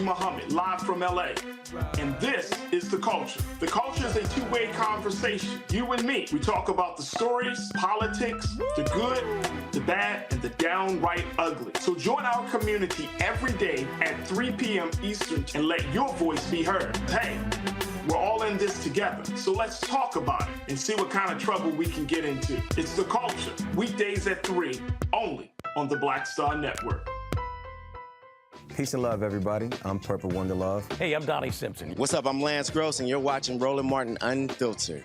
Muhammad, live from LA. And this is The Culture. The Culture is a two-way conversation. You and me. We talk about the stories, politics, the good, the bad, and the downright ugly. So join our community every day at 3 p.m. Eastern and let your voice be heard. Hey, we're all in this together. So let's talk about it and see what kind of trouble we can get into. It's The Culture. Weekdays at 3, only on the Black Star Network. Peace and love, everybody. I'm Purple Wonder Love. Hey, I'm Donnie Simpson. What's up? I'm Lance Gross, and you're watching Roland Martin Unfiltered.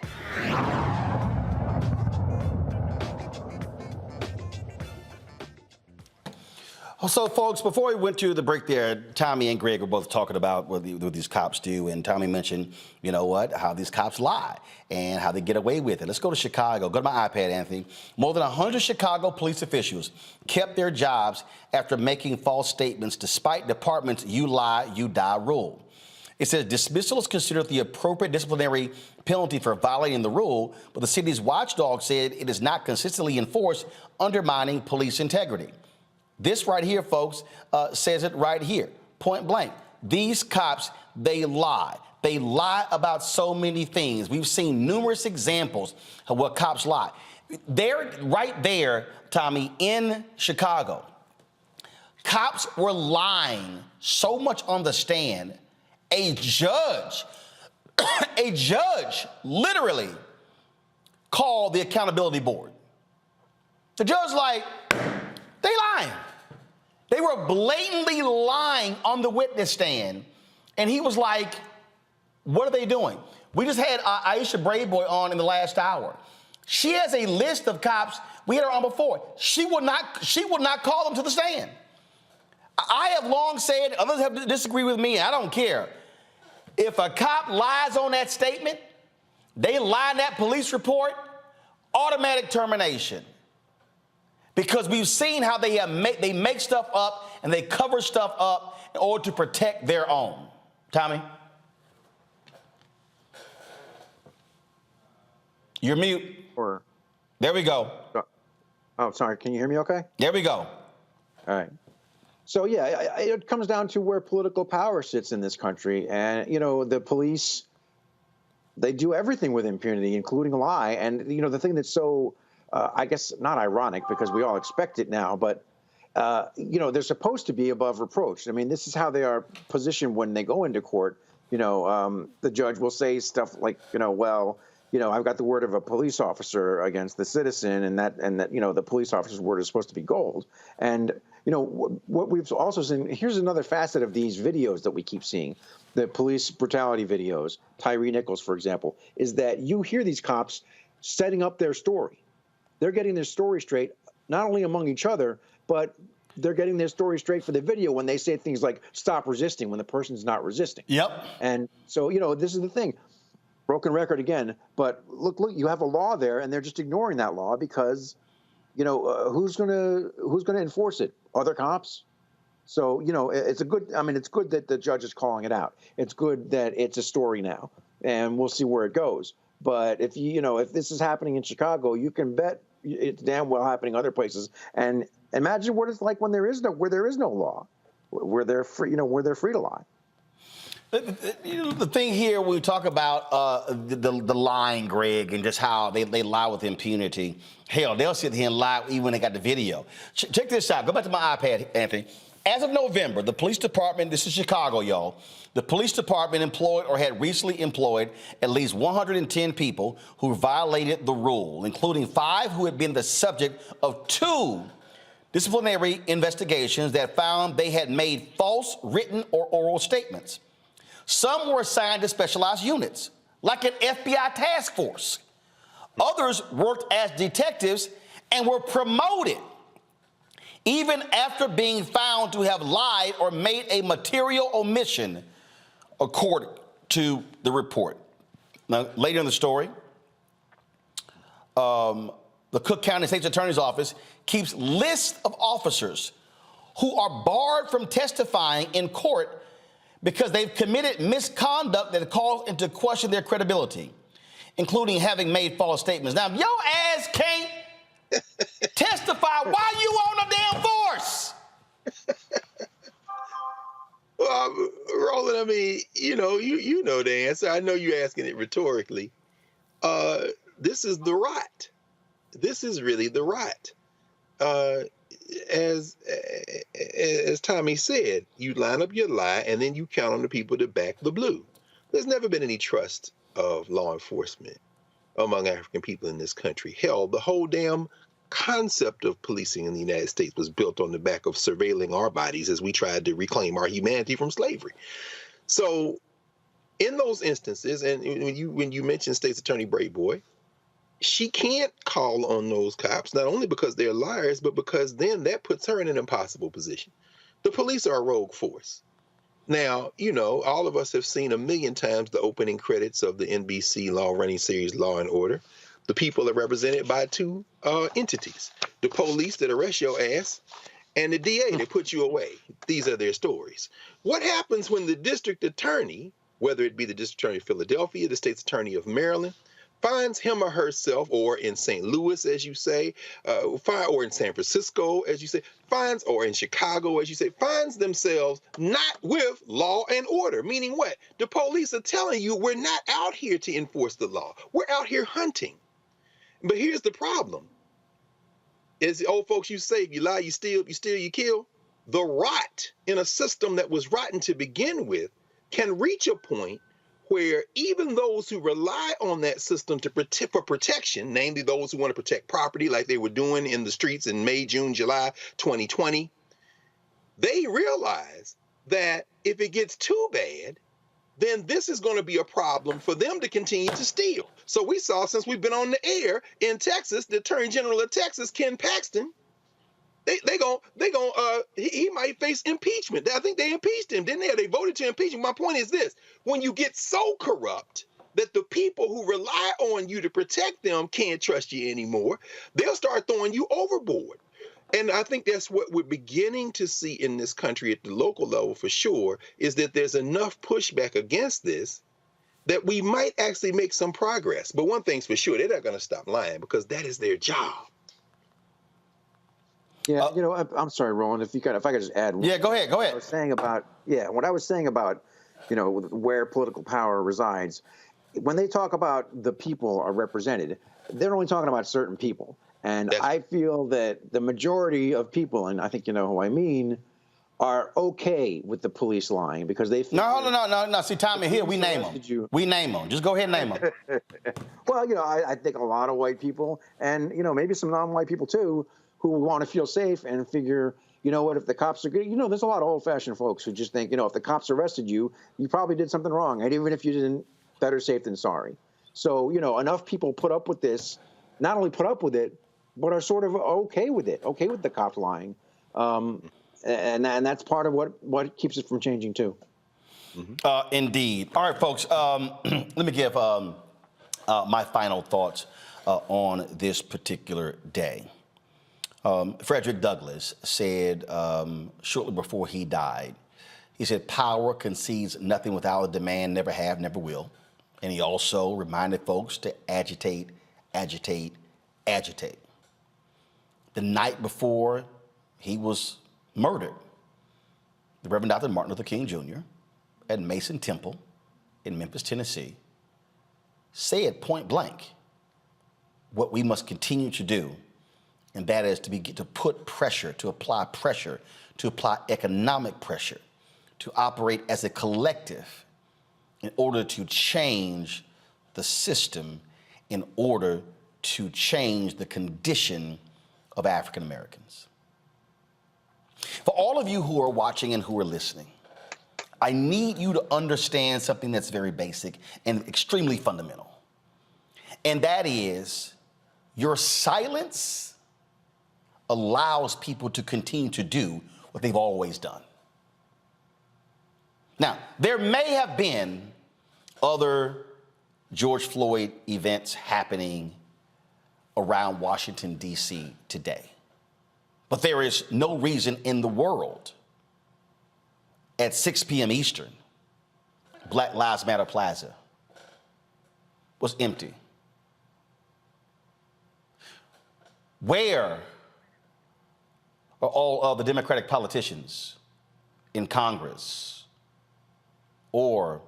So, folks, before we went to the break there, Tommy and Greg were both talking about what these cops do, and Tommy mentioned, you know what, how these cops lie and how they get away with it. Let's go to Chicago. Go to my iPad, Anthony. More than 100 Chicago police officials kept their jobs after making false statements despite department's you lie, you die rule. It says dismissal is considered the appropriate disciplinary penalty for violating the rule, but the city's watchdog said it is not consistently enforced, undermining police integrity. This right here, folks, says it right here, point blank. These cops, they lie. They lie about so many things. We've seen numerous examples of what cops lie. They're right there, Tommy, in Chicago. Cops were lying so much on the stand. A judge literally called the accountability board. The judge like, they lying. They were blatantly lying on the witness stand. And he was like, what are they doing? We just had Aisha Braveboy on in the last hour. She has a list of cops. We had her on before. She would not call them to the stand. I have long said, others have disagreed with me, I don't care. If a cop lies on that statement, they lie in that police report, automatic termination. Because we've seen how they make stuff up and they cover stuff up in order to protect their own. Tommy? You're mute. There we go. Oh, sorry. Can you hear me okay? There we go. All right. So, yeah, it comes down to where political power sits in this country. And, you know, the police, they do everything with impunity, including lie. And, you know, the thing that's so, I guess, not ironic because we all expect it now, but, you know, they're supposed to be above reproach. I mean, this is how they are positioned when they go into court. You know, the judge will say stuff like, you know, well, you know, I've got the word of a police officer against the citizen, and that, you know, the police officer's word is supposed to be gold. And, you know, what we've also seen, here's another facet of these videos that we keep seeing, the police brutality videos, Tyree Nichols, for example, is that you hear these cops setting up their story. They're getting their story straight, not only among each other, but they're getting their story straight for the video when they say things like stop resisting when the person's not resisting. Yep. And so, you know, this is the thing. Broken record again, but look, you have a law there, and they're just ignoring that law because, you know, who's gonna enforce it? Other cops. So, you know, it's good that the judge is calling it out. It's good that it's a story now, and we'll see where it goes. But if if this is happening in Chicago, you can bet it's damn well happening other places. And imagine what it's like when there is no law, where they're free to lie. The thing here, we talk about the lying, Greg, and just how they lie with impunity. Hell, they'll sit here and lie even when they got the video. Check this out. Go back to my iPad, Anthony. As of November, the police department, this is Chicago, y'all, the police department employed or had recently employed at least 110 people who violated the rule, including 5 who had been the subject of 2 disciplinary investigations that found they had made false written or oral statements. Some were assigned to specialized units, like an FBI task force. Others worked as detectives and were promoted, even after being found to have lied or made a material omission, according to the report. Now, later in the story, the Cook County State's Attorney's Office keeps lists of officers who are barred from testifying in court because they've committed misconduct that calls into question their credibility, including having made false statements. Now, if your ass can't testify, why you on the damn force? Well, Roland, I mean, you know the answer. I know you're asking it rhetorically. This is the rot. This is really the rot. As Tommy said, you line up your lie and then you count on the people to back the blue. There's never been any trust of law enforcement among African people in this country. Hell, the whole damn concept of policing in the United States was built on the back of surveilling our bodies as we tried to reclaim our humanity from slavery. So in those instances, and when you mentioned State's Attorney Braveboy, she can't call on those cops, not only because they're liars, but because then that puts her in an impossible position. The police are a rogue force. Now, you know, all of us have seen a million times the opening credits of the NBC long-running series Law and Order. The people are represented by 2 entities, the police that arrest your ass and the DA that put you away. These are their stories. What happens when the district attorney, whether it be the district attorney of Philadelphia, the state's attorney of Maryland, finds him or herself, or in St. Louis, as you say, or in San Francisco, as you say, or in Chicago, as you say, finds themselves not with law and order, meaning what? The police are telling you we're not out here to enforce the law. We're out here hunting. But here's the problem. As the old folks used to say, if you lie, you steal, you kill. The rot in a system that was rotten to begin with can reach a point where even those who rely on that system for protection, namely those who want to protect property like they were doing in the streets in May, June, July 2020, they realize that if it gets too bad, then this is going to be a problem for them to continue to steal. So we saw, since we've been on the air in Texas, the Attorney General of Texas, Ken Paxton, he might face impeachment. I think they impeached him, didn't they? They voted to impeach him. My point is this: when you get so corrupt that the people who rely on you to protect them can't trust you anymore, they'll start throwing you overboard. And I think that's what we're beginning to see in this country at the local level for sure, is that there's enough pushback against this that we might actually make some progress. But one thing's for sure, they're not going to stop lying, because that is their job. Yeah, I'm sorry, Roland, if I could just add. Yeah, go ahead. What I was saying about, where political power resides, when they talk about the people are represented, they're only talking about certain people. And I feel that the majority of people, and I think you know who I mean, are okay with the police lying because they feel. No. See, Tommy, here we name them. We name them. Just go ahead and name them. Well, I think a lot of white people, and maybe some non-white people too, who want to feel safe and figure, what, if the cops are good, there's a lot of old-fashioned folks who just think, if the cops arrested you, you probably did something wrong, and even if you didn't, better safe than sorry. So, enough people put up with this, not only put up with it, but are sort of okay with it, okay with the cops lying. And that's part of what keeps it from changing too. Indeed. All right, folks, let me give my final thoughts on this particular day. Frederick Douglass said shortly before he died, he said, "Power concedes nothing without a demand, never have, never will." And he also reminded folks to agitate, agitate, agitate. The night before he was murdered, the Reverend Dr. Martin Luther King Jr. at Mason Temple in Memphis, Tennessee, said point blank what we must continue to do, and that is to put pressure, to apply economic pressure, to operate as a collective in order to change the system, in order to change the condition of African Americans. For all of you who are watching and who are listening, I need you to understand something that's very basic and extremely fundamental. And that is, your silence allows people to continue to do what they've always done. Now, there may have been other George Floyd events happening around Washington, D.C. today. But there is no reason in the world at 6 p.m. Eastern, Black Lives Matter Plaza was empty. Where are all of the Democratic politicians in Congress or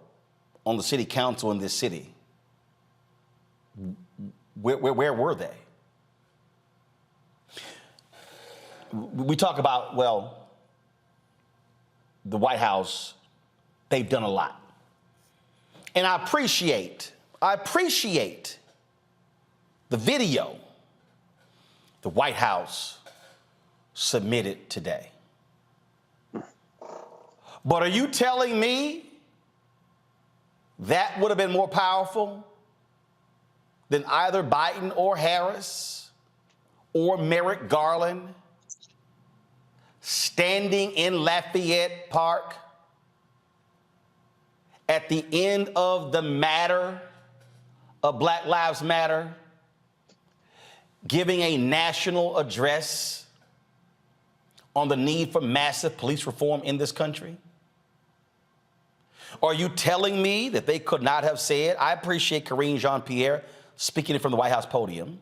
on the city council in this city? Where were they? We talk about, well, the White House, they've done a lot. And I appreciate the video the White House submitted today. But are you telling me that would have been more powerful than either Biden or Harris or Merrick Garland standing in Lafayette Park at the end of the matter of Black Lives Matter, giving a national address on the need for massive police reform in this country? Are you telling me that they could not have said, I appreciate Karine Jean-Pierre speaking from the White House podium,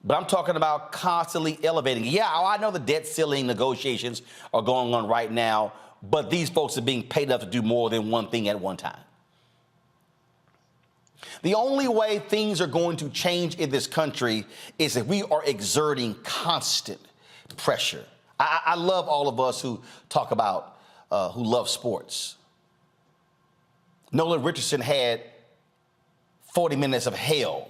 but I'm talking about constantly elevating. Yeah, I know the debt ceiling negotiations are going on right now, but these folks are being paid enough to do more than one thing at one time. The only way things are going to change in this country is if we are exerting constant pressure. I love all of us who talk about, who love sports. Nolan Richardson had 40 minutes of hell,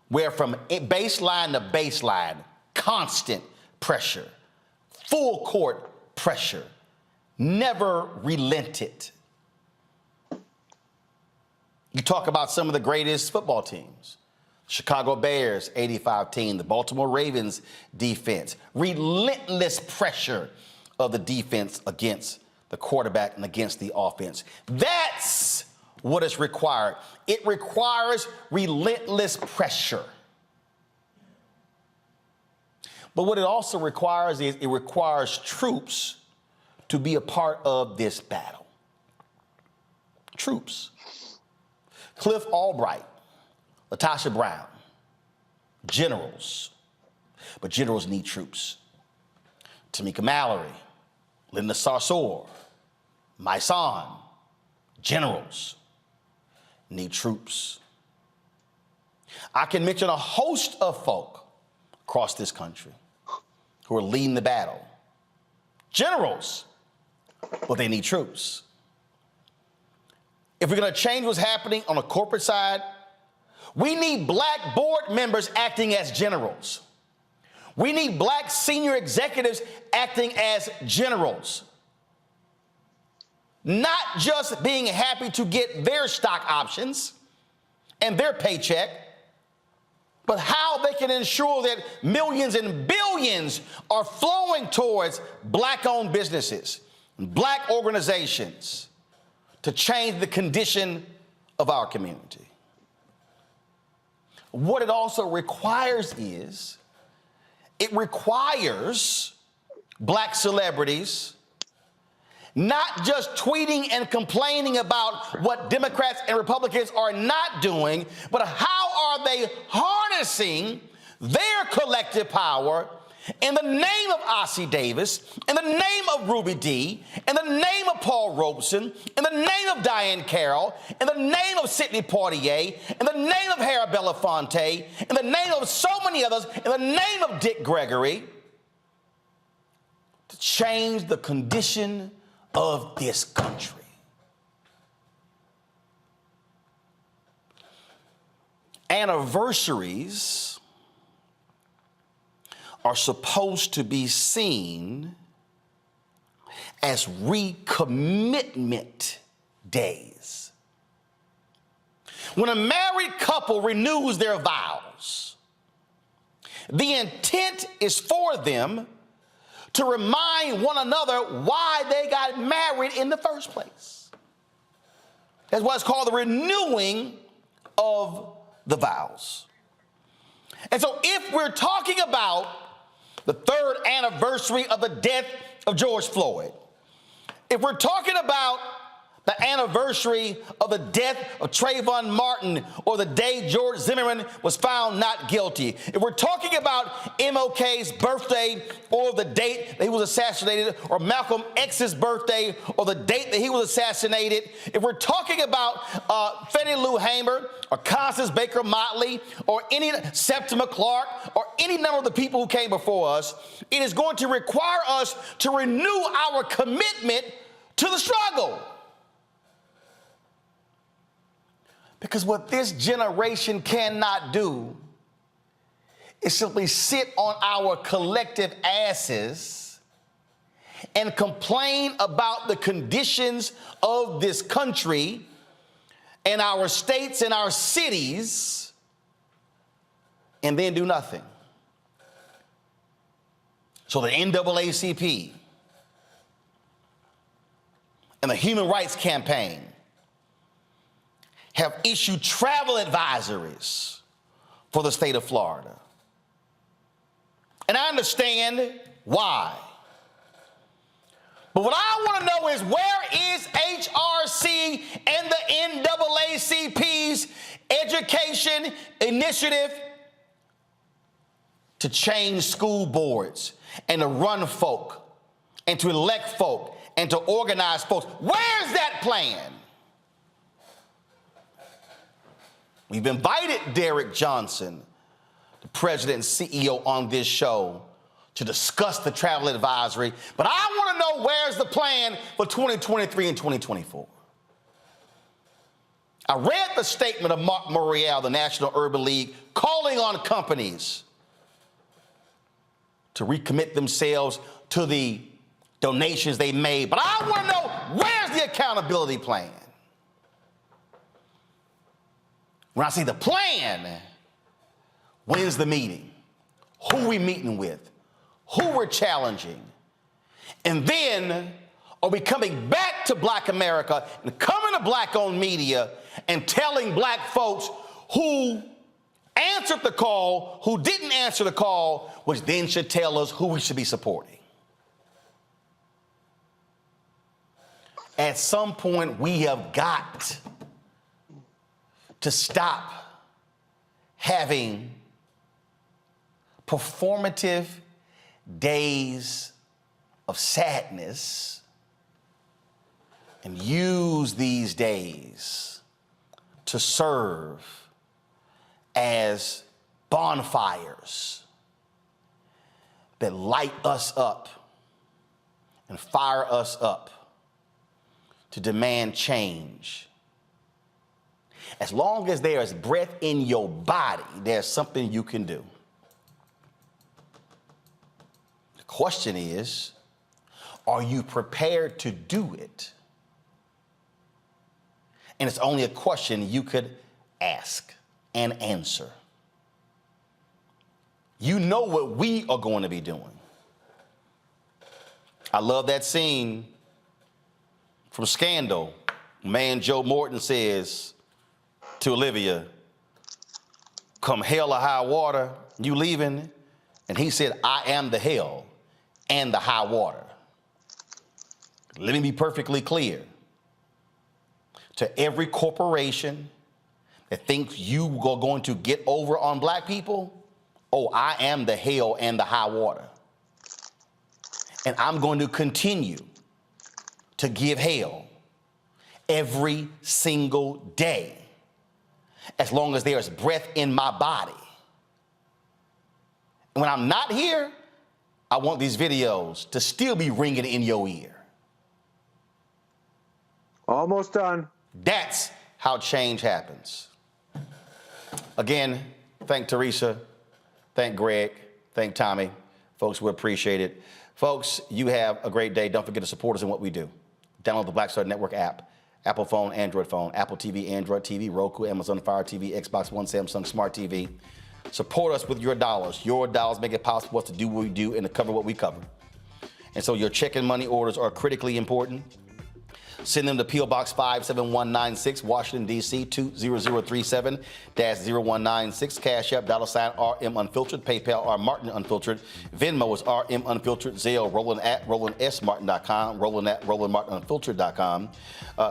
where from baseline to baseline, constant pressure, full court pressure, never relented. You talk about some of the greatest football teams. Chicago Bears, 85 team, the Baltimore Ravens defense, relentless pressure of the defense against the quarterback and against the offense. That's what is required. It requires relentless pressure. But what it also requires is it requires troops to be a part of this battle. Troops. Cliff Albright, Latasha Brown, generals. But generals need troops. Tamika Mallory, Linda Sarsour, my son, generals need troops. I can mention a host of folk across this country who are leading the battle. Generals, but they need troops. If we're going to change what's happening on the corporate side, we need black board members acting as generals. We need black senior executives acting as generals. Not just being happy to get their stock options and their paycheck, but how they can ensure that millions and billions are flowing towards black-owned businesses, black organizations to change the condition of our community. What it also requires is, it requires black celebrities not just tweeting and complaining about what Democrats and Republicans are not doing, but how are they harnessing their collective power in the name of Ossie Davis, in the name of Ruby Dee, in the name of Paul Robeson, in the name of Diane Carroll, in the name of Sidney Poitier, in the name of Harry Belafonte, in the name of so many others, in the name of Dick Gregory, to change the condition of this country. Anniversaries are supposed to be seen as recommitment days. When a married couple renews their vows, the intent is for them to remind one another why they got married in the first place. That's what's called the renewing of the vows. And so if we're talking about the third anniversary of the death of George Floyd, if we're talking about the anniversary of the death of Trayvon Martin, or the day George Zimmerman was found not guilty, if we're talking about MLK's birthday, or the date that he was assassinated, or Malcolm X's birthday, or the date that he was assassinated, if we're talking about Fannie Lou Hamer, or Constance Baker Motley, or any Septima Clark, or any number of the people who came before us, it is going to require us to renew our commitment to the struggle. Because what this generation cannot do is simply sit on our collective asses and complain about the conditions of this country and our states and our cities and then do nothing. So the NAACP and the Human Rights Campaign have issued travel advisories for the state of Florida. And I understand why. But what I want to know is, where is HRC and the NAACP's education initiative to change school boards and to run folk and to elect folk and to organize folks? Where's that plan? We've invited Derek Johnson, the president and CEO, on this show to discuss the travel advisory. But I want to know, where's the plan for 2023 and 2024? I read the statement of Mark Morial, the National Urban League, calling on companies to recommit themselves to the donations they made. But I want to know, where's the accountability plan? When I say the plan, when's the meeting? Who we meeting with? Who we're challenging? And then, are we coming back to Black America and coming to Black-owned media and telling Black folks who answered the call, who didn't answer the call, which then should tell us who we should be supporting? At some point, we have got to stop having performative days of sadness and use these days to serve as bonfires that light us up and fire us up to demand change. As long as there is breath in your body, there's something you can do. The question is, are you prepared to do it? And it's only a question you could ask and answer. You know what we are going to be doing. I love that scene from Scandal. Man, Joe Morton says to Olivia, come hell or high water, you leaving? And he said, I am the hell and the high water. Let me be perfectly clear. To every corporation that thinks you are going to get over on Black people, oh, I am the hell and the high water. And I'm going to continue to give hell every single day, as long as there is breath in my body. And when I'm not here, I want these videos to still be ringing in your ear. Almost done. That's how change happens. Again, thank Teresa, thank Greg, thank Tommy. Folks, we appreciate it. Folks, you have a great day. Don't forget to support us in what we do. Download the Black Star Network app. Apple phone, Android phone, Apple TV, Android TV, Roku, Amazon Fire TV, Xbox One, Samsung Smart TV. Support us with your dollars. Your dollars make it possible for us to do what we do and to cover what we cover. And so your check and money orders are critically important. Send them to P.O. Box 57196, Washington, D.C. 20037-0196. Cash App, $RM Unfiltered. PayPal, R Martin Unfiltered. Venmo is RM Unfiltered. Zelle, Roland at RolandSMartin.com. Roland at RolandMartinUnfiltered.com.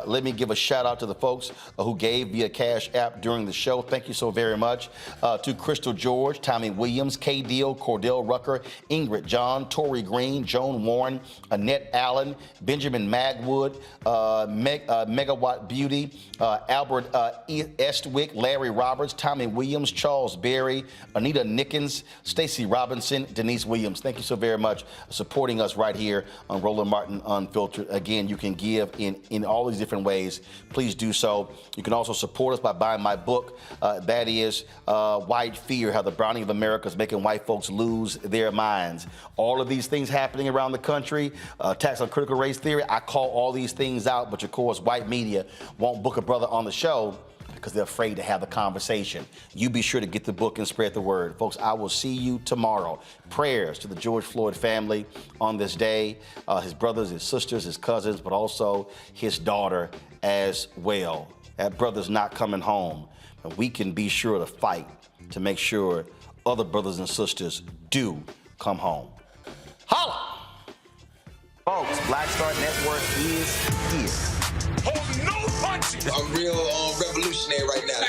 Let me give a shout out to the folks who gave via Cash App during the show. Thank you so very much. To Crystal George, Tommy Williams, K. Deal, Cordell Rucker, Ingrid John, Tori Green, Joan Warren, Annette Allen, Benjamin Magwood, Megawatt Beauty, Albert Estwick, Larry Roberts, Tommy Williams, Charles Berry, Anita Nickens, Stacy Robinson, Denise Williams. Thank you so very much for supporting us right here on Roland Martin Unfiltered. Again, you can give in all these different ways. Please do so. You can also support us by buying my book. That is White Fear, How the Browning of America is Making White Folks Lose Their Minds. All of these things happening around the country, attacks on critical race theory, I call all these things out, but of course, white media won't book a brother on the show because they're afraid to have the conversation. You be sure to get the book and spread the word. Folks, I will see you tomorrow. Prayers to the George Floyd family on this day, his brothers, his sisters, his cousins, but also his daughter as well. That brother's not coming home, but we can be sure to fight to make sure other brothers and sisters do come home. Holla! Folks, Black Star Network is here. Hold no punches! I'm real revolutionary right now.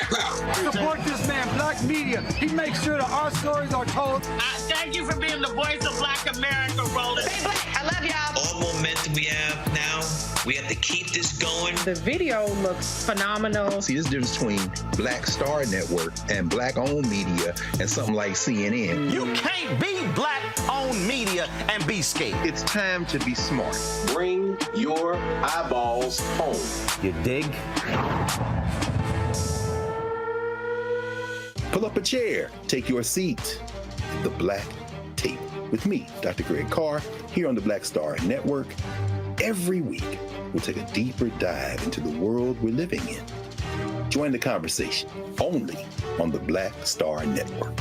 Support this man, Black Media. He makes sure that our stories are told. Thank you for being the voice of Black America, Roland. Stay black. I love y'all. All momentum we have now We have to keep this going. The video looks phenomenal. See, there's a difference between Black Star Network and Black-owned media and something like CNN. You can't be Black-owned media and be scared. It's time to be smart. Bring your eyeballs home. You dig? Pull up a chair, take your seat at the Black Table with me, Dr. Greg Carr, here on the Black Star Network. Every week, we'll take a deeper dive into the world we're living in. Join the conversation only on the Black Star Network.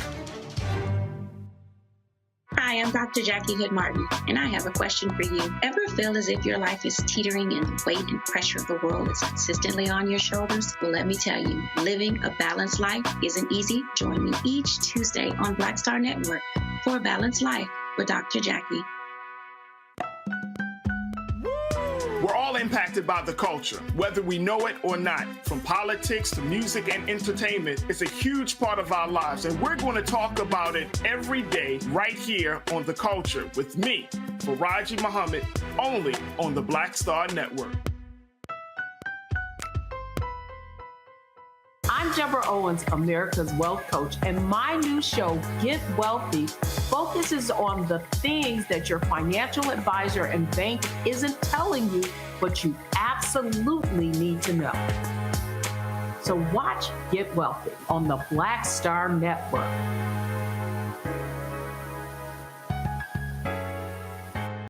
Hi, I'm Dr. Jackie Hood Martin, and I have a question for you. Ever feel as if your life is teetering and the weight and pressure of the world is consistently on your shoulders? Well, let me tell you, living a balanced life isn't easy. Join me each Tuesday on Black Star Network for A Balanced Life with Dr. Jackie. We're all impacted by the culture, whether we know it or not. From politics to music and entertainment, it's a huge part of our lives, and we're going to talk about it every day right here on The Culture with me, Faraji Muhammad, only on the Black Star Network. I'm Deborah Owens, America's Wealth Coach, and my new show, Get Wealthy, focuses on the things that your financial advisor and bank isn't telling you, but you absolutely need to know. So watch Get Wealthy on the Black Star Network.